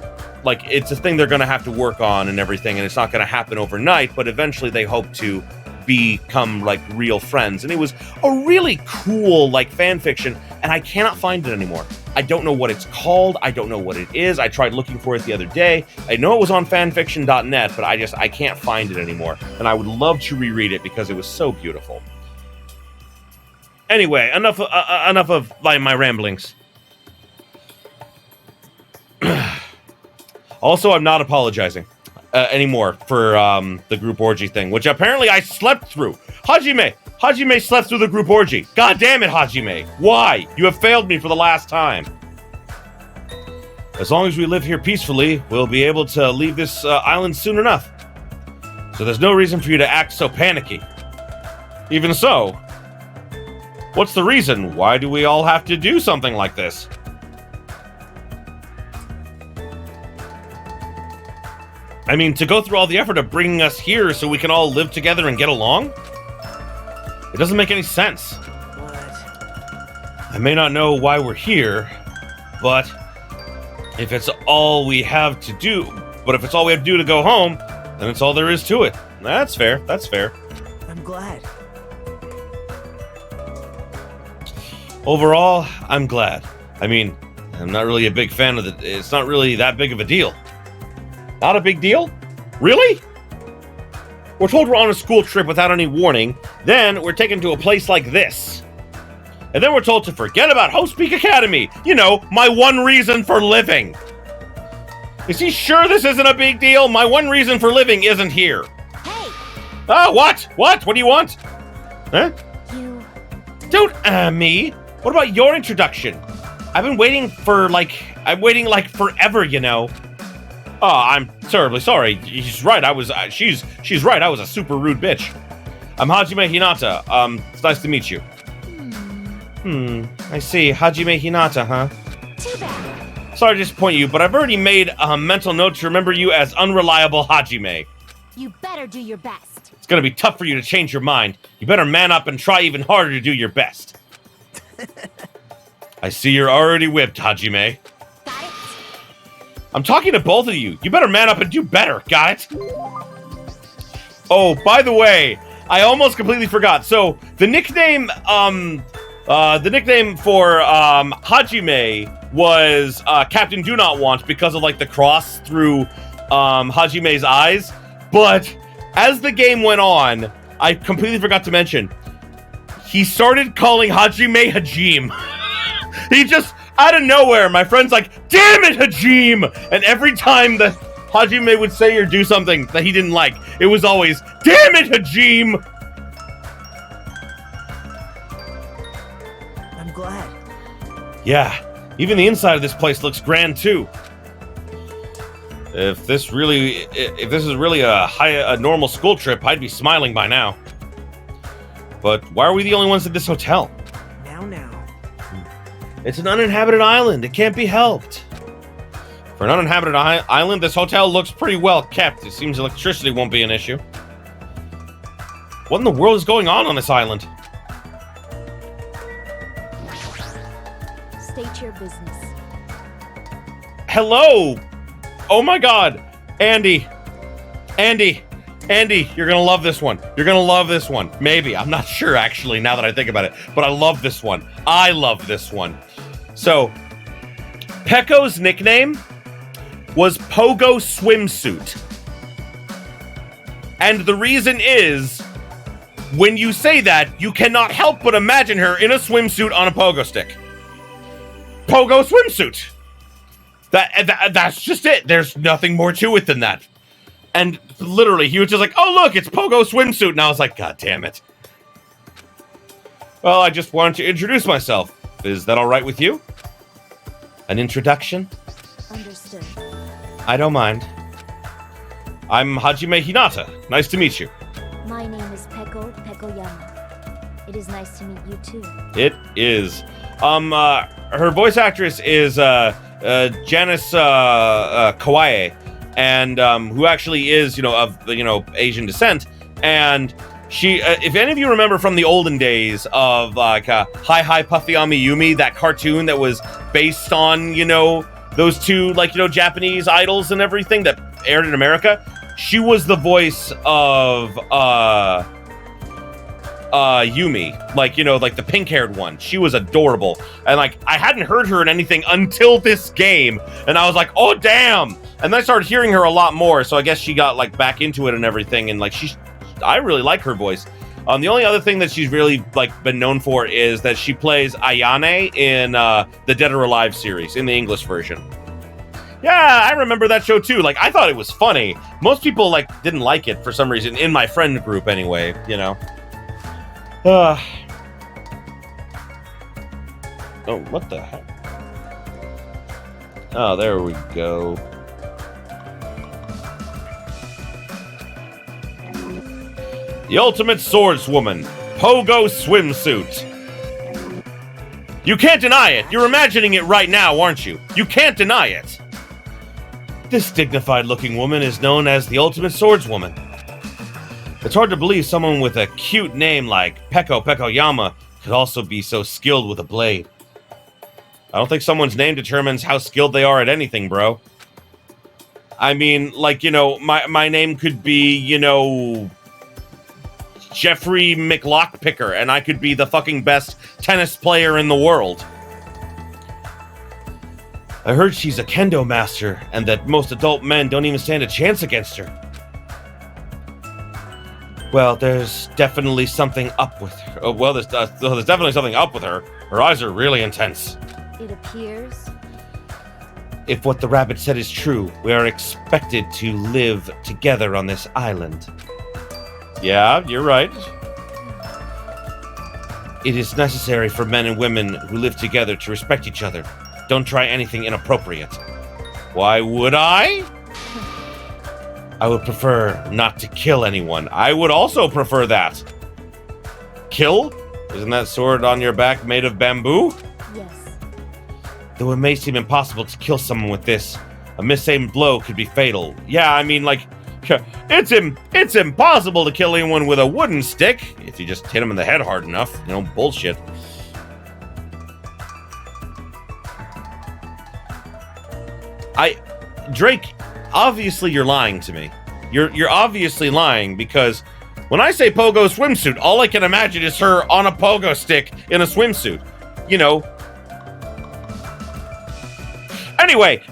like, it's a thing they're going to have to work on and everything, and it's not going to happen overnight, but eventually they hope to become, like, real friends. And it was a really cool, like, fan fiction, and I cannot find it anymore. I don't know what it's called. I don't know what it is. I tried looking for it the other day. I know it was on fanfiction.net, but I can't find it anymore. And I would love to reread it because it was so beautiful. Anyway, enough of like, my ramblings. Also, I'm not apologizing anymore for the group orgy thing, which apparently I slept through. Hajime slept through the group orgy. God damn it, Hajime. Why? You have failed me for the last time. As long as we live here peacefully, we'll be able to leave this island soon enough. So there's no reason for you to act so panicky. Even so, what's the reason? Why do we all have to do something like this? I mean, to go through all the effort of bringing us here so we can all live together and get along? It doesn't make any sense. I may not know why we're here, but if it's all we have to do, to go home, then it's all there is to it. That's fair. That's fair. I'm glad. Overall, I'm glad. I mean, I'm not really a big fan of it's not really that big of a deal. Not a big deal? Really? We're told we're on a school trip without any warning, then we're taken to a place like this. And then we're told to forget about Host Peak Academy. You know, my one reason for living. Is he sure this isn't a big deal? My one reason for living isn't here. Hey! Oh, what? What? What do you want? Huh? You... Don't, me. What about your introduction? I've been waiting like forever, you know. Oh, I'm terribly sorry. He's right. She's right. I was a super rude bitch. I'm Hajime Hinata. It's nice to meet you. I see. Hajime Hinata, huh? Too bad. Sorry to disappoint you, but I've already made a mental note to remember you as unreliable Hajime. You better do your best. It's gonna be tough for you to change your mind. You better man up and try even harder to do your best. I see you're already whipped, Hajime. Got it? I'm talking to both of you. You better man up and do better. Got it? Oh, by the way, I almost completely forgot. So the nickname for Hajime was Captain Do Not Want because of like the cross through Hajime's eyes. But as the game went on, I completely forgot to mention he started calling Hajime Hajime. He just, out of nowhere, my friend's like, damn it, Hajime! And every time that Hajime would say or do something that he didn't like, it was always, damn it, Hajime! I'm glad. Yeah, even the inside of this place looks grand too. If this is really a normal school trip, I'd be smiling by now. But why are we the only ones at this hotel? Now. It's an uninhabited island. It can't be helped. For an uninhabited island, this hotel looks pretty well kept. It seems electricity won't be an issue. What in the world is going on this island? State your business. Hello! Oh my god! Andy, you're gonna love this one. You're gonna love this one. Maybe. I'm not sure, actually, now that I think about it. But I love this one. I love this one. So, Pecco's nickname was Pogo Swimsuit. And the reason is, when you say that, you cannot help but imagine her in a swimsuit on a pogo stick. Pogo Swimsuit! That's just it. There's nothing more to it than that. And literally, he was just like, oh, look, it's Pogo Swimsuit. And I was like, God damn it. Well, I just wanted to introduce myself. Is that all right with you? An introduction? Understood. I don't mind. I'm Hajime Hinata. Nice to meet you. My name is Pecco It is nice to meet you too. It is. Her voice actress is Janice Kawaii, and who actually is, of Asian descent. And she, if any of you remember from the olden days of like Hi Hi Puffy Ami Yumi, that cartoon that was based on those two Japanese idols and everything that aired in America, she was the voice of Yumi, like the pink-haired one. She was adorable, and I hadn't heard her in anything until this game, and I was like, oh damn. And then I started hearing her a lot more, so I guess she got back into it and everything, and I really like her voice. The only other thing that she's really been known for is that she plays Ayane in the Dead or Alive series in the English version. Yeah, I remember that show too. I thought it was funny. Most people didn't like it for some reason, in my friend group anyway, Oh, what the heck? Oh, there we go. The Ultimate Swordswoman, Pogo Swimsuit. You can't deny it. You're imagining it right now, aren't you? You can't deny it. This dignified-looking woman is known as the Ultimate Swordswoman. It's hard to believe someone with a cute name like Peko Pekoyama could also be so skilled with a blade. I don't think someone's name determines how skilled they are at anything, bro. I mean, my name could be, Jeffrey McLockpicker, and I could be the fucking best tennis player in the world. I heard she's a kendo master, and that most adult men don't even stand a chance against her. Well, there's definitely something up with her. Oh, well, there's definitely something up with her. Her eyes are really intense. It appears. If what the rabbit said is true, we are expected to live together on this island. Yeah, you're right. It is necessary for men and women who live together to respect each other. Don't try anything inappropriate. Why would I? I would prefer not to kill anyone. I would also prefer that. Kill? Isn't that sword on your back made of bamboo? Yes. Though it may seem impossible to kill someone with this, a misaimed blow could be fatal. Yeah, I mean, it's impossible to kill anyone with a wooden stick if you just hit them in the head hard enough. Bullshit. Drake, obviously you're lying to me. You're obviously lying, because when I say pogo swimsuit, all I can imagine is her on a pogo stick in a swimsuit. Anyway.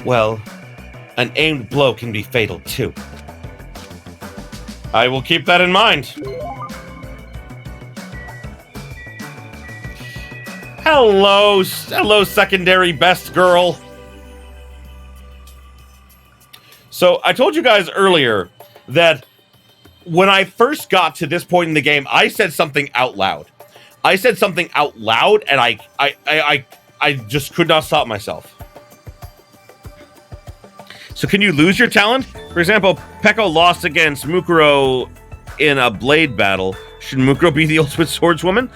Well, an aimed blow can be fatal too. I will keep that in mind. Hello, secondary best girl. So I told you guys earlier that when I first got to this point in the game, I said something out loud. And I just could not stop myself. So can you lose your talent? For example, Peko lost against Mukuro in a blade battle. Should Mukuro be the ultimate swordswoman?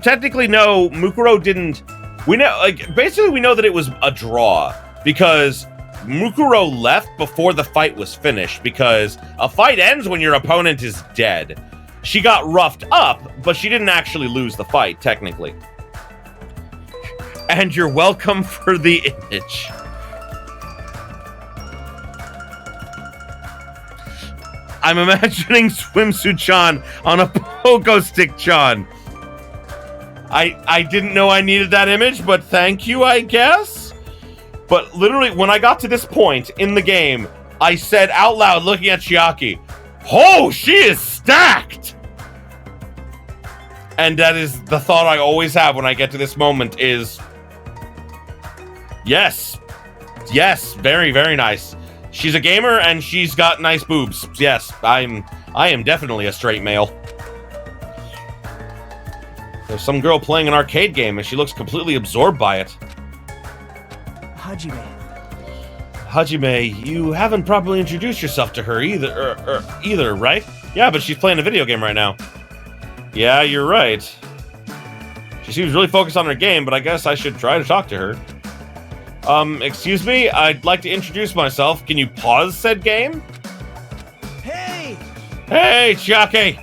Technically, no. Mukuro didn't. We know, basically, we know that it was a draw because Mukuro left before the fight was finished, because a fight ends when your opponent is dead. She got roughed up, but she didn't actually lose the fight, technically. And you're welcome for the image. I'm imagining Swimsuit Chan on a pogo stick Chan. I didn't know I needed that image, but thank you, I guess. But literally, when I got to this point in the game, I said out loud, looking at Chiaki, "Oh, she is stacked!" And that is the thought I always have when I get to this moment is, yes, very, very nice. She's a gamer and she's got nice boobs. Yes, I am definitely a straight male. There's some girl playing an arcade game and she looks completely absorbed by it. Hajime, you haven't properly introduced yourself to her either, right? Yeah, but she's playing a video game right now. Yeah, you're right. She seems really focused on her game, but I guess I should try to talk to her. Excuse me? I'd like to introduce myself. Can you pause said game? Hey! Hey, Chucky!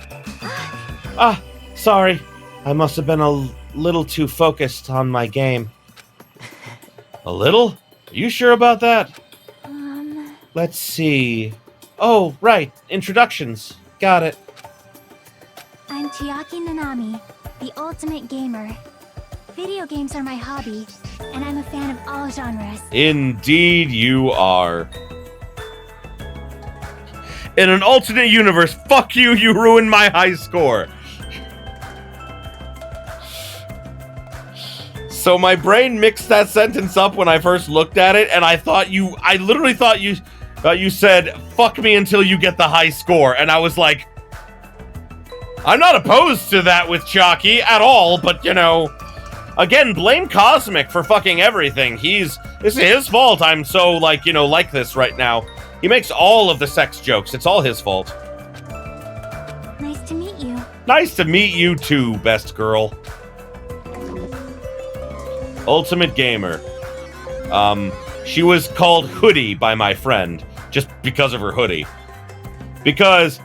Sorry. I must have been a little too focused on my game. A little? Are you sure about that? Let's see. Oh, right. Introductions. Got it. I'm Chiaki Nanami, the ultimate gamer. Video games are my hobby, and I'm a fan of all genres. Indeed you are. In an alternate universe, fuck you, you ruined my high score. So my brain mixed that sentence up when I first looked at it, and I literally thought you said, fuck me until you get the high score. And I was like, I'm not opposed to that with Chalky at all, but you know, again, blame Cosmic for fucking everything. This is his fault I'm so, like, you know, like this right now. He makes all of the sex jokes. It's all his fault. Nice to meet you. Nice to meet you too, best girl. Ultimate Gamer. She was called Hoodie by my friend, just because of her hoodie. Because,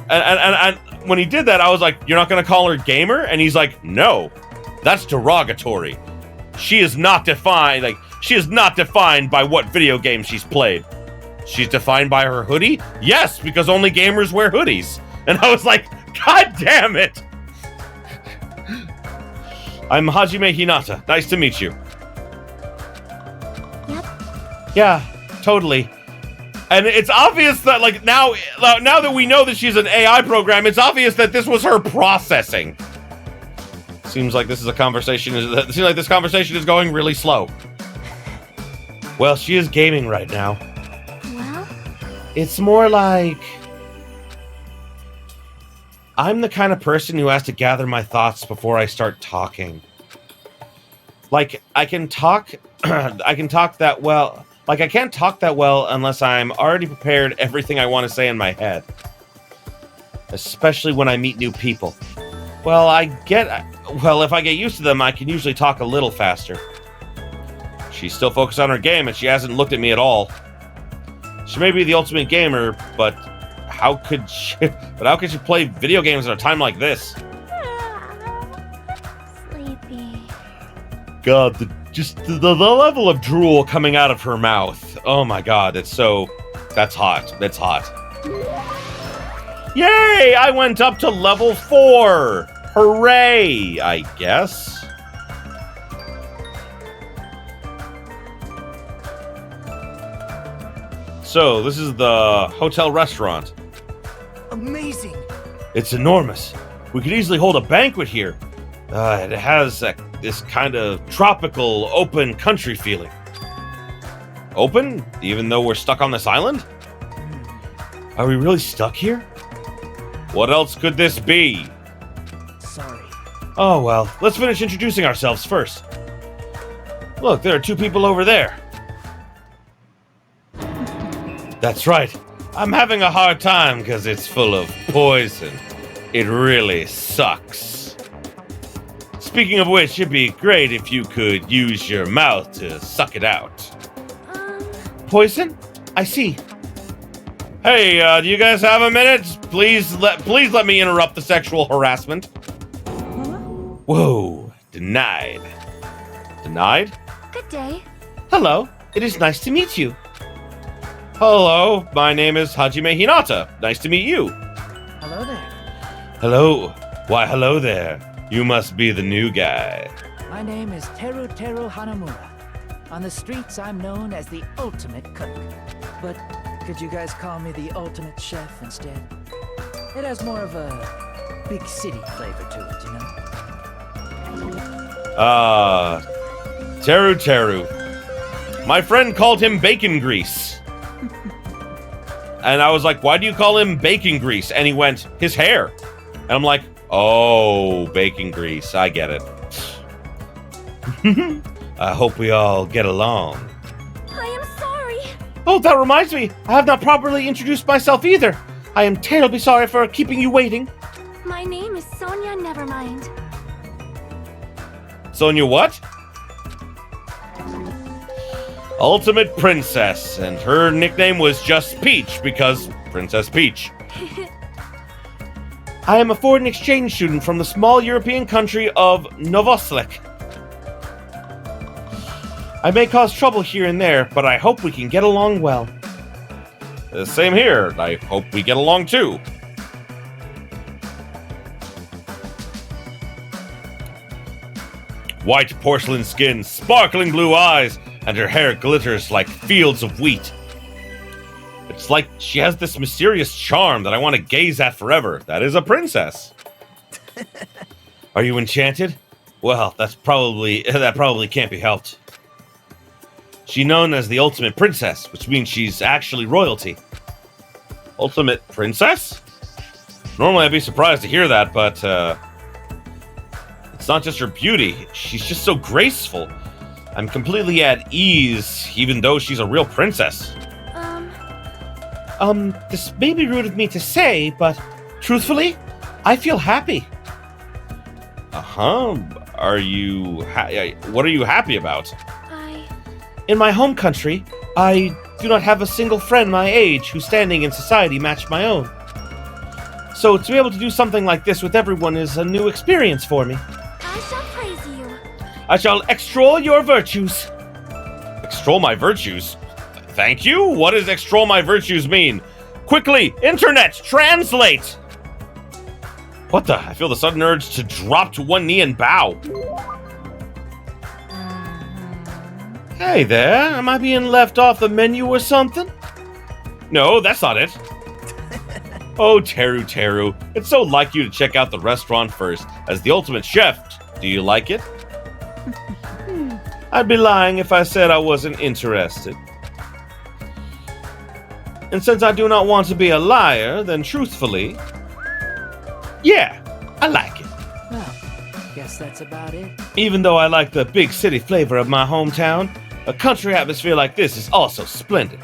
and when he did that, I was like, you're not gonna call her Gamer? And he's like, no, that's derogatory. She is not defined by what video game she's played. She's defined by her hoodie? Yes, because only gamers wear hoodies. And I was like, God damn it! I'm Hajime Hinata. Nice to meet you. Yep. Yeah, totally. And it's obvious that, like, now that we know that she's an AI program, it's obvious that this was her processing. Seems like this conversation is going really slow. Well, she is gaming right now. Well? It's more like I'm the kind of person who has to gather my thoughts before I start talking. Like, I can talk that well. Like, I can't talk that well unless I'm already prepared everything I want to say in my head. Especially when I meet new people. Well, if I get used to them, I can usually talk a little faster. She's still focused on her game, and she hasn't looked at me at all. She may be the ultimate gamer, but how could she play video games at a time like this? Sleepy. God, the level of drool coming out of her mouth. Oh my God, that's hot. That's hot. Yay! I went up to level 4. Hooray, I guess. So, this is the hotel restaurant. Amazing! It's enormous. We could easily hold a banquet here. It has this kind of tropical, open country feeling. Open? Even though we're stuck on this island? Are we really stuck here? What else could this be? Sorry. Oh well, let's finish introducing ourselves first. Look, there are 2 people over there. That's right. I'm having a hard time because it's full of poison. It really sucks. Speaking of which, it'd be great if you could use your mouth to suck it out. Poison? I see. Hey, do you guys have a minute? Please let me interrupt the sexual harassment. Whoa, denied. Denied? Good day. Hello, it is nice to meet you. Hello, my name is Hajime Hinata. Nice to meet you. Hello there. Hello. Why, hello there. You must be the new guy. My name is Teru Hanamura. On the streets, I'm known as the ultimate cook. But could you guys call me the ultimate chef instead? It has more of a big city flavor to it, you know? Teru. My friend called him bacon grease. And I was like, why do you call him bacon grease? And he went, his hair. And I'm like, oh, bacon grease. I get it. I hope we all get along. I am sorry. Oh, that reminds me. I have not properly introduced myself either. I am terribly sorry for keeping you waiting. My name is Sonia Nevermind. Sonia what? Ultimate Princess, and her nickname was just Peach because Princess Peach. I am a foreign exchange student from the small European country of Novoslik. I may cause trouble here and there, but I hope we can get along well. Same here. I hope we get along too. White porcelain skin, sparkling blue eyes, and her hair glitters like fields of wheat. It's like she has this mysterious charm that I want to gaze at forever. That is a princess. Are you enchanted? Well, that probably can't be helped. She's known as the Ultimate Princess, which means she's actually royalty. Ultimate Princess? Normally I'd be surprised to hear that, but it's not just her beauty. She's just so graceful. I'm completely at ease, even though she's a real princess. This may be rude of me to say, but truthfully, I feel happy. Uh-huh. What are you happy about? In my home country, I do not have a single friend my age whose standing in society matched my own. So to be able to do something like this with everyone is a new experience for me. I shall praise you. I shall extol your virtues. Extol my virtues? Thank you? What does extol my virtues mean? Quickly, internet, translate! What the? I feel the sudden urge to drop to one knee and bow. Hey there, am I being left off the menu or something? No, that's not it. Oh, Teru, it's so like you to check out the restaurant first. As the ultimate chef, do you like it? I'd be lying if I said I wasn't interested. And since I do not want to be a liar, then truthfully, yeah, I like it. Well, guess that's about it. Even though I like the big city flavor of my hometown, a country atmosphere like this is also splendid.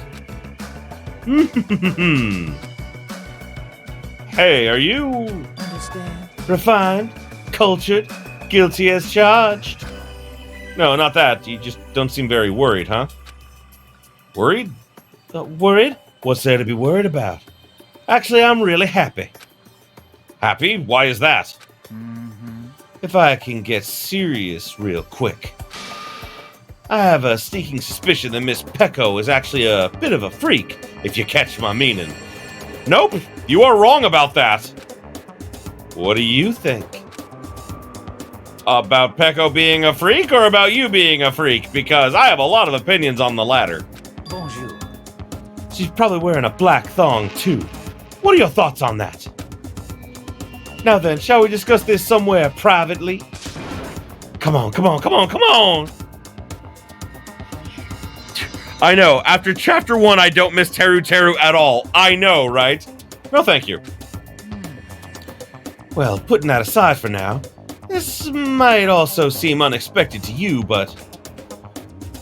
Hey, are you... Understand? refined, cultured, guilty as charged? No, not that. You just don't seem very worried, huh? Worried? Worried? What's there to be worried about? Actually, I'm really happy. Happy? Why is that? If I can get serious real quick. I have a sneaking suspicion that Miss Pecco is actually a bit of a freak, if you catch my meaning. Nope, you are wrong about that. What do you think? About Pecco being a freak or about you being a freak? Because I have a lot of opinions on the latter. Bonjour. She's probably wearing a black thong, too. What are your thoughts on that? Now then, shall we discuss this somewhere privately? Come on. I know, after Chapter 1, I don't miss Teru at all. I know, right? No, thank you. Well, putting that aside for now, this might also seem unexpected to you, but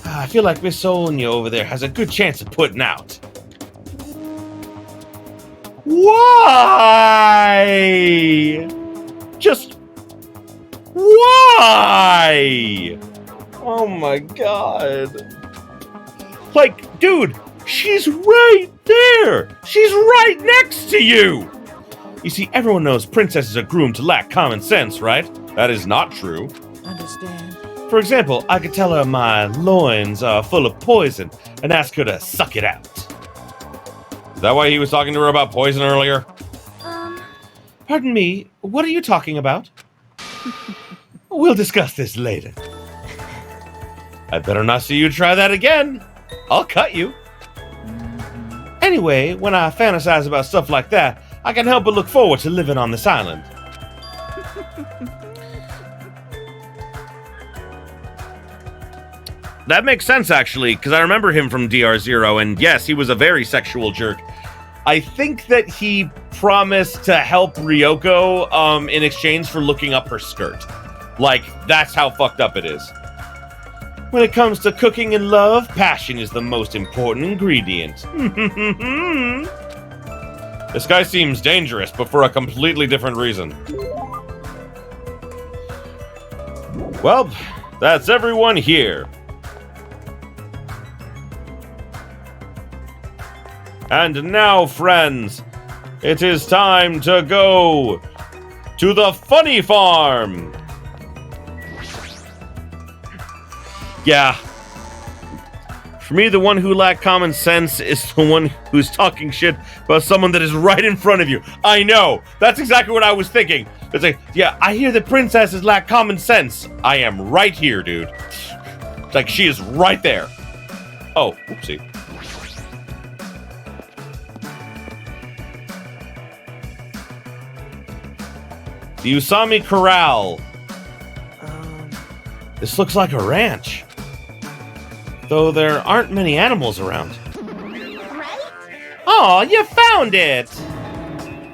I feel like Miss Sonia over there has a good chance of putting out. Why? Just why? Oh my god. Like, dude, she's right there. She's right next to you. You see, everyone knows princesses are groomed to lack common sense, right? That is not true. Understand? For example, I could tell her my loins are full of poison and ask her to suck it out. Is that why he was talking to her about poison earlier? Pardon me, what are you talking about? We'll discuss this later. I better not see you try that again. I'll cut you. Anyway, when I fantasize about stuff like that, I can't help but look forward to living on this island. That makes sense, actually, because I remember him from DR0, and yes, he was a very sexual jerk. I think that he promised to help Ryoko in exchange for looking up her skirt. Like, that's how fucked up it is. When it comes to cooking and love, passion is the most important ingredient. This guy seems dangerous, but for a completely different reason. Well, That's everyone here. And now, friends, it is time to go to the funny farm. Yeah. For me, the one who lacked common sense is the one who's talking shit about someone that is right in front of you. I know. That's exactly what I was thinking. It's like, yeah, I hear that princesses lack common sense. I am right here, dude. It's like, she is right there. Oh, oopsie. The Usami Corral. This looks like a ranch. Though there aren't many animals around. Right? Oh, you found it!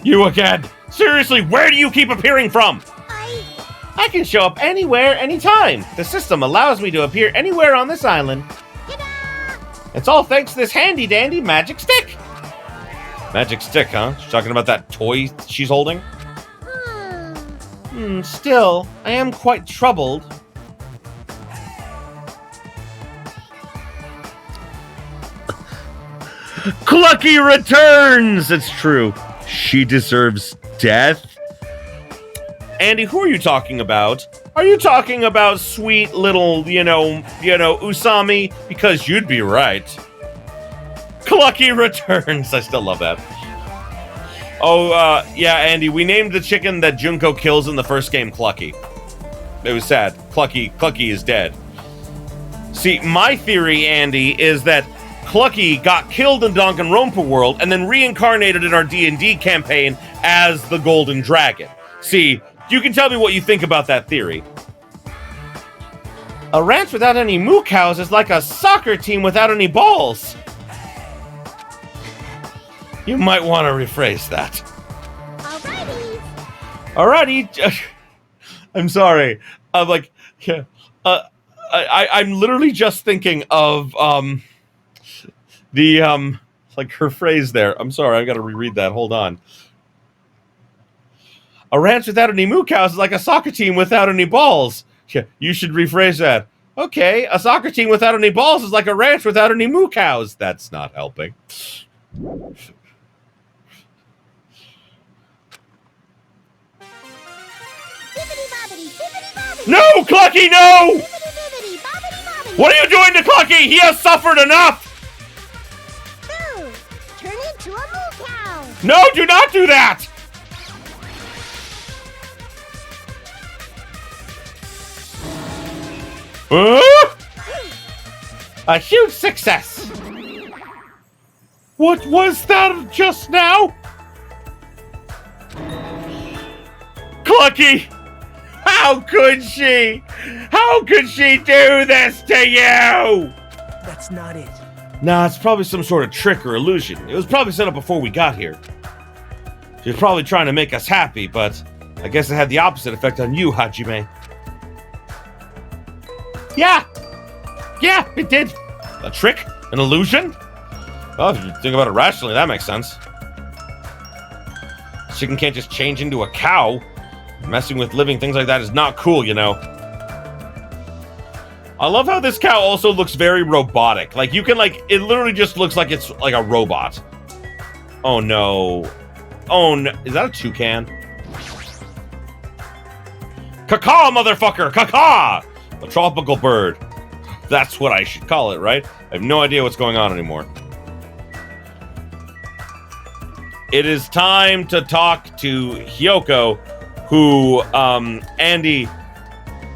You again! Seriously, where do you keep appearing from? I can show up anywhere, anytime. The system allows me to appear anywhere on this island. Ta-da! It's all thanks to this handy-dandy magic stick. Magic stick, huh? She's talking about that toy she's holding? Still, I am quite troubled. Clucky returns! It's true. She deserves death. Andy, who are you talking about? Are you talking about sweet little, you know, Usami? Because you'd be right. Clucky returns. I still love that. Oh, yeah, Andy, we named the chicken that Junko kills in the first game Clucky. It was sad. Clucky is dead. See, my theory, Andy, is that Clucky got killed in Danganronpa world and then reincarnated in our D&D campaign as the Golden Dragon. See, you can tell me what you think about that theory. A ranch without any moo cows is like a soccer team without any balls. You might want to rephrase that. Alrighty. I'm sorry. I'm like, yeah. I'm literally just thinking of like her phrase there. I'm sorry. I got to reread that. Hold on. A ranch without any moo cows is like a soccer team without any balls. Yeah, you should rephrase that. Okay, a soccer team without any balls is like a ranch without any moo cows. That's not helping. No, Clucky, no! What are you doing to Clucky? He has suffered enough! Boo! Turn into a moo cow! No, do not do that! A huge success! What was that just now? Clucky! How could she? How could she do this to you? That's not it. Nah, it's probably some sort of trick or illusion. It was probably set up before we got here. She was probably trying to make us happy, but I guess it had the opposite effect on you, Hajime. Yeah, it did. A trick? An illusion? Well, if you think about it rationally, that makes sense. Chicken can't just change into a cow. Messing with living things like that is not cool, you know. I love how this cow also looks very robotic. Like, you can, like, it literally just looks like it's like a robot. Oh, no. Oh, no. Is that a toucan? Caca, motherfucker! Caca! A tropical bird. That's what I should call it, right? I have no idea what's going on anymore. It is time to talk to Hyoko, who, Andy,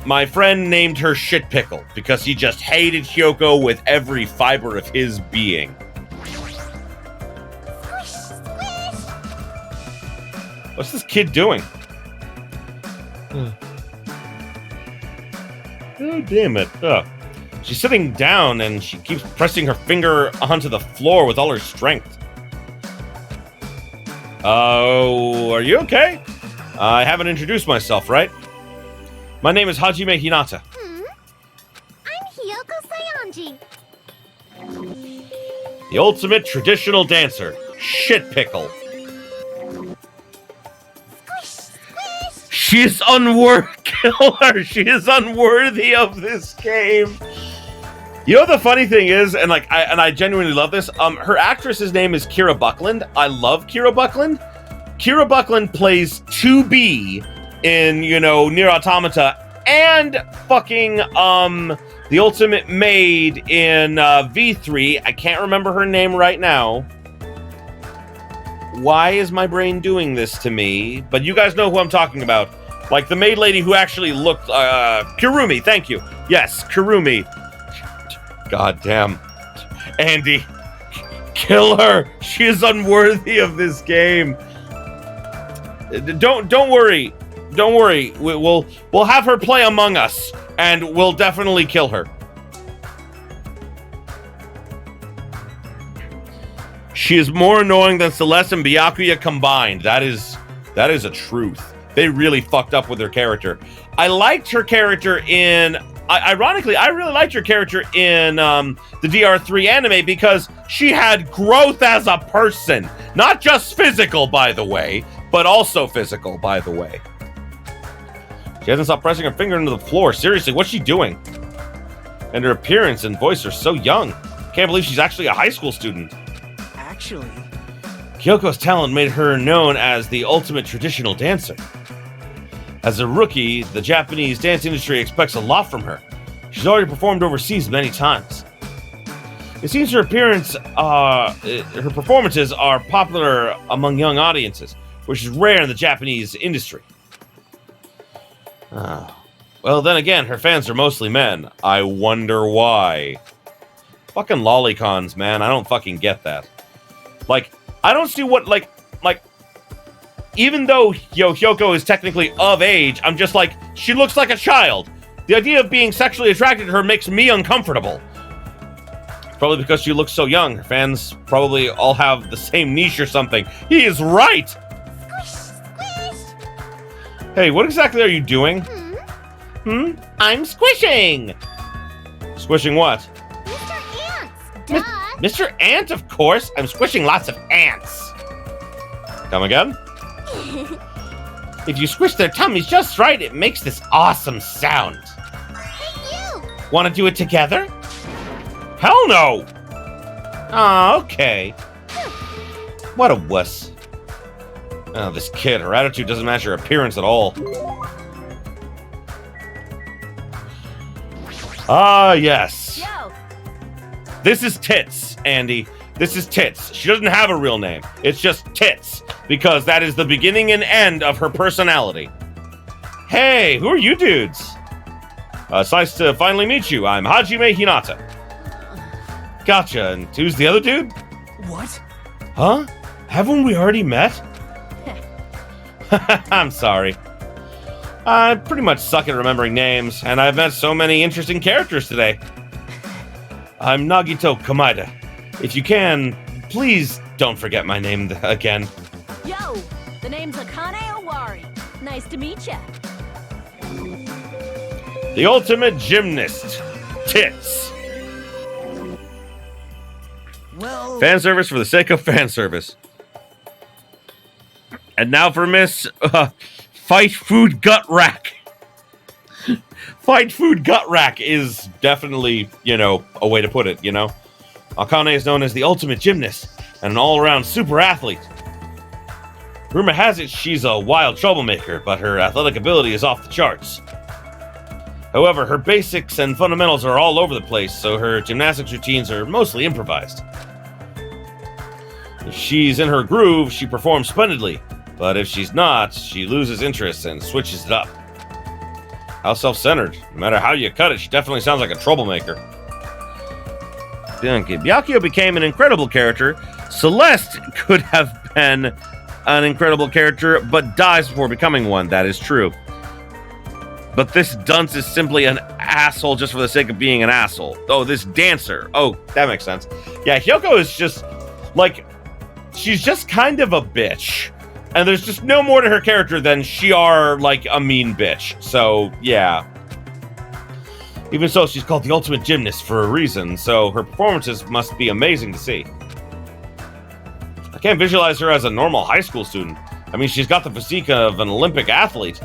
my friend named her Shit Pickle because he just hated Hyoko with every fiber of his being. What's this kid doing? Oh, damn it. She's sitting down and she keeps pressing her finger onto the floor with all her strength. Oh, are you okay? I haven't introduced myself, right? My name is Hajime Hinata. I'm Hyoko Saionji. The ultimate traditional dancer, Shit Pickle. Squish, squish. She's unworked. Kill her. She is unworthy of this game. You know what the funny thing is, and like I genuinely love this. Her actress's name is Kira Buckland. I love Kira Buckland. Kira Buckland plays 2B in, you know, Nier Automata and fucking the Ultimate Maid in V3. I can't remember her name right now. Why is my brain doing this to me? But you guys know who I'm talking about. Like the maid lady who actually looked Kirumi, thank you. Yes, Kirumi. God damn. Andy, kill her. She is unworthy of this game. Don't worry. Don't worry. We'll have her play Among Us, and we'll definitely kill her. She is more annoying than Celeste and Byakuya combined. That is a truth. They really fucked up with her character. I liked her character in... Ironically, I really liked her character in the DR3 anime because she had growth as a person. Not just physical, by the way, but also physical, by the way. She hasn't stopped pressing her finger into the floor. Seriously, what's she doing? And her appearance and voice are so young. Can't believe she's actually a high school student. Actually... Kyoko's talent made her known as the ultimate traditional dancer. As a rookie, the Japanese dance industry expects a lot from her. She's already performed overseas many times. It seems her performances are popular among young audiences, which is rare in the Japanese industry. Well, then again, her fans are mostly men. I wonder why. Fucking lolicons, man. I don't fucking get that. Like, I don't see what, like, even though Hyoko is technically of age, I'm just like, she looks like a child. The idea of being sexually attracted to her makes me uncomfortable. Probably because she looks so young. Her fans probably all have the same niche or something. He is right! Squish, squish! Hey, what exactly are you doing? I'm squishing! Squishing what? Mr. Ants! Duh! Mr. Ant, of course! I'm squishing lots of ants! Come again? If you squish their tummies just right, it makes this awesome sound. Hey, you! Want to do it together? Hell no! Aw, okay. What a wuss. Oh, this kid, her attitude doesn't match her appearance at all. Ah, yes. Yo! This is Tits, Andy. This is Tits. She doesn't have a real name. It's just Tits, because that is the beginning and end of her personality. Hey, who are you dudes? It's nice to finally meet you. I'm Hajime Hinata. Gotcha, and who's the other dude? What? Huh? Haven't we already met? I'm sorry. I pretty much suck at remembering names, and I've met so many interesting characters today. I'm Nagito Komaeda. If you can, please don't forget my name again. Yo! The name's Akane Owari. Nice to meet ya. The ultimate gymnast. Tits. Well... Fan service for the sake of fan service. And now for Miss Fight Food Gut Rack. Fight Food Gut Rack is definitely, you know, a way to put it, you know? Akane is known as the ultimate gymnast and an all-around super athlete. Rumor has it she's a wild troublemaker, but her athletic ability is off the charts. However, her basics and fundamentals are all over the place, so her gymnastics routines are mostly improvised. If she's in her groove, she performs splendidly, but if she's not, she loses interest and switches it up. How self-centered. No matter how you cut it, she definitely sounds like a troublemaker. Byakuya became an incredible character. Celeste could have been an incredible character, but dies before becoming one. That is true. But this dunce is simply an asshole just for the sake of being an asshole. Oh, this dancer. Oh, that makes sense. Yeah, Hyoko is just, like, she's just kind of a bitch. And there's just no more to her character than she are, like, a mean bitch. So, yeah. Even so, she's called the ultimate gymnast for a reason, so her performances must be amazing to see. I can't visualize her as a normal high school student. I mean, she's got the physique of an Olympic athlete.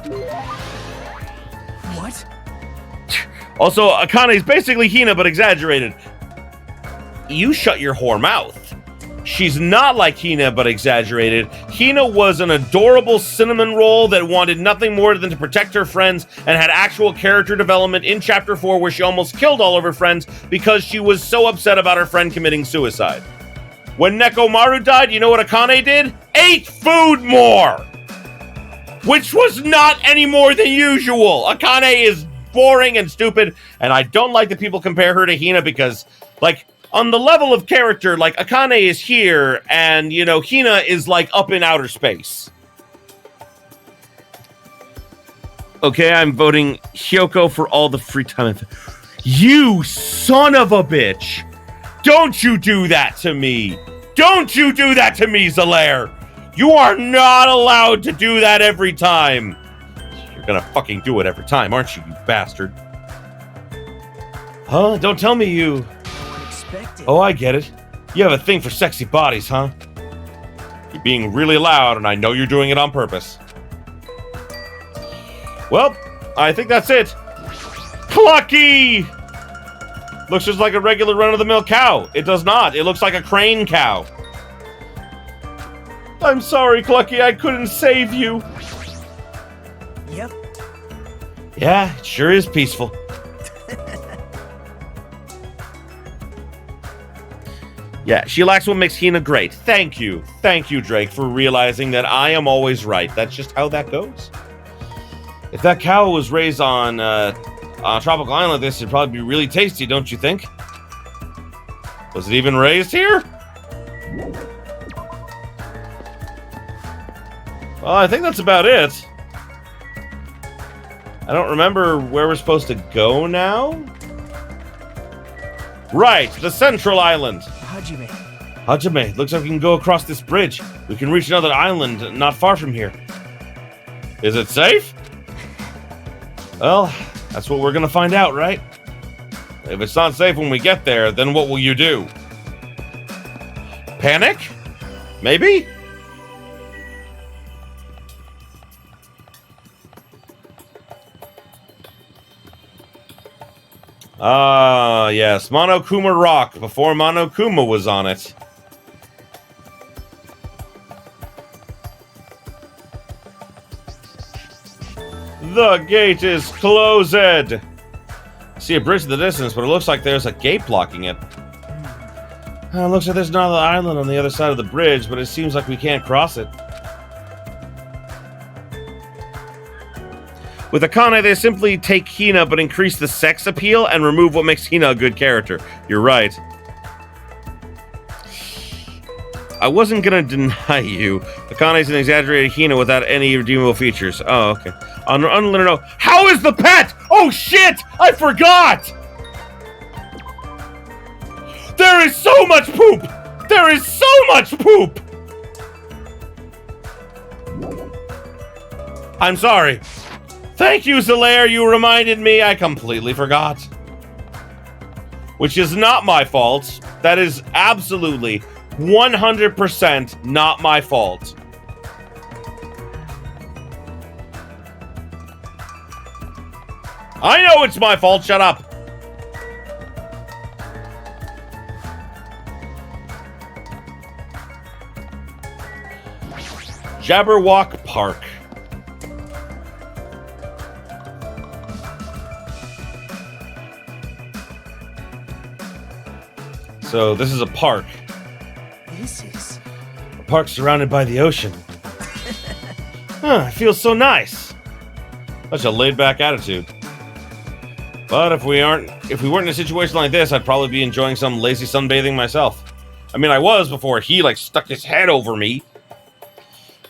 Also, Akane is basically Hina, but exaggerated. You shut your whore mouth. She's not like Hina, but exaggerated. Hina was an adorable cinnamon roll that wanted nothing more than to protect her friends and had actual character development in Chapter 4 where she almost killed all of her friends because she was so upset about her friend committing suicide. When Nekomaru died, you know what Akane did? Ate food more! Which was not any more than usual. Akane is boring and stupid, and I don't like that people compare her to Hina because, like, on the level of character, like, Akane is here, and, you know, Hina is, like, up in outer space. Okay, I'm voting Hyoko for all the free time. You son of a bitch! Don't you do that to me! Don't you do that to me, Zalaire! You are not allowed to do that every time! You're gonna fucking do it every time, aren't you, you bastard? Huh? Don't tell me you... Oh, I get it. You have a thing for sexy bodies, huh? You're being really loud, and I know you're doing it on purpose. Well, I think that's it. Clucky! Looks just like a regular run-of-the-mill cow. It does not. It looks like a crane cow. I'm sorry, Clucky. I couldn't save you. Yep. Yeah, it sure is peaceful. Yeah, she lacks what makes Hina great. Thank you. Thank you, Drake, for realizing that I am always right. That's just how that goes. If that cow was raised on a tropical island like this, it'd probably be really tasty, don't you think? Was it even raised here? Well, I think that's about it. I don't remember where we're supposed to go now. Right, the central island. Hajime, looks like we can go across this bridge. We can reach another island not far from here. Is it safe? Well, that's what we're gonna find out, right? If it's not safe when we get there, then what will you do? Panic? Maybe? Ah, yes, Monokuma Rock, before Monokuma was on it. The gate is closed! I see a bridge in the distance, but it looks like there's a gate blocking it. It looks like there's another island on the other side of the bridge, but it seems like we can't cross it. With Akane, they simply take Hina but increase the sex appeal and remove what makes Hina a good character. You're right. I wasn't gonna deny you. Akane's an exaggerated Hina without any redeemable features. Oh, okay. On know. How is the pet? Oh shit! I forgot! There is so much poop! There is so much poop! I'm sorry. Thank you, Zalaire. You reminded me. I completely forgot. Which is not my fault. That is absolutely 100% not my fault. I know it's my fault. Shut up. Jabberwock Park. So this is a park. This is A park surrounded by the ocean. It feels so nice. Such a laid-back attitude. But if we weren't in a situation like this, I'd probably be enjoying some lazy sunbathing myself. I mean, I was before he like stuck his head over me.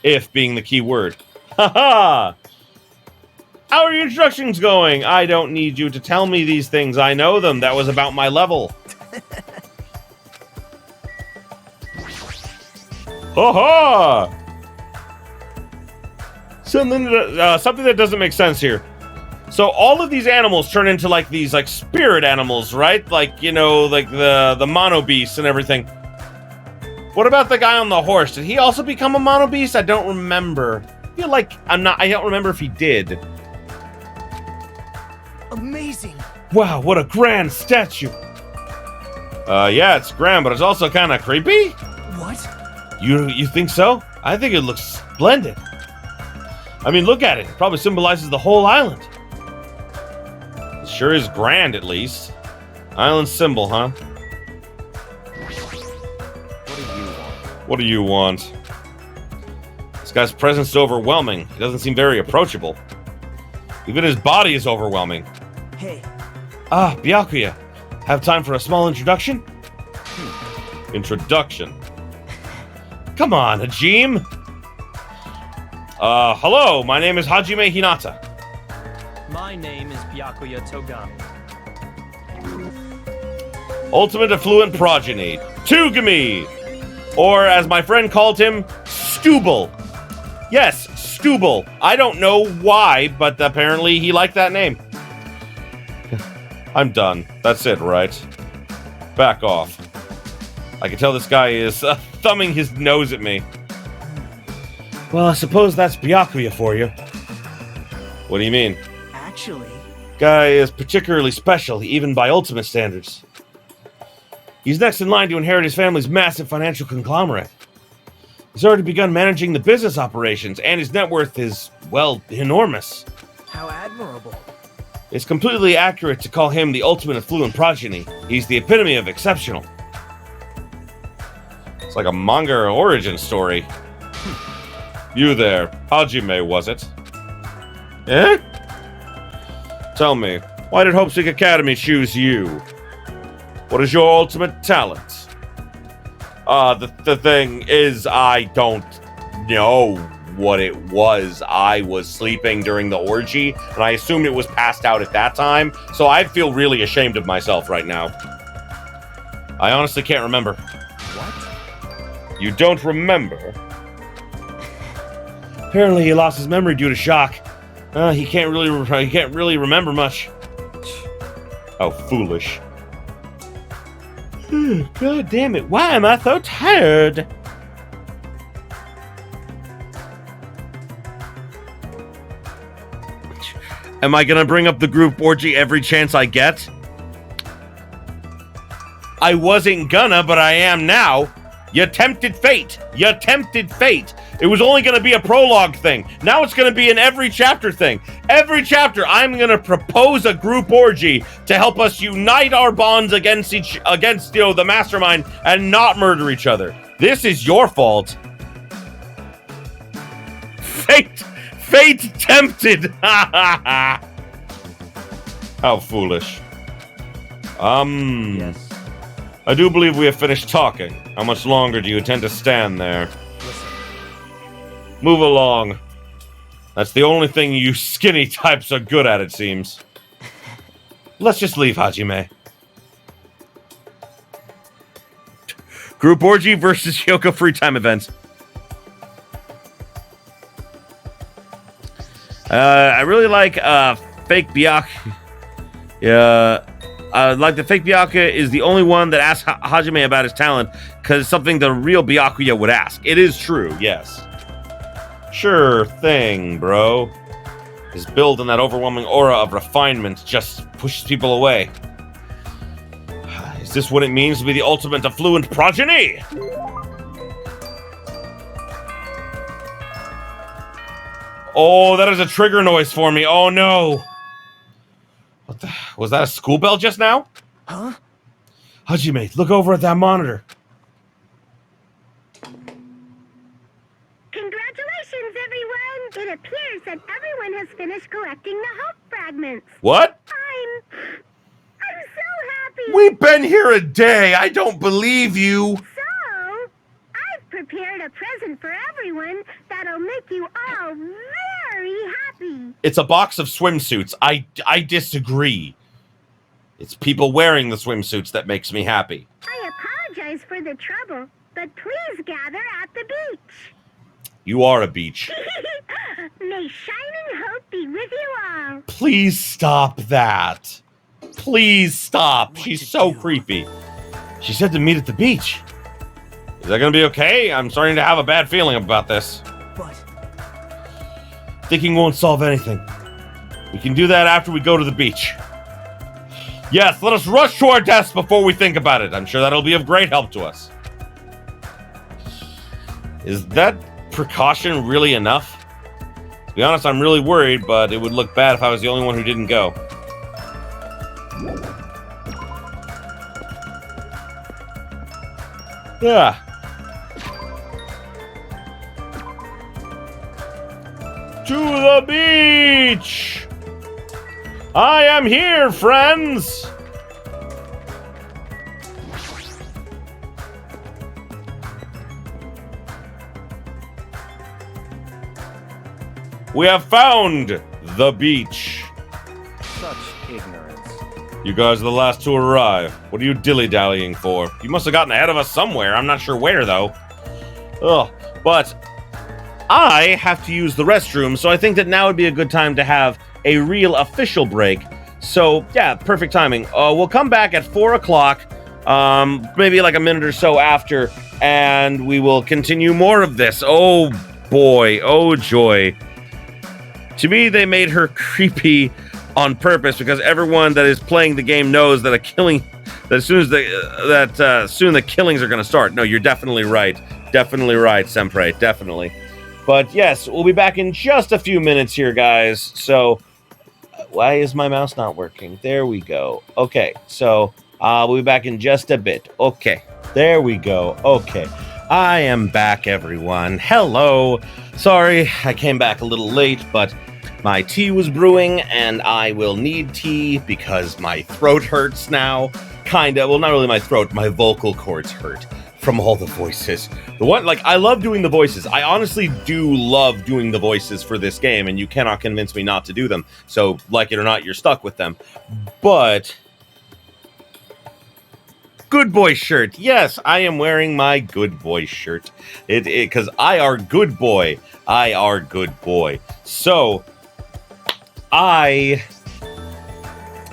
If being the key word. Haha! How are your instructions going? I don't need you to tell me these things. I know them. That was about my level. Haha! Something that doesn't make sense here. So all of these animals turn into like these like spirit animals, right? Like, you know, like the mono beasts and everything. What about the guy on the horse? Did he also become a mono beast? I don't remember. I feel like I don't remember if he did. amazing. Wow, what a grand statue. Yeah, it's grand, but it's also kind of creepy. What? You think so? I think it looks splendid. I mean, look at it. It probably symbolizes the whole island. It sure is grand, at least. Island symbol, huh? What do you want? This guy's presence is overwhelming. He doesn't seem very approachable. Even his body is overwhelming. Hey. Ah, Byakuya. Have time for a small introduction? Introduction? Come on, Hajime. Hello, my name is Hajime Hinata. My name is Byakuya Togami. Ultimate Affluent Progeny. Tugami! Or, as my friend called him, Stubble. Yes, Stubble. I don't know why, but apparently he liked that name. I'm done. That's it, right? Back off. I can tell this guy is thumbing his nose at me. Well, I suppose that's Byakuya for you. What do you mean? Actually... Guy is particularly special, even by ultimate standards. He's next in line to inherit his family's massive financial conglomerate. He's already begun managing the business operations, and his net worth is, well, enormous. How admirable. It's completely accurate to call him the ultimate affluent progeny. He's the epitome of exceptional. It's like a manga origin story. You there, Hajime, was it? Eh? Tell me, why did Hope Sick Academy choose you? What is your ultimate talent? The thing is, I don't know what it was. I was sleeping during the orgy, and I assumed it was passed out at that time, so I feel really ashamed of myself right now. I honestly can't remember. What? You don't remember? Apparently he lost his memory due to shock. He can't really remember much. How foolish. God damn it, why am I so tired? Am I gonna bring up the group orgy every chance I get? I wasn't gonna, but I am now. You tempted fate. You tempted fate. It was only gonna be a prologue thing. Now it's gonna be an every chapter thing. Every chapter, I'm gonna propose a group orgy to help us unite our bonds against the mastermind and not murder each other. This is your fault. Fate tempted. How foolish. Yes. I do believe we have finished talking. How much longer do you intend to stand there? Listen. Move along. That's the only thing you skinny types are good at, it seems. Let's just leave, Hajime. Group orgy versus Hyouka free time event. I really like fake Byakuya. Like the fake Byakuya is the only one that asks Hajime about his talent, because it's something the real Byakuya would ask. It is true, yes. Sure thing, bro. His build and that overwhelming aura of refinement just pushes people away. Is this what it means to be the ultimate affluent progeny? Oh, that is a trigger noise for me. Oh no. What the? Was that a school bell just now? Huh? Hajime, look over at that monitor. Congratulations, everyone! It appears that everyone has finished collecting the hope fragments. What? I'm so happy! We've been here a day. I don't believe you. So, I've prepared a present for everyone that'll make you all very happy. It's a box of swimsuits. I disagree. It's people wearing the swimsuits that makes me happy. I apologize for the trouble, but please gather at the beach. You are a beach. May shining hope be with you all. Please stop that. Please stop. She's so creepy. She said to meet at the beach. Is that gonna be okay? I'm starting to have a bad feeling about this. But... Thinking won't solve anything. We can do that after we go to the beach. Yes, let us rush to our deaths before we think about it. I'm sure that'll be of great help to us. Is that precaution really enough? To be honest, I'm really worried, but it would look bad if I was the only one who didn't go. Yeah. To the beach! I am here, friends! We have found the beach. Such ignorance. You guys are the last to arrive. What are you dilly-dallying for? You must have gotten ahead of us somewhere. I'm not sure where, though. Ugh, but I have to use the restroom, so I think that now would be a good time to have a real official break. So, yeah, perfect timing. We'll come back at 4 o'clock, maybe like a minute or so after, and we will continue more of this. Oh, boy. Oh, joy. To me, they made her creepy on purpose because everyone that is playing the game knows that soon the killings are going to start. No, you're definitely right. Definitely right, Senpai. Definitely. But yes, we'll be back in just a few minutes here, guys. So, why is my mouse not working? There we go. Okay, so we'll be back in just a bit. Okay, there we go. Okay, I am back, everyone. Hello. Sorry, I came back a little late, but my tea was brewing, and I will need tea because my throat hurts now. Kinda. Well, not really my throat. My vocal cords hurt from all the voices. I love doing the voices. I honestly do love doing the voices for this game, and you cannot convince me not to do them. So, like it or not, you're stuck with them. But Good boy shirt. Yes, I am wearing my good boy shirt. Because I are good boy. I are good boy. So, I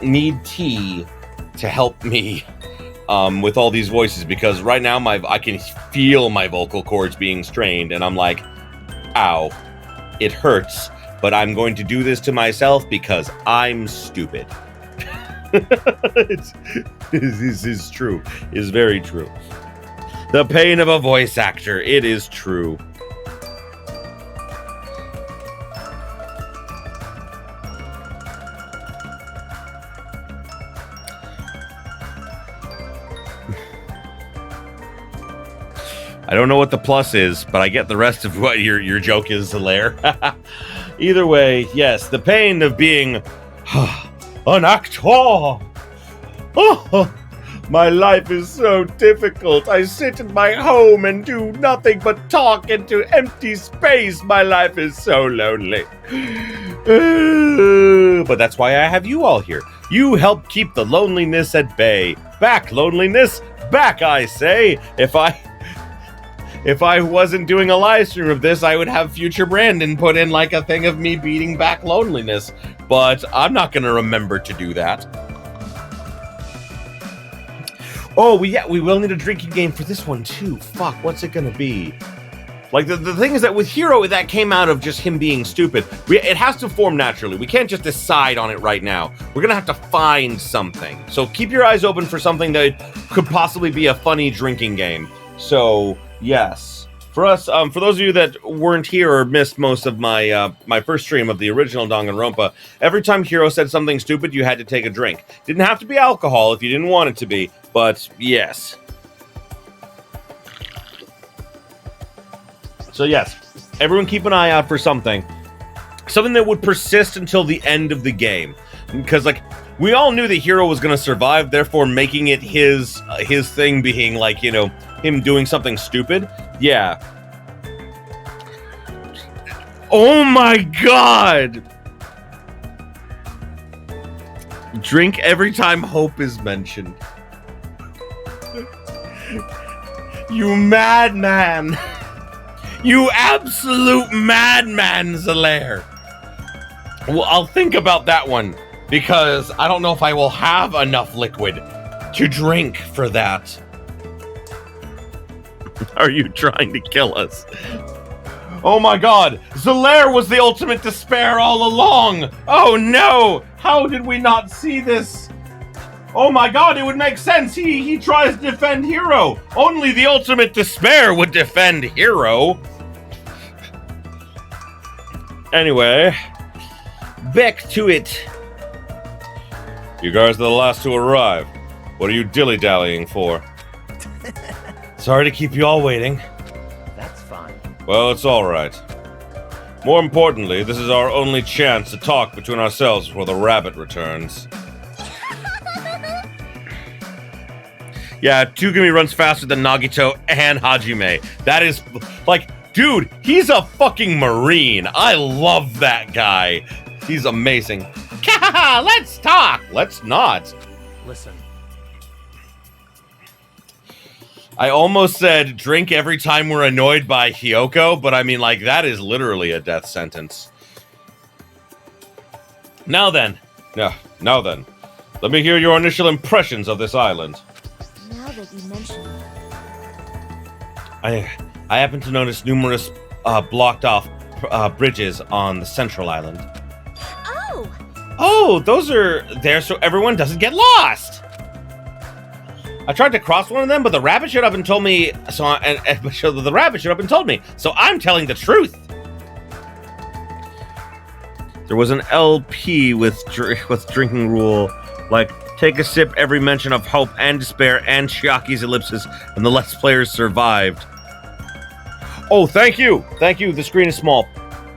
need tea to help me with all these voices, because right now I can feel my vocal cords being strained, and I'm like, ow, it hurts, but I'm going to do this to myself because I'm stupid. This is true. It is very true. The pain of a voice actor. It is true. I don't know what the plus is, but I get the rest of what your joke is, Hilaire. Either way, yes, the pain of being an actor. Oh, my life is so difficult. I sit in my home and do nothing but talk into empty space. My life is so lonely. But that's why I have you all here. You help keep the loneliness at bay. Back, loneliness. Back, I say. If I wasn't doing a live stream of this, I would have future Brandon put in like a thing of me beating back loneliness. But I'm not going to remember to do that. Oh, we will need a drinking game for this one too. Fuck, what's it going to be? Like, the thing is that with Hero, that came out of just him being stupid. It has to form naturally. We can't just decide on it right now. We're going to have to find something. So keep your eyes open for something that could possibly be a funny drinking game. So, yes. For us, for those of you that weren't here or missed most of my my first stream of the original Danganronpa, every time Hero said something stupid, you had to take a drink. Didn't have to be alcohol if you didn't want it to be, but yes. So yes, everyone keep an eye out for something. Something that would persist until the end of the game. Because, like, we all knew the Hero was going to survive, therefore making it his thing being, like, you know, him doing something stupid. Yeah. Oh my god! Drink every time hope is mentioned. You madman! You absolute madman, Zalaire! Well, I'll think about that one, because I don't know if I will have enough liquid to drink for that. Are you trying to kill us? Oh my god! Zalaire was the ultimate despair all along! Oh no! How did we not see this? Oh my god, it would make sense. He tries to defend Hero. Only the ultimate despair would defend Hero. Anyway, back to it. You guys are the last to arrive. What are you dilly-dallying for? Sorry to keep you all waiting. That's fine. Well, it's all right. More importantly, this is our only chance to talk between ourselves before the rabbit returns. Yeah, Tugami runs faster than Nagito and Hajime. That is, like, dude, he's a fucking Marine. I love that guy. He's amazing. Let's talk. Let's not. Listen. I almost said drink every time we're annoyed by Hyoko, but I mean, like, that is literally a death sentence. Now then, let me hear your initial impressions of this island. Now that you mention it. I happen to notice numerous blocked off bridges on the central island. Oh! Oh, those are there so everyone doesn't get lost. I tried to cross one of them, but the rabbit showed up and told me. So I'm telling the truth. There was an LP with drinking rule, like take a sip every mention of hope and despair and Chiaki's ellipsis, and the less players survived. Oh, thank you. The screen is small.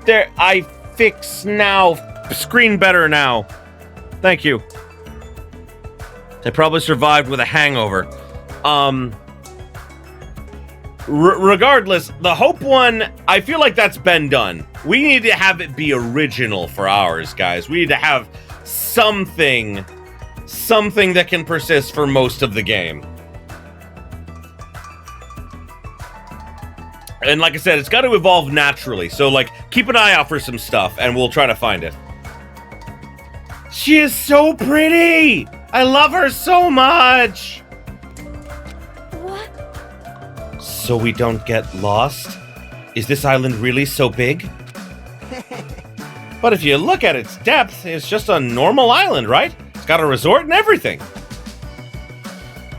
There, I fix now. Screen better now. Thank you. They probably survived with a hangover. Regardless, the Hope one, I feel like that's been done. We need to have it be original for ours, guys. We need to have something that can persist for most of the game. And like I said, it's got to evolve naturally. So, like, keep an eye out for some stuff, and we'll try to find it. She is so pretty! I love her so much! What? So we don't get lost? Is this island really so big? But if you look at its depth, it's just a normal island, right? It's got a resort and everything.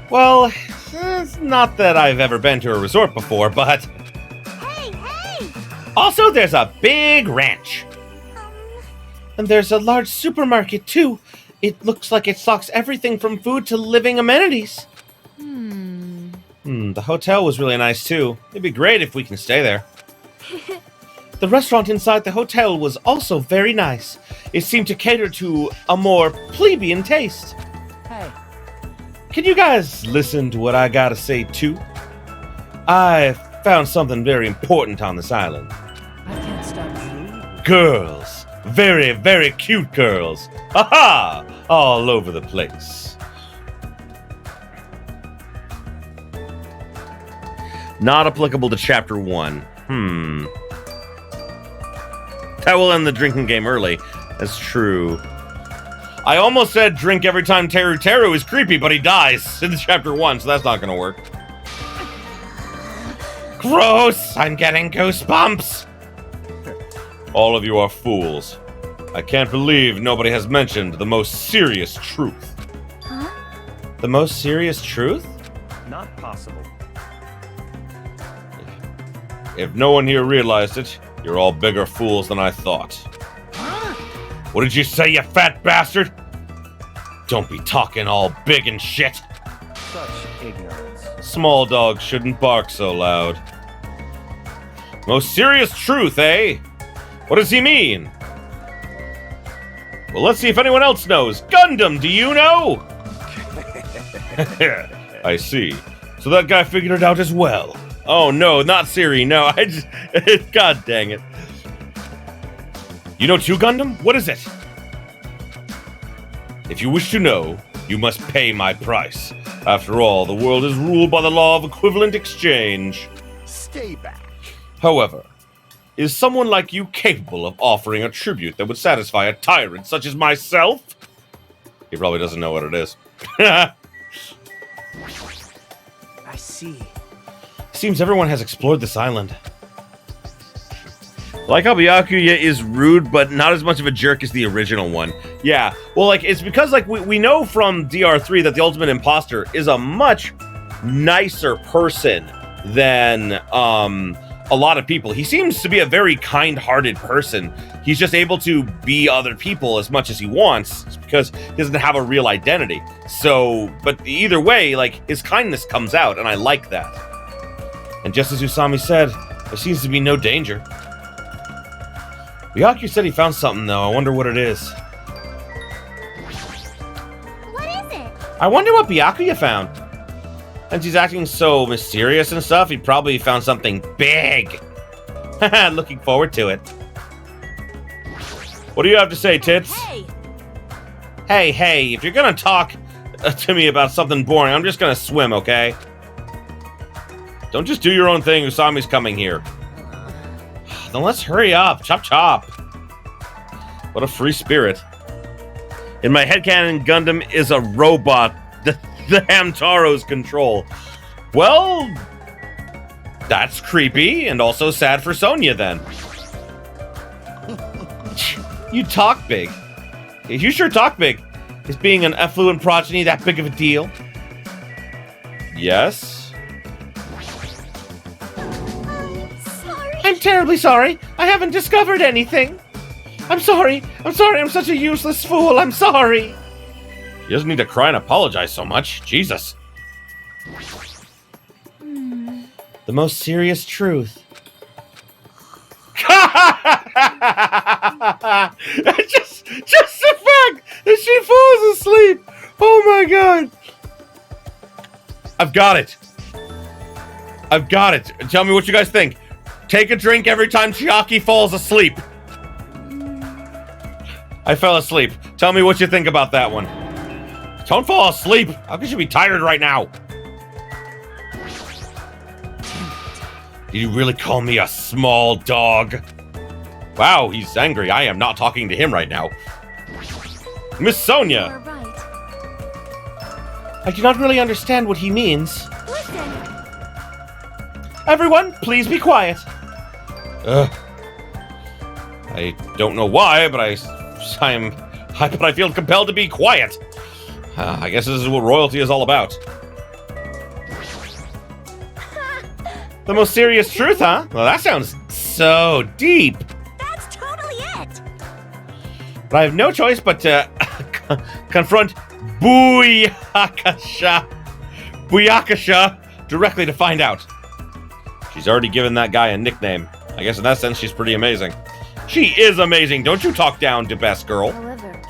Well, it's not that I've ever been to a resort before, but... Hey! Also, there's a big ranch. And there's a large supermarket, too. It looks like it stocks everything from food to living amenities. The hotel was really nice, too. It'd be great if we can stay there. The restaurant inside the hotel was also very nice. It seemed to cater to a more plebeian taste. Hey. Can you guys listen to what I gotta say, too? I found something very important on this island. I can't stop. Girls. Very, very cute girls. Aha! All over the place. Not applicable to Chapter 1. That will end the drinking game early. That's true. I almost said drink every time Teru is creepy, but he dies in Chapter 1, so that's not gonna work. Gross! I'm getting goosebumps! All of you are fools. I can't believe nobody has mentioned the most serious truth. Huh? The most serious truth? Not possible. If no one here realized it, you're all bigger fools than I thought. Huh? What did you say, you fat bastard? Don't be talking all big and shit. Such ignorance. Small dogs shouldn't bark so loud. Most serious truth, eh? What does he mean? Well, let's see if anyone else knows. Gundam, do you know? I see. So that guy figured it out as well. Oh, no, not Siri. No, God dang it. You know too, Gundam? What is it? If you wish to know, you must pay my price. After all, the world is ruled by the law of equivalent exchange. Stay back. However, is someone like you capable of offering a tribute that would satisfy a tyrant such as myself? He probably doesn't know what it is. I see. Seems everyone has explored this island. Like how Byakuya is rude, but not as much of a jerk as the original one. Yeah, well, like, it's because, like, we know from DR3 that the Ultimate Imposter is a much nicer person than a lot of people. He seems to be a very kind-hearted person. He's just able to be other people as much as he wants because he doesn't have a real identity. So, but either way, like, his kindness comes out, and I like that. And just as Usami said, there seems to be no danger. Byakuya said he found something, though. I wonder what it is. What is it? I wonder what Byakuya found. Since he's acting so mysterious and stuff, he probably found something big. Haha, looking forward to it. What do you have to say, Tits? Hey! Hey, if you're gonna talk to me about something boring, I'm just gonna swim, okay? Don't just do your own thing, Usami's coming here. Then let's hurry up, chop chop. What a free spirit. In my headcanon, Gundam is a robot the Hamtaro's control. Well, that's creepy and also sad for Sonya then. You talk big. You sure talk big. Is being an affluent progeny that big of a deal? Yes. Sorry. I'm terribly sorry. I haven't discovered anything. I'm sorry. I'm such a useless fool. I'm sorry. He doesn't need to cry and apologize so much. Jesus. The most serious truth. just the fact that she falls asleep. Oh my god. I've got it. Tell me what you guys think. Take a drink every time Chiaki falls asleep. I fell asleep. Tell me what you think about that one. Don't fall asleep. How could you be tired right now? Did you really call me a small dog? Wow, he's angry. I am not talking to him right now. Miss Sonya! You're right. I do not really understand what he means. Listen. Everyone, please be quiet. I don't know why, but I feel compelled to be quiet. I guess this is what royalty is all about. The most serious truth, huh? Well, that sounds so deep. That's totally it. But I have no choice but to confront Buyakasha directly to find out. She's already given that guy a nickname. I guess in that sense, she's pretty amazing. She is amazing. Don't you talk down to Best Girl. However,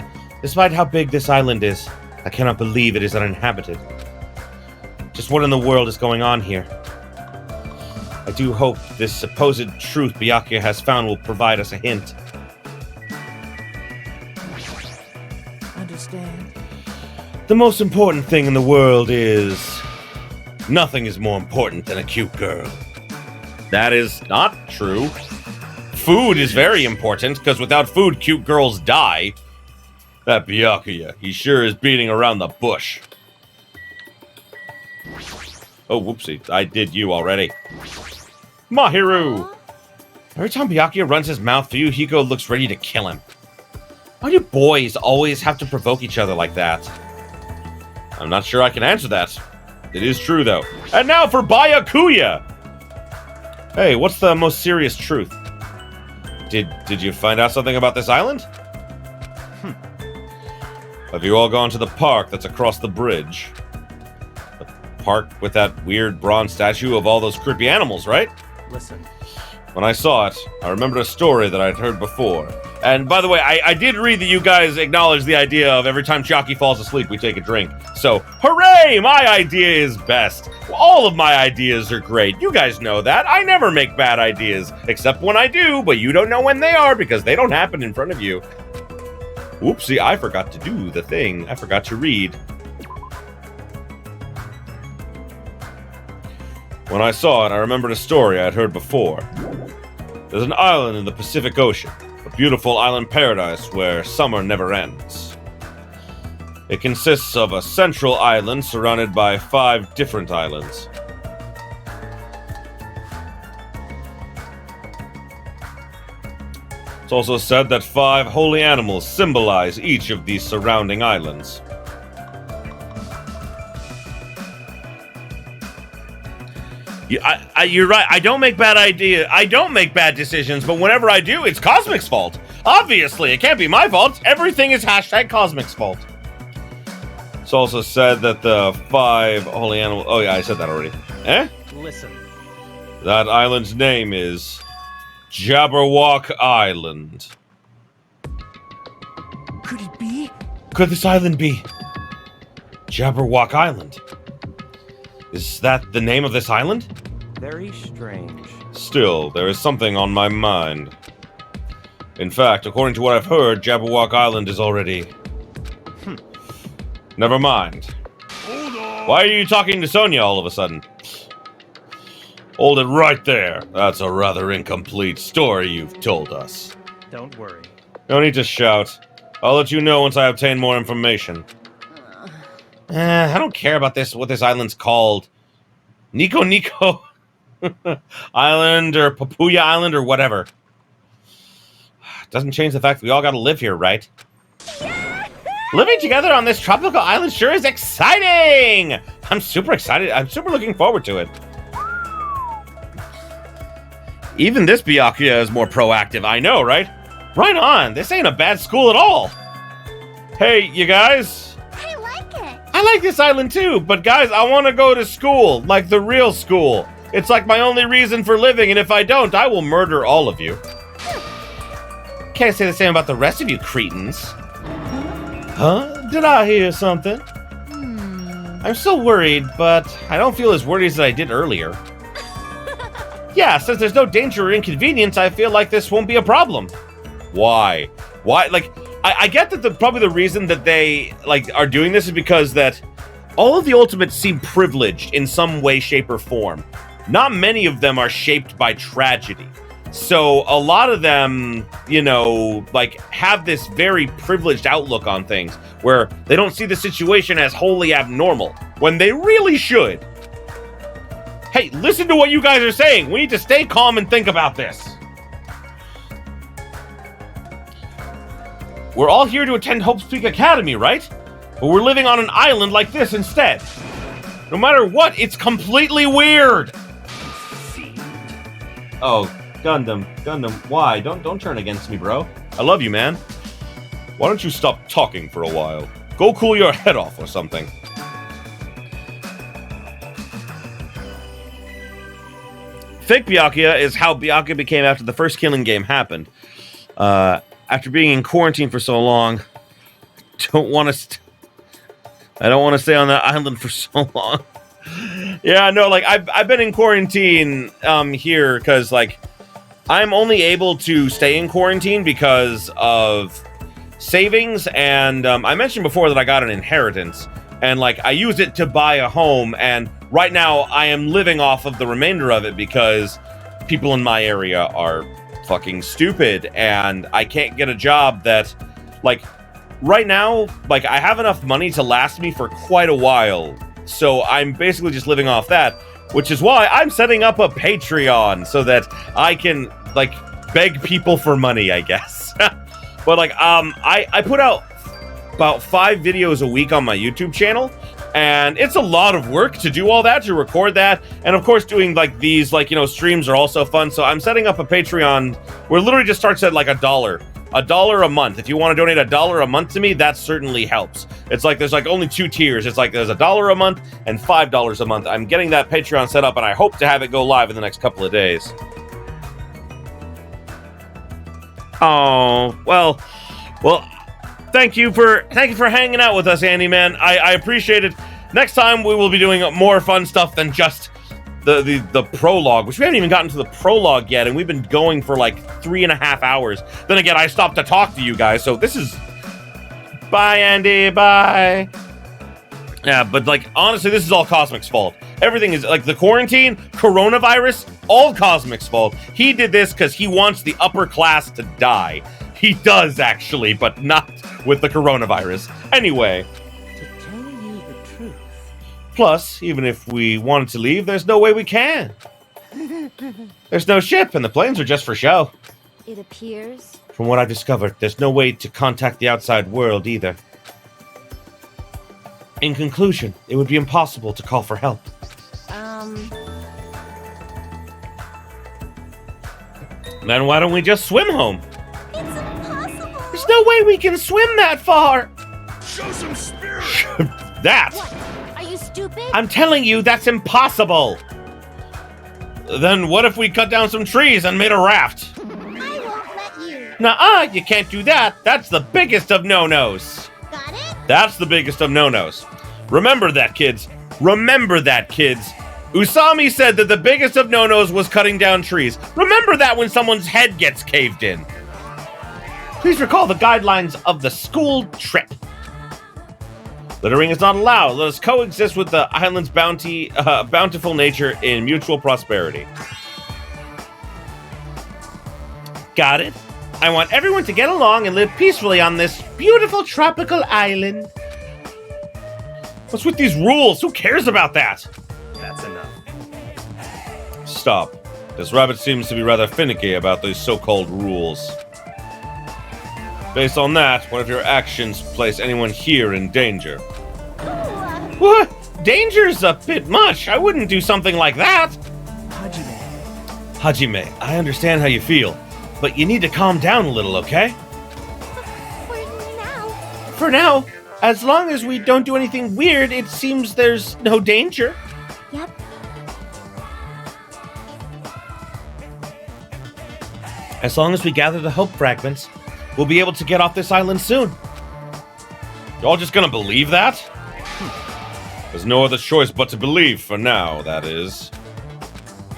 Despite how big this island is, I cannot believe it is uninhabited. Just what in the world is going on here? I do hope this supposed truth Byakuya has found will provide us a hint. Understand? The most important thing in the world is... nothing is more important than a cute girl. That is not true. Food is very important, because without food, cute girls die. That Byakuya, he sure is beating around the bush. Oh, whoopsie, I did you already. Mahiru! Every time Byakuya runs his mouth for you, Hiko looks ready to kill him. Why do boys always have to provoke each other like that? I'm not sure I can answer that. It is true, though. And now for Byakuya! Hey, what's the most serious truth? Did you find out something about this island? Have you all gone to the park that's across the bridge? The park with that weird bronze statue of all those creepy animals, right? Listen. When I saw it, I remembered a story that I'd heard before. And by the way, I did read that you guys acknowledge the idea of every time Chiaki falls asleep, we take a drink. So, hooray! My idea is best. All of my ideas are great. You guys know that. I never make bad ideas, except when I do, but you don't know when they are because they don't happen in front of you. Whoopsie, I forgot to do the thing. I forgot to read. When I saw it, I remembered a story I'd heard before. There's an island in the Pacific Ocean, a beautiful island paradise where summer never ends. It consists of a central island surrounded by 5 different islands. It's also said that 5 holy animals symbolize each of these surrounding islands. You're right. I don't make bad decisions, but whenever I do, it's Cosmic's fault. Obviously, it can't be my fault. Everything is hashtag Cosmic's fault. It's also said that the 5 holy animals... Oh yeah, I said that already. Listen. That island's name is Jabberwock Island. Could it be? Could this island be Jabberwock Island? Is that the name of this island? Very strange. Still, there is something on my mind. In fact, according to what I've heard, Jabberwock Island is already... Never mind. Hold on. Why are you talking to Sonia all of a sudden? Hold it right there. That's a rather incomplete story you've told us. Don't worry. No need to shout. I'll let you know once I obtain more information. I don't care about this. What this island's called. Nico Island or Papuya Island or whatever. Doesn't change the fact that we all gotta live here, right? Living together on this tropical island sure is exciting! I'm super excited. I'm super looking forward to it. Even this Byakuya is more proactive. I know, right? Right on. This ain't a bad school at all. Hey, you guys. I like it. I like this island too, but guys, I want to go to school, like the real school. It's like my only reason for living, and if I don't, I will murder all of you. Can't say the same about the rest of you cretins. Huh? Did I hear something? I'm still worried, but I don't feel as worried as I did earlier. Yeah, since there's no danger or inconvenience, I feel like this won't be a problem. Why? Why? Like, I get that probably the reason that they, like, are doing this is because that all of the Ultimates seem privileged in some way, shape, or form. Not many of them are shaped by tragedy. So a lot of them, you know, like, have this very privileged outlook on things where they don't see the situation as wholly abnormal when they really should. Hey, listen to what you guys are saying. We need to stay calm and think about this. We're all here to attend Hope's Peak Academy, right? But we're living on an island like this instead. No matter what, it's completely weird. Oh, Gundam, why? Don't turn against me, bro. I love you, man. Why don't you stop talking for a while? Go cool your head off or something. Fake Byakuya is how Byakuya became after the first killing game happened. After being in quarantine for so long, I don't want to stay on that island for so long. Yeah, no, like I've been in quarantine here because like I'm only able to stay in quarantine because of savings, and I mentioned before that I got an inheritance, and like I used it to buy a home, and right now I am living off of the remainder of it because people in my area are fucking stupid, and I can't get a job that, like, right now, like, I have enough money to last me for quite a while, so I'm basically just living off that, which is why I'm setting up a Patreon so that I can, like, beg people for money, I guess. But, like, I put out about 5 videos a week on my YouTube channel, and it's a lot of work to do all that, to record that, and of course doing like these, like, you know, streams are also fun. So I'm setting up a Patreon where it literally just starts at like $1 a month. If you want to donate $1 a month to me, that certainly helps. It's like there's like only 2 tiers. It's like there's $1 a month and $5 a month. I'm getting that Patreon set up, and I hope to have it go live in the next couple of days. Oh, well, Thank you for hanging out with us, Andy, man. I appreciate it. Next time we will be doing more fun stuff than just the prologue, which we haven't even gotten to the prologue yet, and we've been going for like 3.5 hours. Then again, I stopped to talk to you guys, so this is... Bye, Andy, bye. Yeah, but like, honestly, this is all Cosmic's fault. Everything is, like, the quarantine, coronavirus, all Cosmic's fault. He did this because he wants the upper class to die. He does, actually, but not with the coronavirus. Anyway. To tell you the truth. Plus, even if we wanted to leave, there's no way we can. There's no ship, and the planes are just for show. it appears. From what I've discovered, there's no way to contact the outside world either. In conclusion, it would be impossible to call for help. Then why don't we just swim home? It's impossible! There's no way we can swim that far! Show some spirit! That! What? Are you stupid? I'm telling you, that's impossible! Then what if we cut down some trees and made a raft? I won't let you. Nuh-uh, you can't do that. That's the biggest of no-nos. Got it? That's the biggest of no-nos. Remember that, kids. Remember that, kids. Usami said that the biggest of no-nos was cutting down trees. Remember that when someone's head gets caved in. Please recall the guidelines of the school trip. Littering is not allowed. Let us coexist with the island's bountiful nature in mutual prosperity. Got it? I want everyone to get along and live peacefully on this beautiful tropical island. What's with these rules? Who cares about that? That's enough. Stop. This rabbit seems to be rather finicky about these so-called rules. Based on that, what if your actions place anyone here in danger? What? Danger's a bit much. I wouldn't do something like that. Hajime, I understand how you feel, but you need to calm down a little, okay? For now. For now, as long as we don't do anything weird, it seems there's no danger. Yep. As long as we gather the hope fragments, we'll be able to get off this island soon. Y'all just gonna believe that? There's no other choice but to believe for now, that is.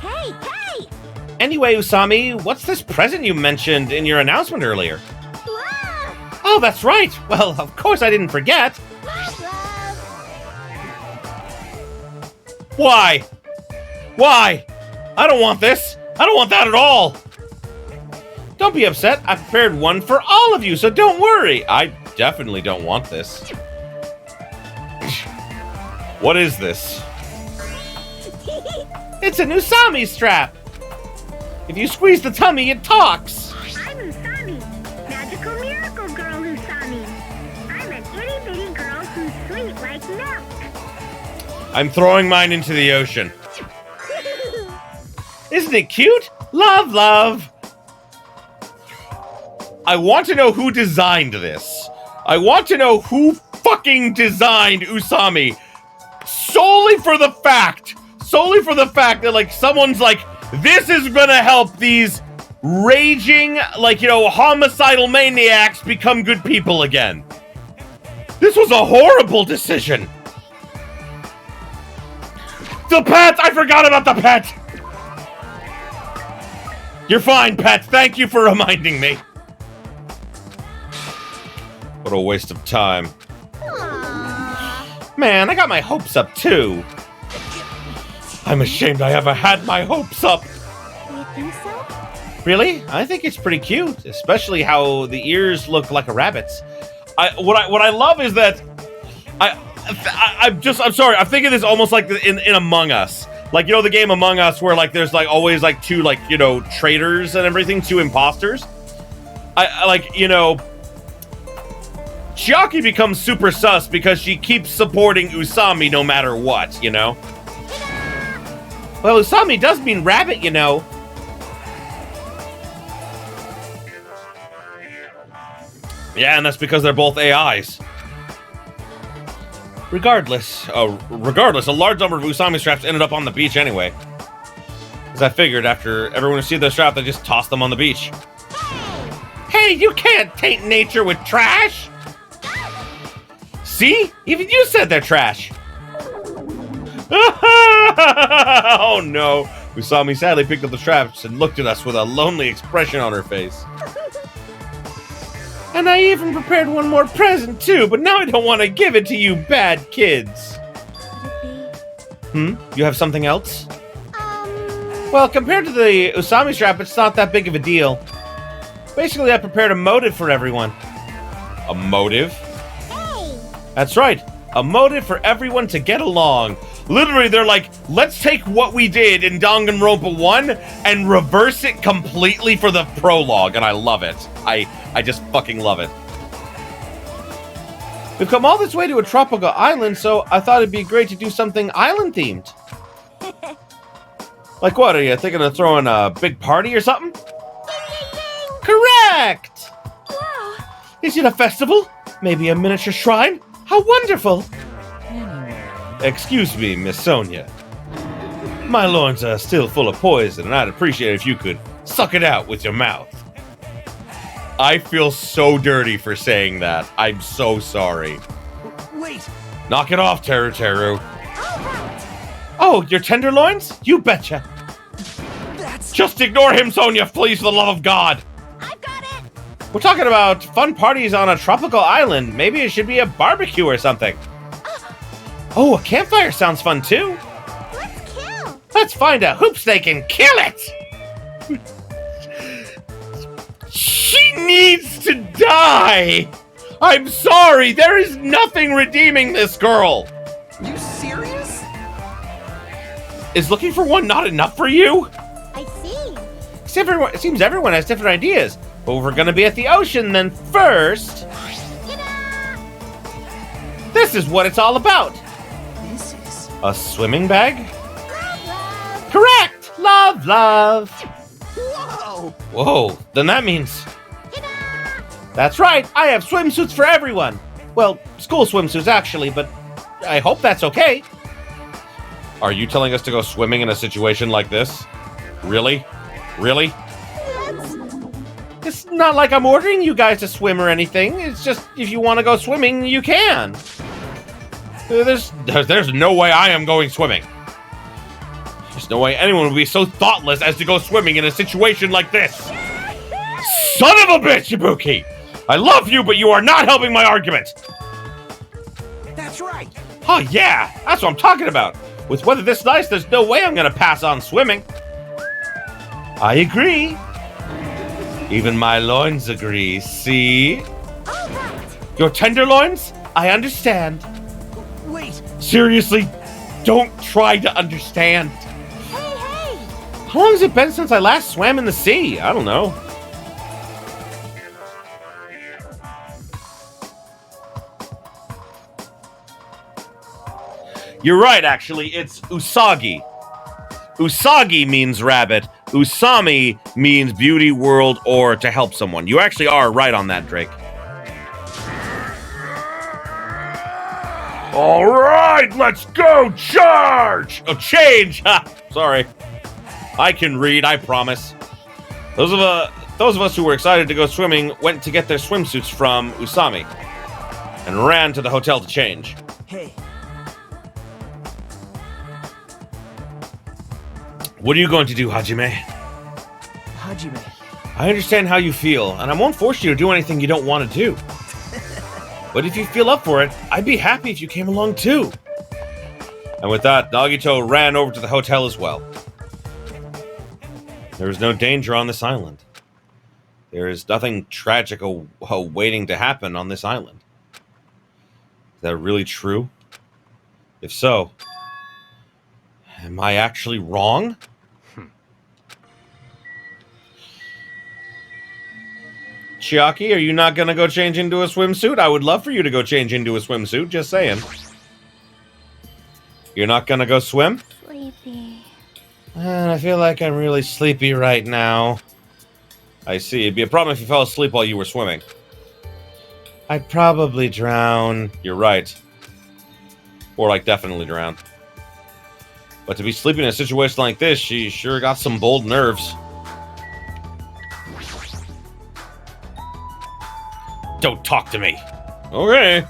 Hey, hey! Anyway, Usami, what's this present you mentioned in your announcement earlier? Love! Oh, that's right! Well, of course I didn't forget. Love! Why? Why? I don't want this. I don't want that at all. Don't be upset. I prepared one for all of you, so don't worry. I definitely don't want this. What is this? It's an Usami strap. If you squeeze the tummy, it talks. I'm Usami, magical miracle girl Usami. I'm an itty bitty girl who's sweet like milk. I'm throwing mine into the ocean. Isn't it cute? Love, love. I want to know who designed this. I want to know who fucking designed Usami. Solely for the fact that, like, someone's like, this is gonna help these raging, like, you know, homicidal maniacs become good people again. This was a horrible decision. The pet! I forgot about the pet! You're fine, pet. Thank you for reminding me. What a waste of time. Aww. Man, I got my hopes up, too. I'm ashamed I ever had my hopes up. You think so? Really? I think it's pretty cute, especially how the ears look like a rabbit's. What I love is that I'm sorry. I'm thinking this almost like in Among Us. Like, you know, the game Among Us where, like, there's, like, always, like, two, like, you know, traitors and everything, two imposters. I like, you know, Chiaki becomes super sus because she keeps supporting Usami no matter what, you know? Well, Usami does mean rabbit, you know. Yeah, and that's because they're both AIs. Regardless, a large number of Usami straps ended up on the beach anyway. As I figured, after everyone received their strap, they just tossed them on the beach. Hey, you can't taint nature with trash! See? Even you said they're trash! Oh no! Usami sadly picked up the straps and looked at us with a lonely expression on her face. And I even prepared one more present too, but now I don't want to give it to you bad kids. Could it be? You have something else? Well, compared to the Usami strap, it's not that big of a deal. Basically, I prepared a motive for everyone. A motive? Hey! That's right. A motive for everyone to get along. Literally, they're like, let's take what we did in Danganronpa 1 and reverse it completely for the prologue, and I love it. I just fucking love it. We've come all this way to a tropical island, so I thought it'd be great to do something island-themed. Like what, are you thinking of throwing a big party or something? Correct! Wow. Is it a festival? Maybe a miniature shrine? How wonderful! Excuse me, Miss Sonia. My loins are still full of poison, and I'd appreciate it if you could suck it out with your mouth. I feel so dirty for saying that. I'm so sorry. Wait! Knock it off, Teru Teru. All right. Oh, your tenderloins? You betcha. That's... Just ignore him, Sonia, please, for the love of God. I've got it. We're talking about fun parties on a tropical island. Maybe it should be a barbecue or something. Oh, a campfire sounds fun, too. Let's kill. Let's find a hoop snake and kill it! She needs to die! I'm sorry, there is nothing redeeming this girl! You serious? Is looking for one not enough for you? I see. It seems everyone has different ideas. But we're gonna be at the ocean, then first... Ta-da! This is what it's all about! This is... A swimming bag? Love, love. Correct! Love, love! Whoa! Whoa, then that means... Ta-da! That's right, I have swimsuits for everyone! Well, school swimsuits actually, but I hope that's okay. Are you telling us to go swimming in a situation like this? Really? Really? It's not like I'm ordering you guys to swim or anything. It's just, if you want to go swimming, you can. There's no way I am going swimming. There's no way anyone would be so thoughtless as to go swimming in a situation like this. Son of a bitch, Ibuki! I love you, but you are not helping my argument. That's right! Oh yeah, that's what I'm talking about. With weather this nice, there's no way I'm gonna pass on swimming. I agree. Even my loins agree, see? All right. Your tenderloins? I understand. Wait! Seriously, don't try to understand. Hey, hey. How long has it been since I last swam in the sea? I don't know. You're right, actually. It's Usagi. Usagi means rabbit. Usami means beauty, world, or to help someone. You actually are right on that, Drake. All right, let's go charge! Oh, change! Ha! Sorry. I can read, I promise. Those of us who were excited to go swimming went to get their swimsuits from Usami and ran to the hotel to change. Hey. What are you going to do, Hajime? Hajime. I understand how you feel, and I won't force you to do anything you don't want to do. But if you feel up for it, I'd be happy if you came along too. And with that, Nagito ran over to the hotel as well. There is no danger on this island. There is nothing tragic waiting to happen on this island. Is that really true? If so, am I actually wrong? Chiaki, are you not gonna go change into a swimsuit? I would love for you to go change into a swimsuit, just saying. You're not gonna go swim? Sleepy. I feel like I'm really sleepy right now. I see. It'd be a problem if you fell asleep while you were swimming. I'd probably drown. You're right. Or, like, definitely drown. But to be sleeping in a situation like this, she sure got some bold nerves. Don't talk to me. Okay.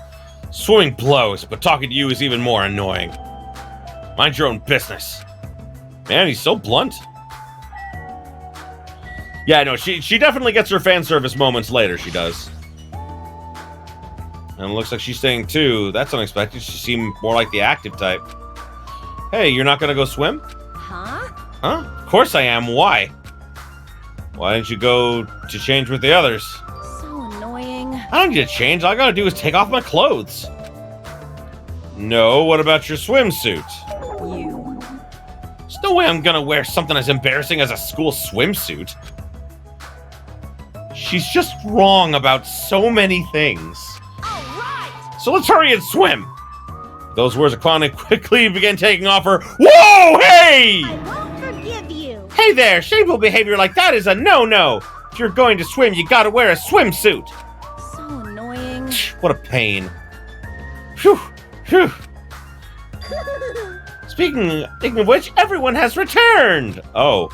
Swimming blows, but talking to you is even more annoying. Mind your own business. Man, he's so blunt. Yeah, no, she definitely gets her fan service moments later, she does. And it looks like she's staying too. That's unexpected. She seemed more like the active type. Hey, you're not gonna go swim? Huh? Huh? Of course I am. Why? Why didn't you go to change with the others? So annoying. I don't need to change. All I gotta do is take off my clothes. No, what about your swimsuit? no way I'm gonna wear something as embarrassing as a school swimsuit. She's just wrong about so many things. All right. So let's hurry and swim. Those words of Kwani quickly began taking off her. Whoa, hey! I won't forgive you. Hey there, shameful behavior like that is a no-no. If you're going to swim, you gotta wear a swimsuit. So annoying. What a pain. Phew, phew. Speaking of which, everyone has returned. Oh,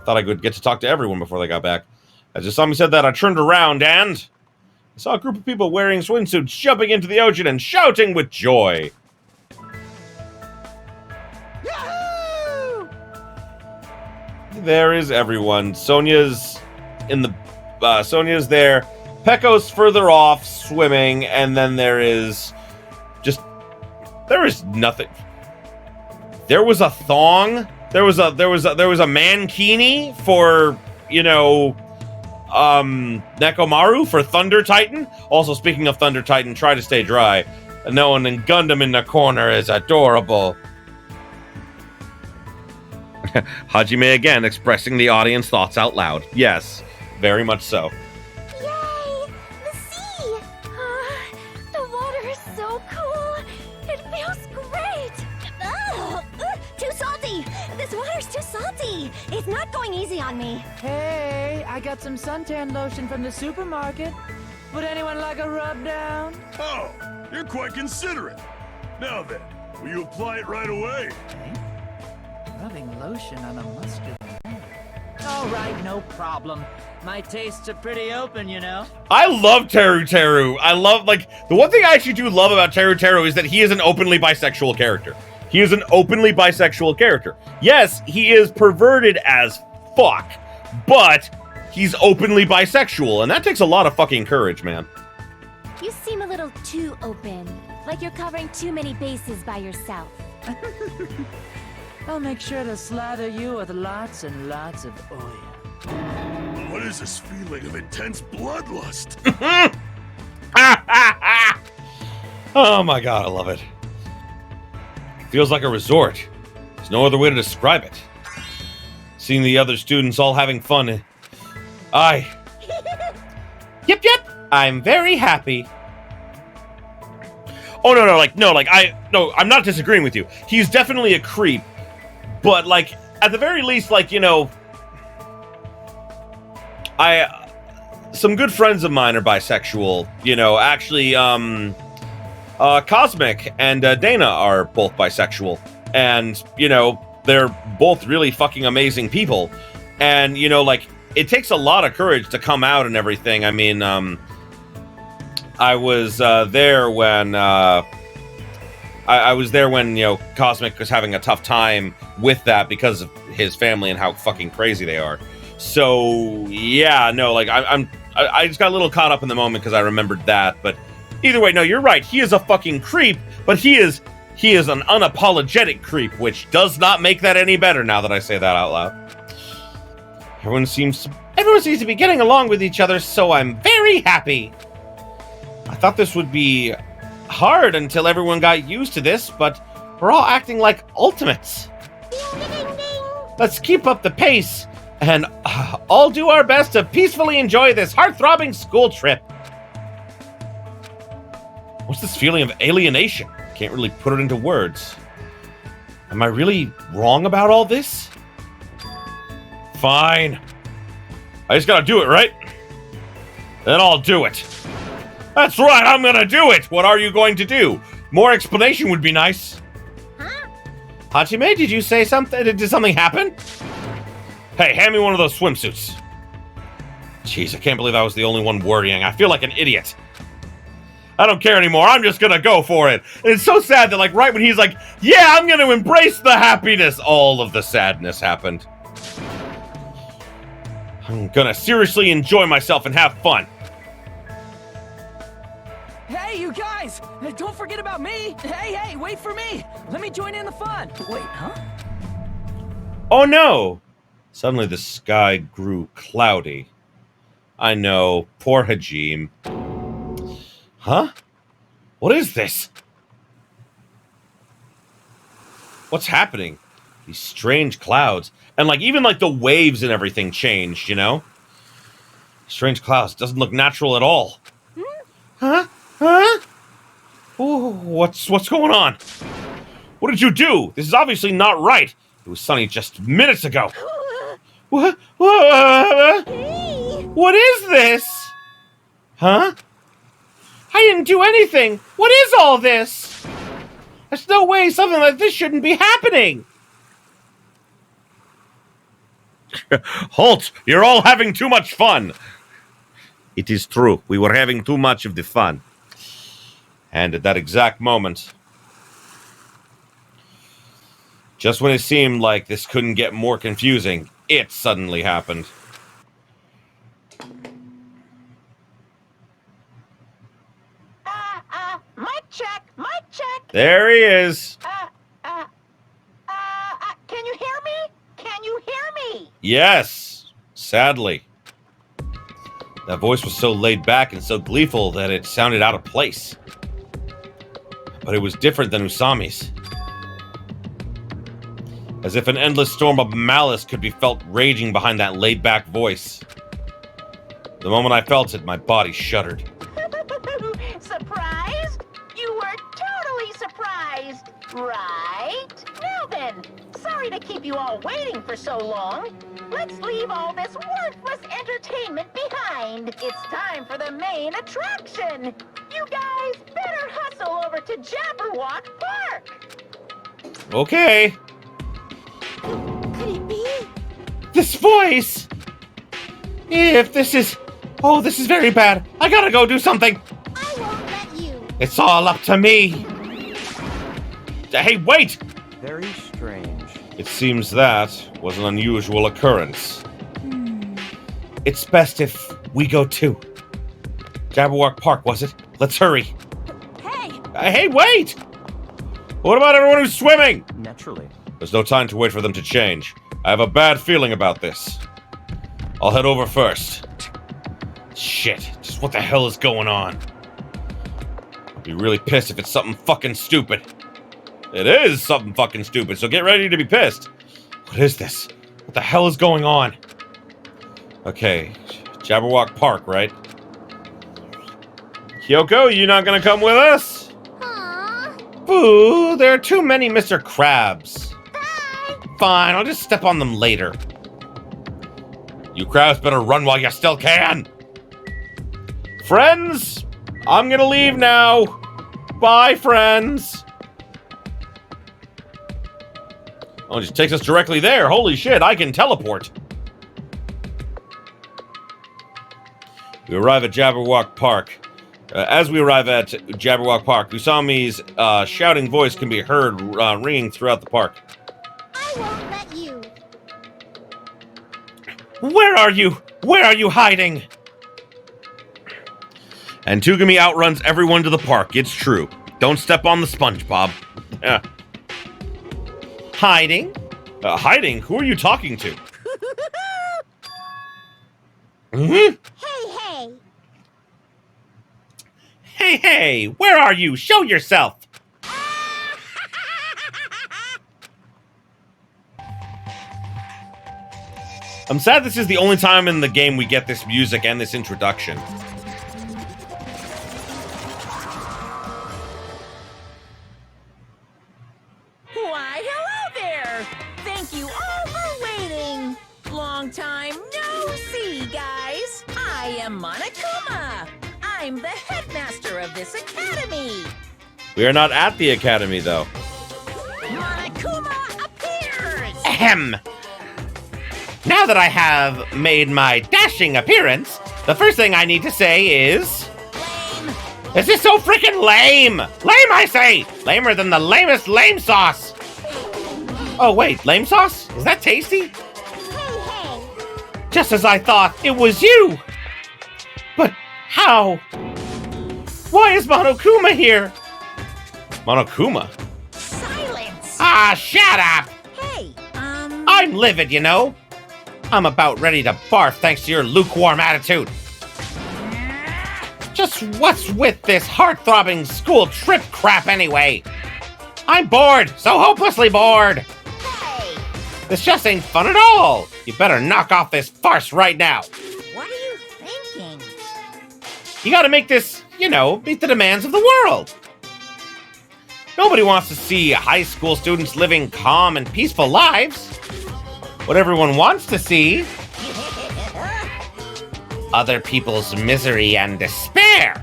thought I could get to talk to everyone before they got back. As Asami said that, I turned around and I saw a group of people wearing swimsuits jumping into the ocean and shouting with joy. Yahoo! There is everyone. Sonia's there. Pecco's further off swimming, and then there is nothing. There was a thong. There was a mankini for, Nekomaru for Thunder Titan. Also, speaking of Thunder Titan, try to stay dry. And no one in Gundam in the corner is adorable. Hajime again expressing the audience thoughts out loud. Yes, very much so. Yay! The sea! The water is so cool. It feels great. Ugh, too salty. This water's too salty. It's not going easy on me. Hey, I got some suntan lotion from the supermarket. Would anyone like a rub down? Oh, you're quite considerate. Now then, will you apply it right away? Rubbing lotion on a mustard. All right, no problem. My tastes are pretty open, you know. I love Teru Teru. I love, the one thing I actually do love about Teru Teru is that he is an openly bisexual character. He is an openly bisexual character. Yes, he is perverted as fuck, but he's openly bisexual, and that takes a lot of fucking courage, man. You seem a little too open. Like you're covering too many bases by yourself. I'll make sure to slather you with lots and lots of oil. What is this feeling of intense bloodlust? Oh my god, I love it. Feels like a resort. There's no other way to describe it. Seeing the other students all having fun, Yep, I'm very happy. Oh, no, I'm not disagreeing with you. He's definitely a creep. But, at the very least, some good friends of mine are bisexual. Actually, Cosmic and Dana are both bisexual. And, they're both really fucking amazing people. And, it takes a lot of courage to come out and everything. I mean, I was there when... I was there when, Cosmic was having a tough time with that because of his family and how fucking crazy they are. So, yeah, no, I just got a little caught up in the moment because I remembered that. But either way, no, you're right. He is a fucking creep, but he is an unapologetic creep, which does not make that any better now that I say that out loud. Everyone seems to be getting along with each other, so I'm very happy. I thought this would be hard until everyone got used to this, but we're all acting like ultimates. Let's keep up the pace and all do our best to peacefully enjoy this heart-throbbing school trip. What's this feeling of alienation? Can't really put it into words. Am I really wrong about all this? Fine. I just gotta do it, right? Then I'll do it. That's right, I'm gonna do it! What are you going to do? More explanation would be nice. Huh? Hachime, did you say something? Did something happen? Hey, hand me one of those swimsuits. Jeez, I can't believe I was the only one worrying. I feel like an idiot. I don't care anymore, I'm just gonna go for it. And it's so sad that, right when he's like, yeah, I'm gonna embrace the happiness, all of the sadness happened. I'm gonna seriously enjoy myself and have fun. Hey, you guys! Don't forget about me! Hey, wait for me! Let me join in the fun! Wait, huh? Oh no! Suddenly the sky grew cloudy. I know, poor Hajime. Huh? What is this? What's happening? These strange clouds. And, like, even, like, the waves and everything changed, you know? Strange clouds. Doesn't look natural at all. Huh? Huh? Ooh, what's going on? What did you do? This is obviously not right. It was sunny just minutes ago. What? What is this? Huh? I didn't do anything. What is all this? There's no way something like this shouldn't be happening. Halt! You're all having too much fun. It is true. We were having too much of the fun. And at that exact moment, just when it seemed like this couldn't get more confusing, it suddenly happened. Mic check. There he is. Can you hear me? Can you hear me? Yes, sadly. That voice was so laid back and so gleeful that it sounded out of place. But it was different than Usami's. As if an endless storm of malice could be felt raging behind that laid-back voice. The moment I felt it, my body shuddered. Surprised? You were totally surprised, right? Now then, sorry to keep you all waiting for so long. Let's leave all this worthless entertainment behind. It's time for the main attraction. You guys better hustle over to Jabberwock Park. Okay. Could it be? This voice! If this is... Oh, this is very bad. I gotta go do something. I won't let you. It's all up to me. Hey, wait! Very strange. It seems that was an unusual occurrence. It's best if we go too. Jabberwock Park, was it? Let's hurry. Hey! Hey, wait! What about everyone who's swimming? Naturally. There's no time to wait for them to change. I have a bad feeling about this. I'll head over first. Shit, just what the hell is going on? I'll be really pissed if it's something fucking stupid. It is something fucking stupid, so get ready to be pissed. What is this? What the hell is going on? Okay, Jabberwock Park, right? Kyoko, you not gonna come with us? Aww. Boo, there are too many Mr. Krabs. Bye. Fine, I'll just step on them later. You crabs better run while you still can. Friends, I'm gonna leave now. Bye, friends. Oh, it just takes us directly there. Holy shit, I can teleport. We arrive at Jabberwock Park. As we arrive at Jabberwock Park, Usami's shouting voice can be heard ringing throughout the park. I won't let you. Where are you? Where are you hiding? And Tugami outruns everyone to the park. It's true. Don't step on the SpongeBob. Yeah. Hiding? Hiding? Who are you talking to? Hey! Hey, where are you? Show yourself! I'm sad this is the only time in the game we get this music and this introduction. Why, hello there! Thank you all for waiting! Long time no see, guys! I am Monokuma! I'm the headmaster of this academy! We are not at the academy, though. Monokuma appears! Ahem! Now that I have made my dashing appearance, the first thing I need to say is... Lame! This is so freaking lame! Lame, I say! Lamer than the lamest lame sauce! Oh, wait, lame sauce? Is that tasty? Hey! Just as I thought, it was you! But how? Why is Monokuma here? Monokuma? Silence! Ah, shut up! Hey, I'm livid, you know? I'm about ready to barf thanks to your lukewarm attitude. Just what's with this heart-throbbing school trip crap anyway? I'm bored, so hopelessly bored. Hey! This just ain't fun at all. You better knock off this farce right now. What are you thinking? You gotta make this, meet the demands of the world. Nobody wants to see high school students living calm and peaceful lives. What everyone wants to see, other people's misery and despair.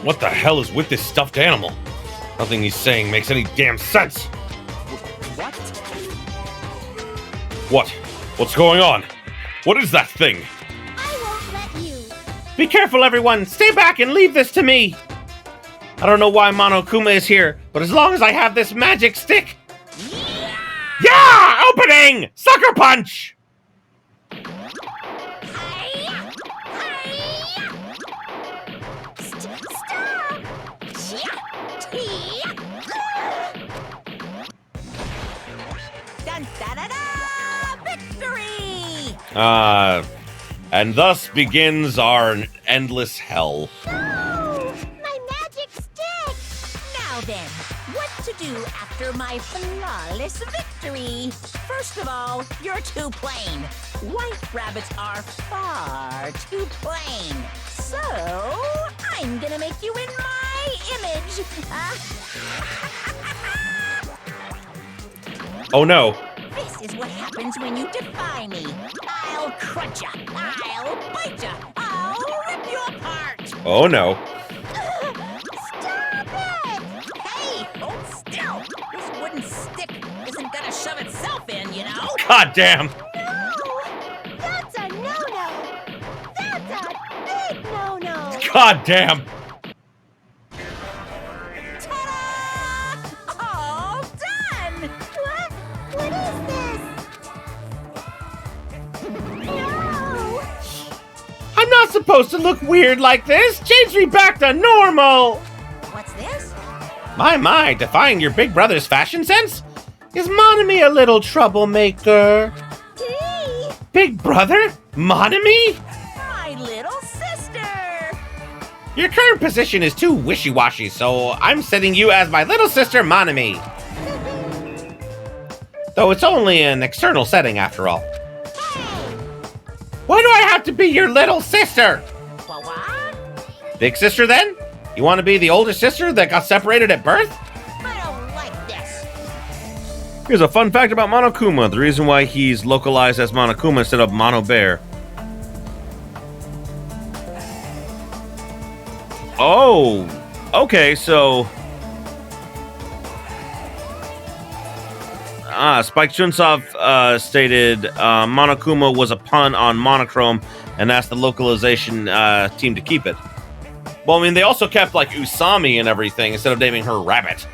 What the hell is with this stuffed animal? Nothing he's saying makes any damn sense. What? What? What's going on? What is that thing? I won't let you. Be careful, everyone. Stay back and leave this to me. I don't know why Monokuma is here, but as long as I have this magic stick... Yeah! Opening! Sucker punch! Victory! And thus begins our endless hell. Oh, my magic stick! Now then, what to do after my flawless victory? First of all, you're too plain. White rabbits are far too plain. So, I'm gonna make you in my image. Oh no. This is what happens when you defy me. I'll crunch ya. I'll bite ya. I'll rip you apart. Oh no. Stop it! Hey, hold still. This wooden stick isn't gonna shove itself in, you know? God damn. No! That's a no-no! That's a big no-no! God damn. Ta-da! All done! What is this? No! I'm not supposed to look weird like this. Change me back to normal. What's this? My, defying your big brother's fashion sense? Is Monami a little troublemaker? Hey! Big brother? Monami? My little sister! Your current position is too wishy-washy, so I'm setting you as my little sister Monami. Though it's only an external setting after all. Why do I have to be your little sister? What? Big sister then? You want to be the older sister that got separated at birth? I don't like this. Here's a fun fact about Monokuma. The reason why he's localized as Monokuma instead of Mono Bear. Oh, okay, so... Spike Chunsoft stated Monokuma was a pun on monochrome and asked the localization team to keep it. Well, I mean, they also kept, like, Usami and everything instead of naming her Rabbit.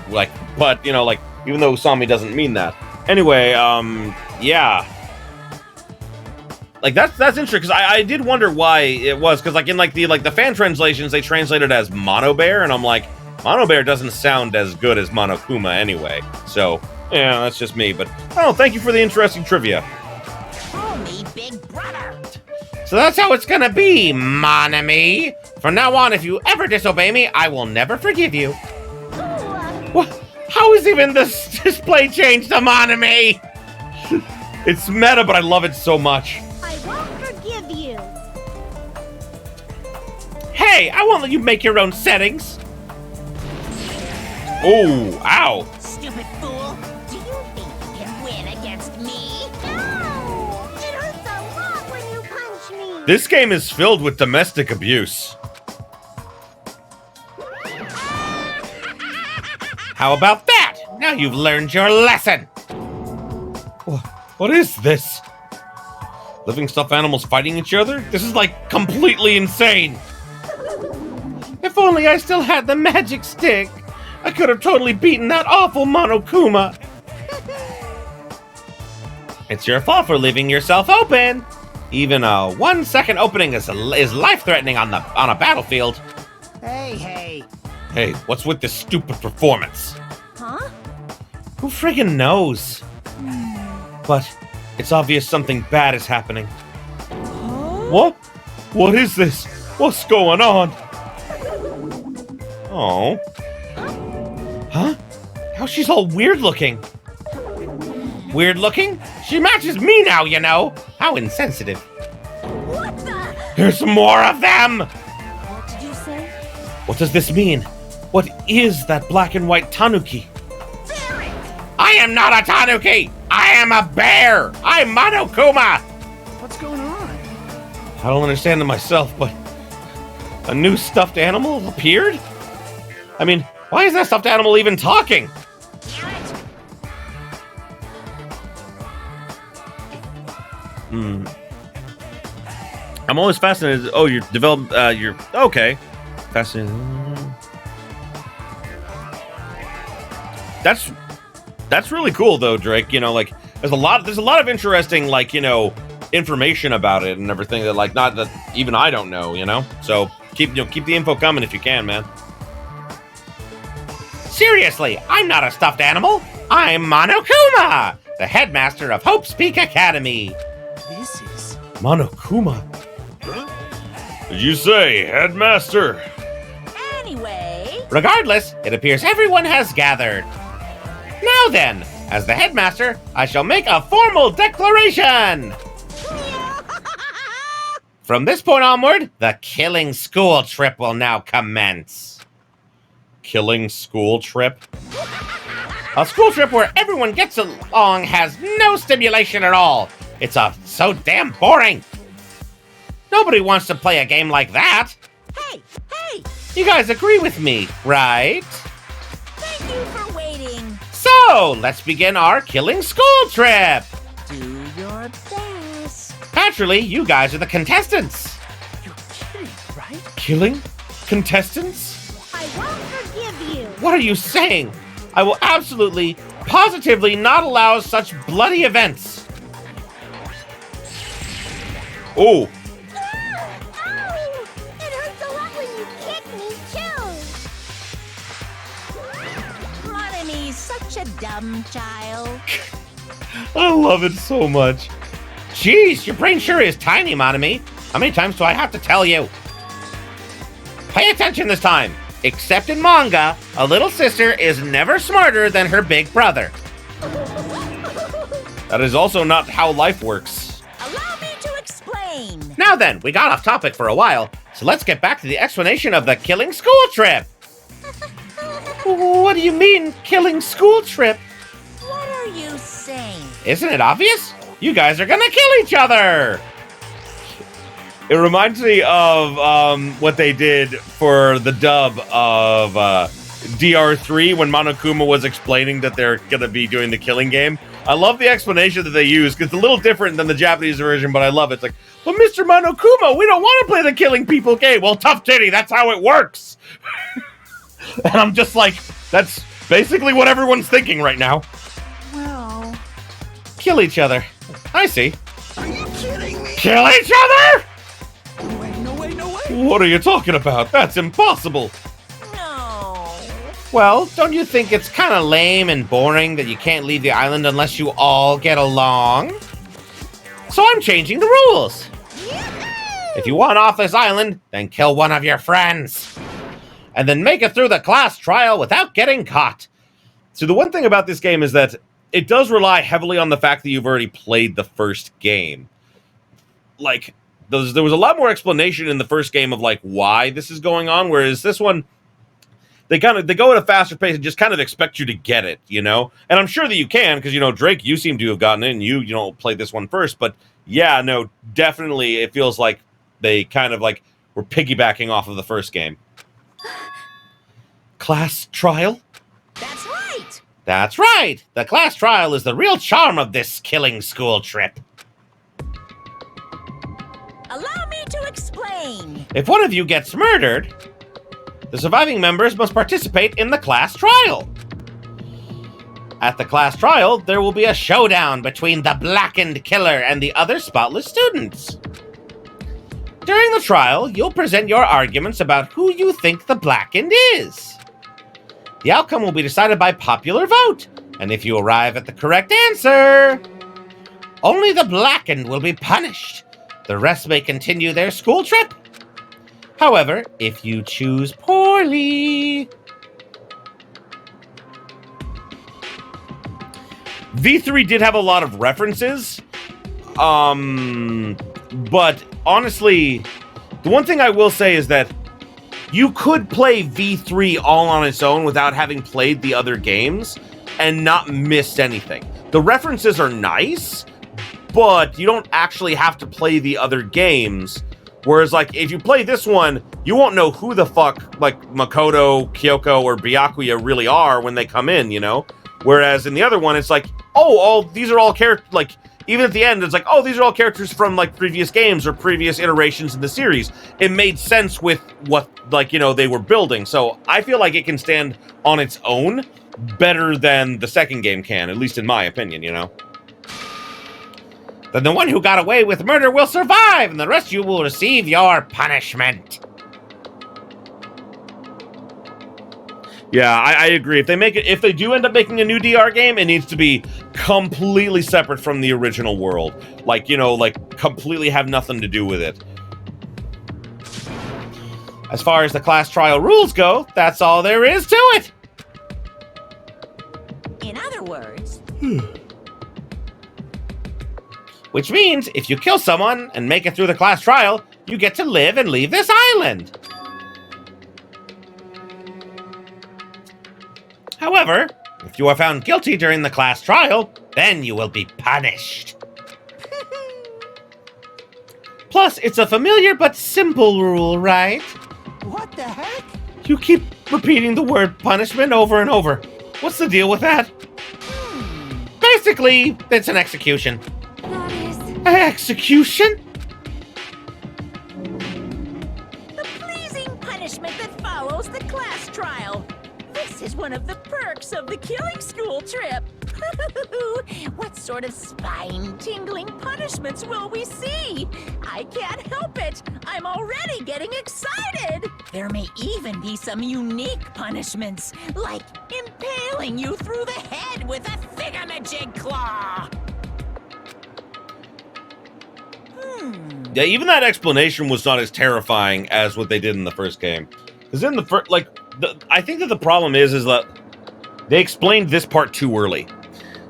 Like, but, even though Usami doesn't mean that. Anyway, yeah. Like, that's interesting, because I did wonder why it was, because, in the fan translations, they translated it as Mono Bear, and I'm like, Mono Bear doesn't sound as good as Monokuma anyway. So, yeah, that's just me, but, oh, thank you for the interesting trivia. Call me Big Brother. So that's how it's gonna be, Monami. From now on, if you ever disobey me, I will never forgive you. What? How is even this display changed to Monami? It's meta, but I love it so much. I won't forgive you. Hey, I won't let you make your own settings. Oh, ow. Stupid fool. Do you think you can win against me? No! It hurts a lot when you punch me. This game is filled with domestic abuse. How about that? Now you've learned your lesson. What is this? Living stuffed animals fighting each other? This is like completely insane. If only I still had the magic stick. I could have totally beaten that awful Monokuma. It's your fault for leaving yourself open. Even a 1 second opening is life-threatening on a battlefield. Hey. Hey, what's with this stupid performance? Huh? Who friggin' knows? But it's obvious something bad is happening. What? What is this? What's going on? Oh. Huh? How she's all weird looking. Weird looking? She matches me now, you know. How insensitive. What the? There's more of them! What did you say? What does this mean? What is that black and white tanuki? Barret! I am not a tanuki! I am a bear! I'm Monokuma! What's going on? I don't understand it myself, but a new stuffed animal appeared? I mean, why is that stuffed animal even talking? I'm always fascinated. Oh, you're you're okay. Fascinated. That's really cool though, Drake. You know, like there's a lot of interesting, like, you know, information about it and everything that, like, not that even I don't know, you know? So keep the info coming if you can, man. Seriously, I'm not a stuffed animal. I'm Monokuma, the headmaster of Hope's Peak Academy. This is... Monokuma? Did you say headmaster? Anyway... Regardless, it appears everyone has gathered. Now then, as the headmaster, I shall make a formal declaration. From this point onward, the killing school trip will now commence. Killing school trip? A school trip where everyone gets along has no stimulation at all. It's so damn boring. Nobody wants to play a game like that. Hey! You guys agree with me, right? Thank you for waiting. So, let's begin our killing school trip. Do your best. Naturally, you guys are the contestants. You're kidding, right? Killing contestants? I won't forgive you. What are you saying? I will absolutely, positively not allow such bloody events. Oh. Ow! It hurts a lot when you kick me, too. Ronany's such a dumb child. I love it so much. Jeez, your brain sure is tiny, Monami. How many times do I have to tell you? Pay attention this time. Except in manga, a little sister is never smarter than her big brother. That is also not how life works. Allow me to explain. Now then, we got off topic for a while, so let's get back to the explanation of the killing school trip. What do you mean, killing school trip? What are you saying? Isn't it obvious? You guys are gonna kill each other! It reminds me of what they did for the dub of DR3 when Monokuma was explaining that they're gonna be doing the killing game. I love the explanation that they use, because it's a little different than the Japanese version, but I love it. It's like, but Mr. Monokuma, we don't want to play the killing people game. Well, tough titty, that's how it works. And I'm just like, that's basically what everyone's thinking right now. Well... Kill each other. I see. Are you kidding me? Kill each other? No way. What are you talking about? That's impossible. No. Well, don't you think it's kind of lame and boring that you can't leave the island unless you all get along? So I'm changing the rules. If you want off this island, then kill one of your friends. And then make it through the class trial without getting caught. So the one thing about this game is that it does rely heavily on the fact that you've already played the first game. Like, there was a lot more explanation in the first game of, like, why this is going on, whereas this one, they go at a faster pace and just kind of expect you to get it, you know? And I'm sure that you can, because, you know, Drake, you seem to have gotten it, and you know, played this one first, but yeah, no, definitely it feels like they kind of, like, were piggybacking off of the first game. Class trial? That's right. That's right! The class trial is the real charm of this killing school trip. Allow me to explain. If one of you gets murdered, the surviving members must participate in the class trial. At the class trial, there will be a showdown between the blackened killer and the other spotless students. During the trial, you'll present your arguments about who you think the blackened is. The outcome will be decided by popular vote, and if you arrive at the correct answer, only the blackened will be punished. The rest may continue their school trip. However, if you choose poorly... V3 did have a lot of references, but honestly, the one thing I will say is that you could play V3 all on its own without having played the other games and not missed anything. The references are nice, but you don't actually have to play the other games. Whereas, like, if you play this one, you won't know who the fuck, like, Makoto, Kyoko, or Byakuya really are when they come in, you know? Whereas in the other one, it's like, these are all characters, like, even at the end, it's like, oh, these are all characters from, like, previous games or previous iterations in the series. It made sense with what, like, you know, they were building. So I feel like it can stand on its own better than the second game can, at least in my opinion, you know? Then the one who got away with murder will survive, and the rest of you will receive your punishment. Yeah, I agree. If they do end up making a new DR game, it needs to be completely separate from the original world. Like, you know, like, completely have nothing to do with it. As far as the class trial rules go, that's all there is to it! In other words... Which means, if you kill someone and make it through the class trial, you get to live and leave this island. However, if you are found guilty during the class trial, then you will be punished. Plus, it's a familiar but simple rule, right? What the heck? You keep repeating the word punishment over and over. What's the deal with that? Basically, it's an execution. That is... Execution? the pleasing punishment that follows the class trial. This is one of the perks of the killing school trip. What sort of spine-tingling punishments will we see? I can't help it. I'm already getting excited. There may even be some unique punishments, like impaling you through the head with a thingamajig claw. Yeah, even that explanation was not as terrifying as what they did in the first game. Because in the first, like, I think that the problem is that they explained this part too early.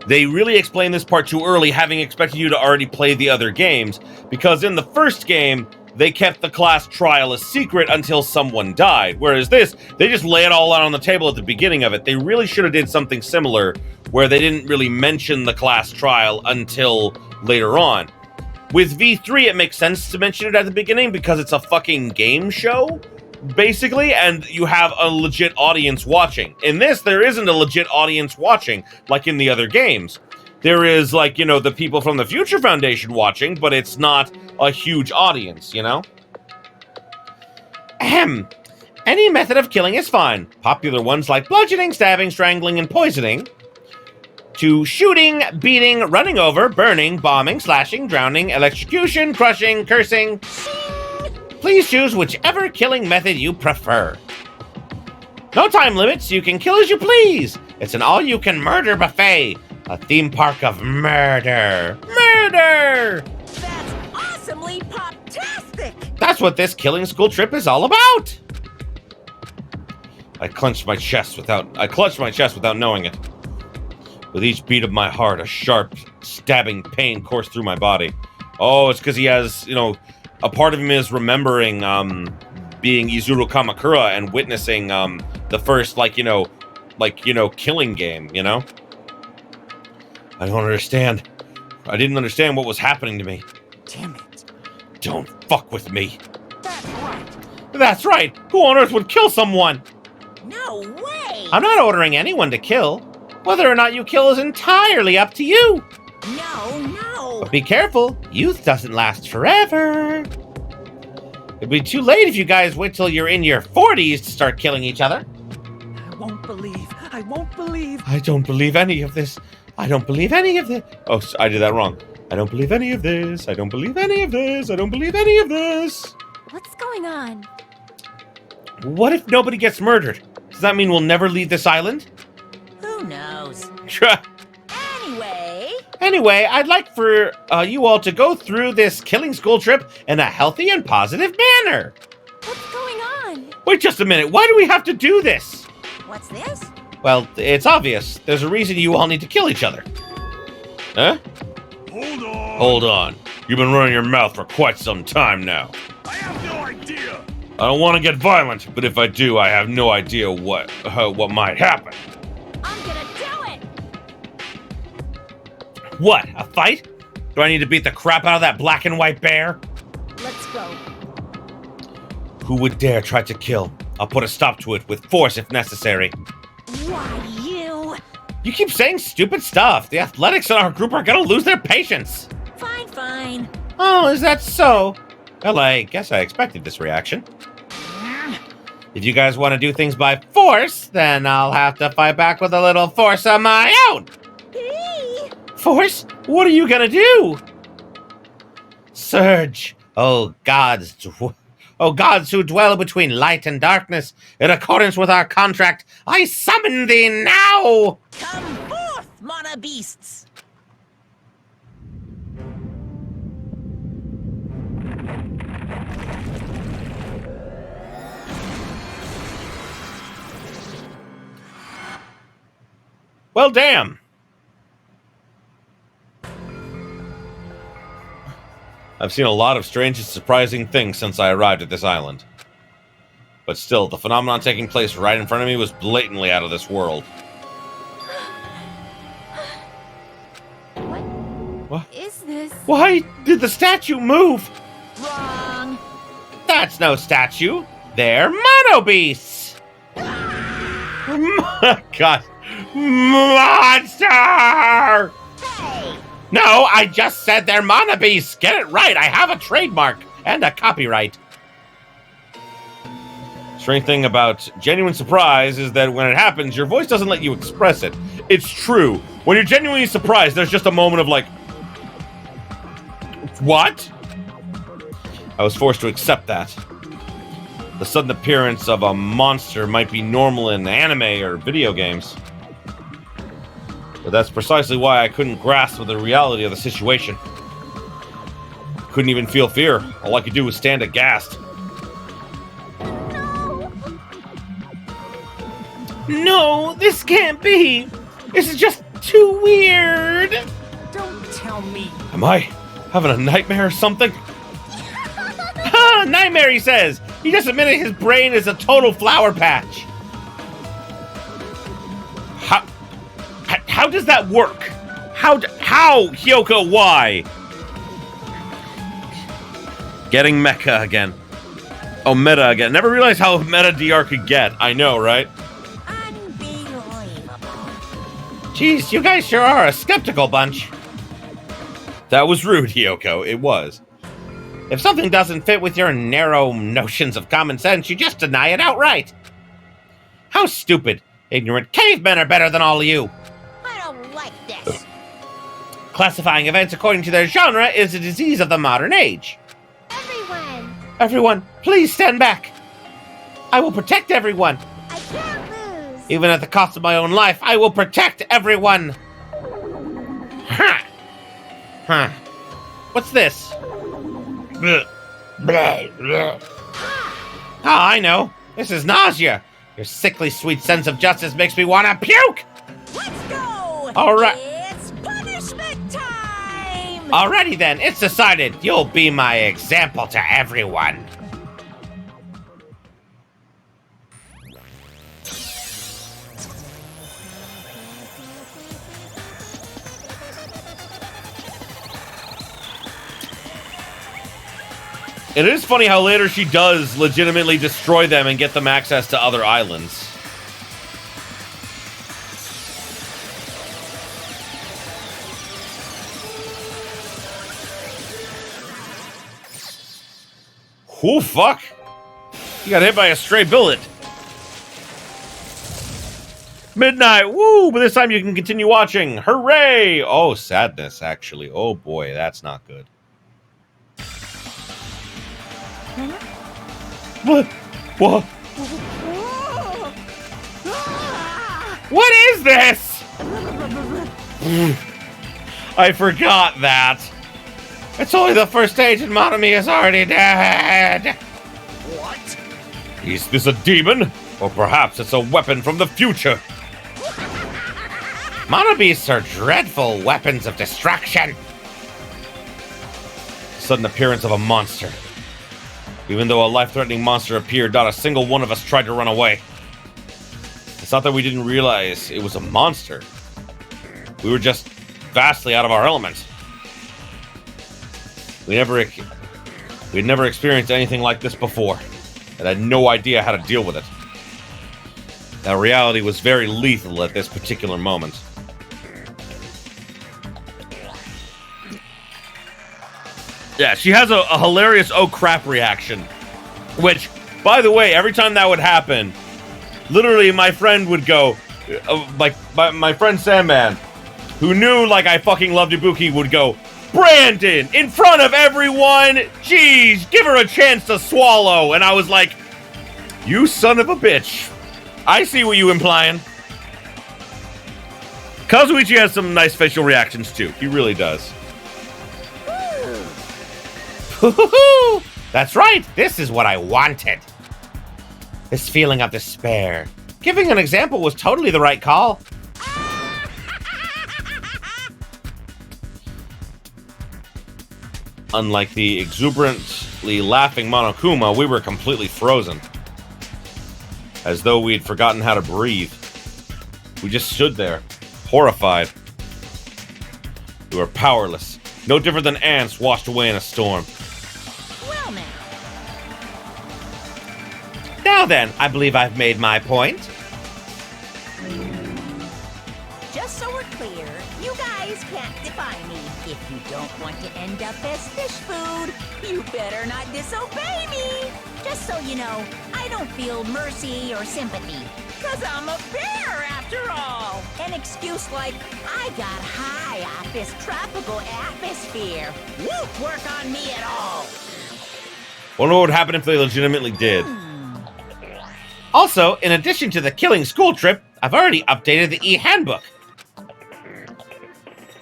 They really explained this part too early, having expected you to already play the other games, because in the first game, they kept the class trial a secret until someone died. Whereas this, they just lay it all out on the table at the beginning of it. They really should have did something similar, where they didn't really mention the class trial until later on. With V3, it makes sense to mention it at the beginning because it's a fucking game show, basically, and you have a legit audience watching. In this, there isn't a legit audience watching, like in the other games. There is, like, you know, the people from the Future Foundation watching, but it's not a huge audience, you know? Ahem. Any method of killing is fine. Popular ones like bludgeoning, stabbing, strangling, and poisoning. To shooting, beating, running over, burning, bombing, slashing, drowning, electrocution, crushing, cursing. Please choose whichever killing method you prefer. No time limits, you can kill as you please. It's an all-you-can-murder buffet. A theme park of murder. Murder! That's awesomely pop-tastic! That's what this killing school trip is all about. I clenched my chest without knowing it. With each beat of my heart, a sharp, stabbing pain coursed through my body. Oh, it's because he has, you know, a part of him is remembering being Izuru Kamakura and witnessing the first, killing game, you know? I don't understand. I didn't understand what was happening to me. Damn it. Don't fuck with me. That's right. That's right. Who on earth would kill someone? No way! I'm not ordering anyone to kill. Whether or not you kill is entirely up to you. No. But be careful. Youth doesn't last forever. It'll be too late if you guys wait till you're in your 40s to start killing each other. I won't believe. I don't believe any of this. I don't believe any of this. Oh, I did that wrong. I don't believe any of this. I don't believe any of this. I don't believe any of this. What's going on? What if nobody gets murdered? Does that mean we'll never leave this island? Who knows? Anyway, I'd like for you all to go through this killing school trip in a healthy and positive manner. What's going on? Wait just a minute. Why do we have to do this? What's this? Well, it's obvious. There's a reason you all need to kill each other. Huh? Hold on. Hold on. You've been running your mouth for quite some time now. I have no idea. I don't want to get violent, but if I do, I have no idea what might happen. I'm gonna do it! What? A fight? Do I need to beat the crap out of that black and white bear? Let's go. Who would dare try to kill? I'll put a stop to it with force if necessary. Why, you? You keep saying stupid stuff. The athletics in our group are gonna lose their patience. Fine, fine. Oh, is that so? Well, I guess I expected this reaction. If you guys want to do things by force, then I'll have to fight back with a little force of my own. Force? What are you gonna do? Surge. Oh gods who dwell between light and darkness, in accordance with our contract, I summon thee now! Come forth, Mana Beasts! Well, damn. I've seen a lot of strange and surprising things since I arrived at this island. But still, the phenomenon taking place right in front of me was blatantly out of this world. What is this? Why did the statue move? Wrong. That's no statue. They're mono beasts. God. Monster! Hey! No, I just said they're mono beasts. Get it right. I have a trademark and a copyright. Strange thing about genuine surprise is that when it happens, your voice doesn't let you express it. It's true. When you're genuinely surprised, there's just a moment of like, what? I was forced to accept that. The sudden appearance of a monster might be normal in anime or video games. But that's precisely why I couldn't grasp the reality of the situation. Couldn't even feel fear. All I could do was stand aghast. No, this can't be. This is just too weird. Don't tell me. Am I having a nightmare or something? Ha! Nightmare, he says. He just admitted his brain is a total flower patch. How does that work? How, Hyoko, why? Getting mecha again. Oh, meta again. Never realized how meta DR could get. I know, right? Unbelievable. Jeez, you guys sure are a skeptical bunch. That was rude, Hyoko. It was. If something doesn't fit with your narrow notions of common sense, you just deny it outright. How stupid. Ignorant cavemen are better than all of you. I don't like this. Classifying events according to their genre is a disease of the modern age. Everyone, please stand back. I will protect everyone. I can't lose. Even at the cost of my own life, I will protect everyone. Huh. Huh. What's this? Ah, I know. This is nausea. Your sickly sweet sense of justice makes me want to puke. Let's go. All right. It's punishment time. Alrighty then, it's decided. You'll be my example to everyone. It is funny how later she does legitimately destroy them and get them access to other islands. Oh, fuck. You got hit by a stray bullet. Midnight, woo! But this time you can continue watching. Hooray! Oh, sadness, actually. Oh, boy, that's not good. What? What? What is this? I forgot that. It's only the first stage and Monami is already dead. What? Is this a demon? Or perhaps it's a weapon from the future. Monobeasts are dreadful weapons of destruction. Sudden appearance of a monster. Even though a life-threatening monster appeared, not a single one of us tried to run away. It's not that we didn't realize it was a monster. We were just vastly out of our element. We'd never experienced anything like this before, and had no idea how to deal with it. Now, reality was very lethal at this particular moment. Yeah, she has a hilarious oh crap reaction. Which, by the way, every time that would happen, literally my friend would go, my friend Sandman, who knew like I fucking loved Ibuki, would go, Brandon, in front of everyone, jeez, give her a chance to swallow. And I was like, you son of a bitch. I see what you implying. Kazuichi has some nice facial reactions too. He really does. That's right, this is what I wanted. This feeling of despair. Giving an example was totally the right call. Unlike the exuberantly laughing Monokuma, we were completely frozen. As though we'd forgotten how to breathe. We just stood there, horrified. We were powerless, no different than ants washed away in a storm. Well, now. Now then, I believe I've made my point. Just so we're clear, you guys can't defy me. If you don't want to end up as fish food, you better not disobey me. Just so you know, I don't feel mercy or sympathy. 'Cause I'm a bear, after all. An excuse like, I got high off this tropical atmosphere. Won't work on me at all. Wonder what would happen if they legitimately did. Also, in addition to the killing school trip, I've already updated the e-handbook.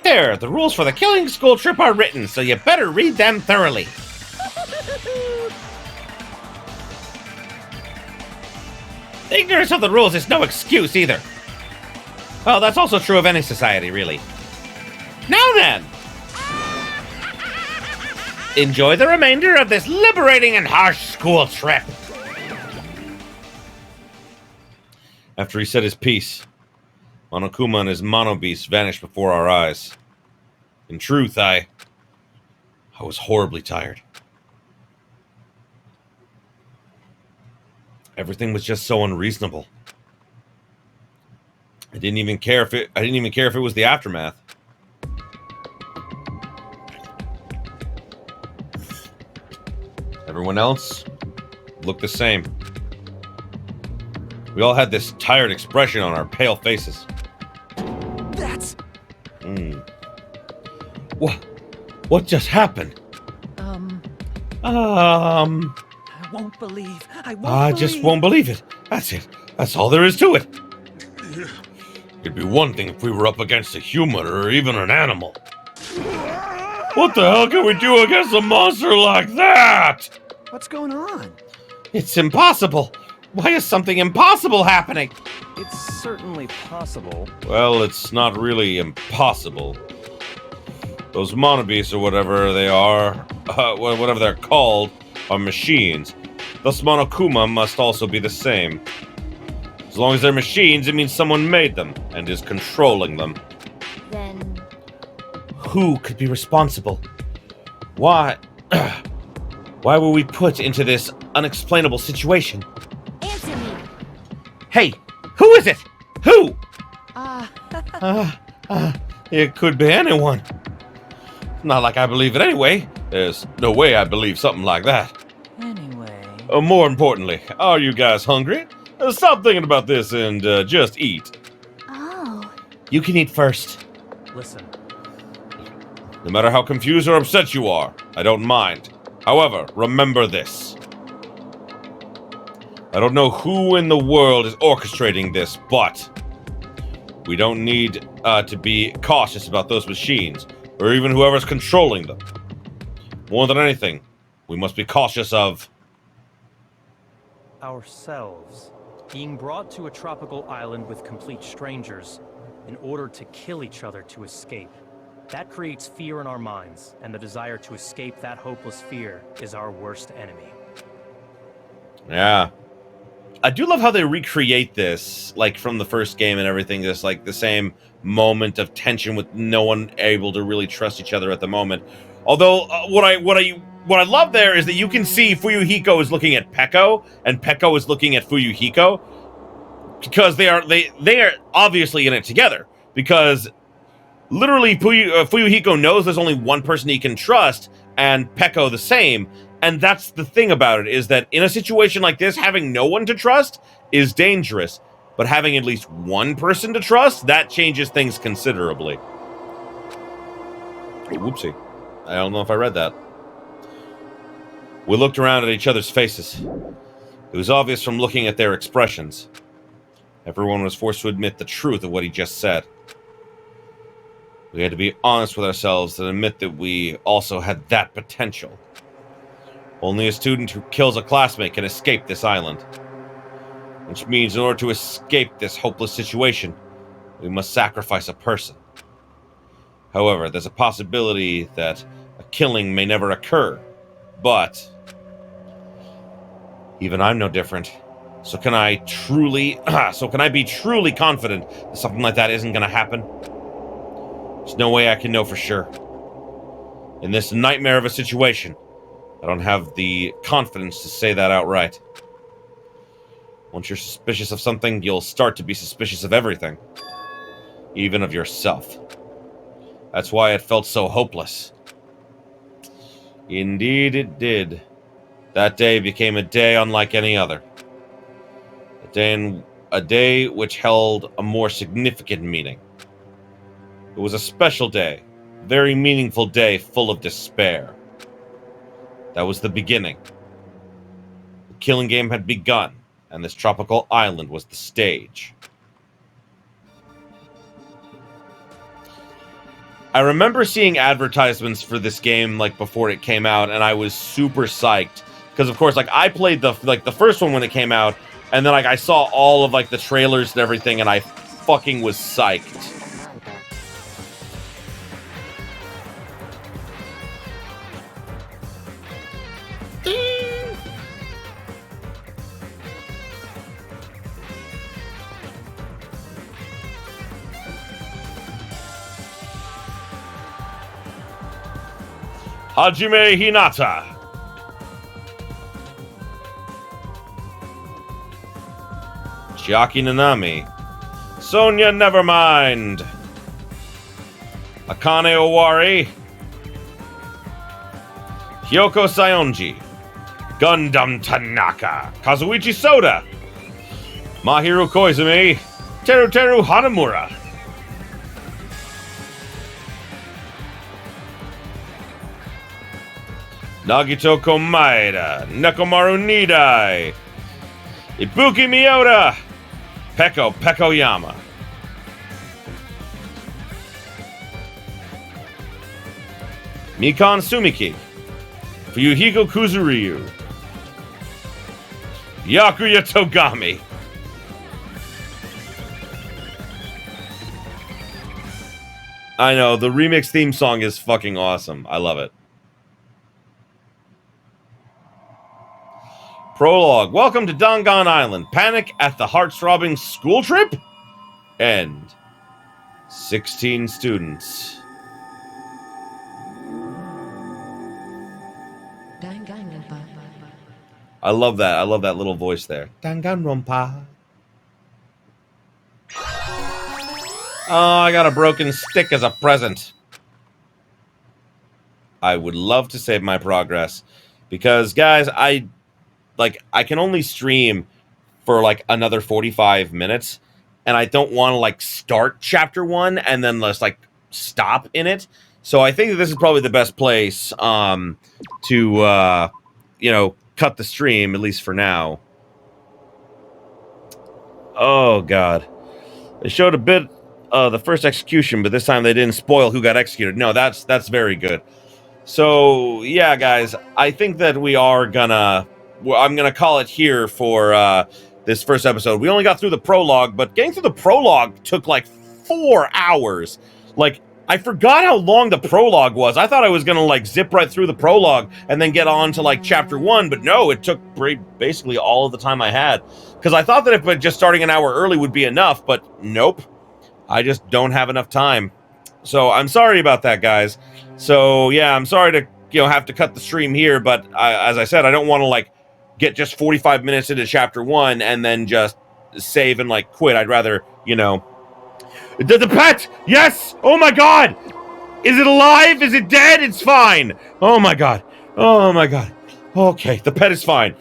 There, the rules for the killing school trip are written, so you better read them thoroughly. Ignorance of the rules is no excuse either. Well, that's also true of any society, really. Now then! Enjoy the remainder of this liberating and harsh school trip. After he said his piece, Monokuma and his monobeast vanished before our eyes. In truth, I was horribly tired. Everything was just so unreasonable. I didn't even care if it was the aftermath. Everyone else looked the same. We all had this tired expression on our pale faces. That's... What just happened? I won't believe. I just won't believe it. That's it. That's all there is to it. It'd be one thing if we were up against a human or even an animal. What the hell can we do against a monster like that? What's going on? It's impossible. Why is something impossible happening? It's certainly possible. Well, it's not really impossible. Those monobeasts or whatever they are, whatever they're called, are machines. Thus Monokuma must also be the same. As long as they're machines, it means someone made them and is controlling them. Then... Who could be responsible? Why? Why were we put into this unexplainable situation? Answer me. Hey, who is it? Who? It could be anyone. Not like I believe it anyway. There's no way I believe something like that. Anyway... More importantly, are you guys hungry? Stop thinking about this and just eat. Oh. You can eat first. Listen. No matter how confused or upset you are, I don't mind. However, remember this. I don't know who in the world is orchestrating this, but we don't need to be cautious about those machines, or even whoever's controlling them. More than anything, we must be cautious of... Ourselves. Being brought to a tropical island with complete strangers. in order to kill each other to escape. That creates fear in our minds, and the desire to escape that hopeless fear is our worst enemy. Yeah. I do love how they recreate this, like, from the first game and everything. Just, like, the same moment of tension with no one able to really trust each other at the moment. Although, what I love there is that you can see Fuyuhiko is looking at Peko, and Peko is looking at Fuyuhiko, because they are obviously in it together. Because literally, Fuyuhiko knows there's only one person he can trust, and Peko the same. And that's the thing about it, is that in a situation like this, having no one to trust is dangerous. But having at least one person to trust, that changes things considerably. Oh, whoopsie. I don't know if I read that. We looked around at each other's faces. It was obvious from looking at their expressions. Everyone was forced to admit the truth of what he just said. We had to be honest with ourselves and admit that we also had that potential. Only a student who kills a classmate can escape this island. Which means in order to escape this hopeless situation, we must sacrifice a person. However, there's a possibility that a killing may never occur. But even I'm no different. So can I be truly confident that something like that isn't going to happen? There's no way I can know for sure. In this nightmare of a situation, I don't have the confidence to say that outright. Once you're suspicious of something, you'll start to be suspicious of everything. Even of yourself. That's why it felt so hopeless. Indeed it did. That day became a day unlike any other. A day which held a more significant meaning. It was a special day. A very meaningful day full of despair. That was the beginning. The killing game had begun, and this tropical island was the stage. I remember seeing advertisements for this game like before it came out, and I was super psyched because, of course, like I played the first one when it came out, and then like I saw all of like the trailers and everything, and I fucking was psyched. Hajime Hinata. Chiaki Nanami. Sonya Nevermind. Akane Owari. Hyoko Sayonji. Gundam Tanaka. Kazuichi Soda. Mahiru Koizumi. Teruteru Hanamura. Nagito Komaeda, Nekomaru Nidai, Ibuki Miyoda, Peko Pekoyama. Mikan Sumiki, Fuyuhiko Kuzuryu, Yakuya Togami. I know, the remix theme song is fucking awesome. I love it. Prologue. Welcome to Dangan Island. Panic at the Heart-Throbbing school trip? End. 16 students. I love that. I love that little voice there. Danganronpa. Oh, I got a broken stick as a present. I would love to save my progress. Because, guys, I can only stream for like another 45 minutes, and I don't want to like start chapter 1 and then let's like stop in it. So I think that this is probably the best place to cut the stream, at least for now. Oh god. They showed a bit the first execution, but this time they didn't spoil who got executed. No, that's very good. So yeah, guys, I think that I'm gonna call it here for this first episode. We only got through the prologue, but getting through the prologue took like 4 hours. Like, I forgot how long the prologue was. I thought I was gonna like zip right through the prologue and then get on to like chapter 1, but no, it took basically all of the time I had. Because I thought that if just starting an hour early would be enough, but nope. I just don't have enough time. So I'm sorry about that, guys. So yeah, I'm sorry to have to cut the stream here, but as I said, I don't want to like get just 45 minutes into chapter 1 and then just save and like quit. I'd rather, The pet! Yes! Oh my god! Is it alive? Is it dead? It's fine! Oh my god. Oh my god. Okay, the pet is fine.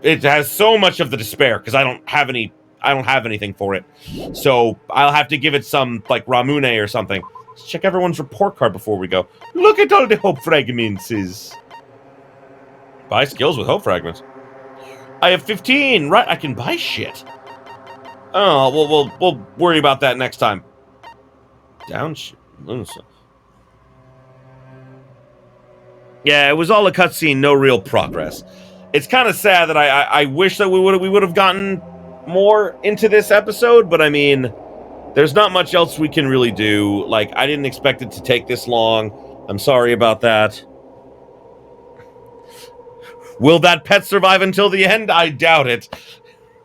It has so much of the despair because I don't have anything for it. So I'll have to give it some like Ramune or something. Let's check everyone's report card before we go. Look at all the hope fragments. Buy skills with hope fragments. I have 15. Right, I can buy shit. Oh, we'll worry about that next time. Yeah, it was all a cutscene, no real progress. It's kind of sad that I wish that we would have gotten more into this episode, but I mean, there's not much else we can really do. Like, I didn't expect it to take this long. I'm sorry about that. Will that pet survive until the end? I doubt it.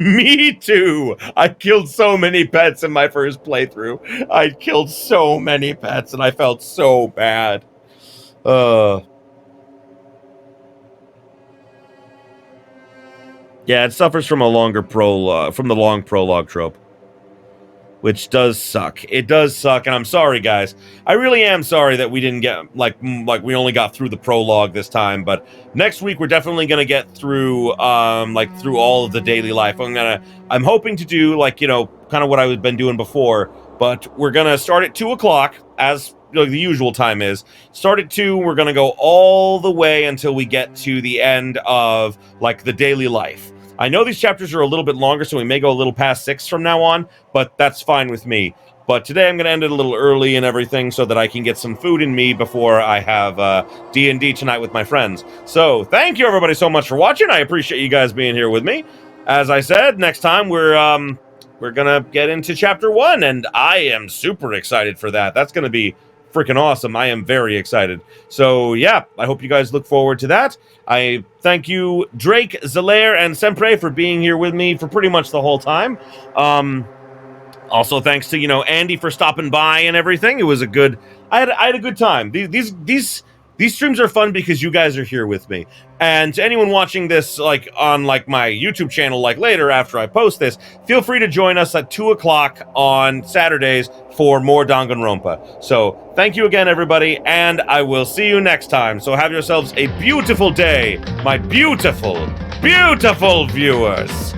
Me too. I killed so many pets in my first playthrough. I killed so many pets and I felt so bad. Yeah, it suffers from a longer prologue, from the long prologue trope, which does suck. It does suck, and I'm sorry, guys. I really am sorry that we didn't get like we only got through the prologue this time. But next week we're definitely gonna get through through all of the daily life. I'm hoping to do like kind of what I've been doing before, but we're gonna start at 2 o'clock as the usual time is. Start at 2. We're gonna go all the way until we get to the end of like the daily life. I know these chapters are a little bit longer, so we may go a little past 6 from now on, but that's fine with me. But today I'm going to end it a little early and everything so that I can get some food in me before I have D&D tonight with my friends. So thank you everybody so much for watching. I appreciate you guys being here with me. As I said, next time we're going to get into chapter 1, and I am super excited for that. That's going to be freaking awesome. I am very excited. So yeah, I hope you guys look forward to that. I thank you, Drake, Zelaire, and Sempre for being here with me for pretty much the whole time. Also thanks to Andy for stopping by and everything. It was a good. I had a good time. These streams are fun because you guys are here with me. And to anyone watching this like on like my YouTube channel like later after I post this, feel free to join us at 2 o'clock on Saturdays for more Danganronpa. So thank you again, everybody, and I will see you next time. So have yourselves a beautiful day, my beautiful, beautiful viewers.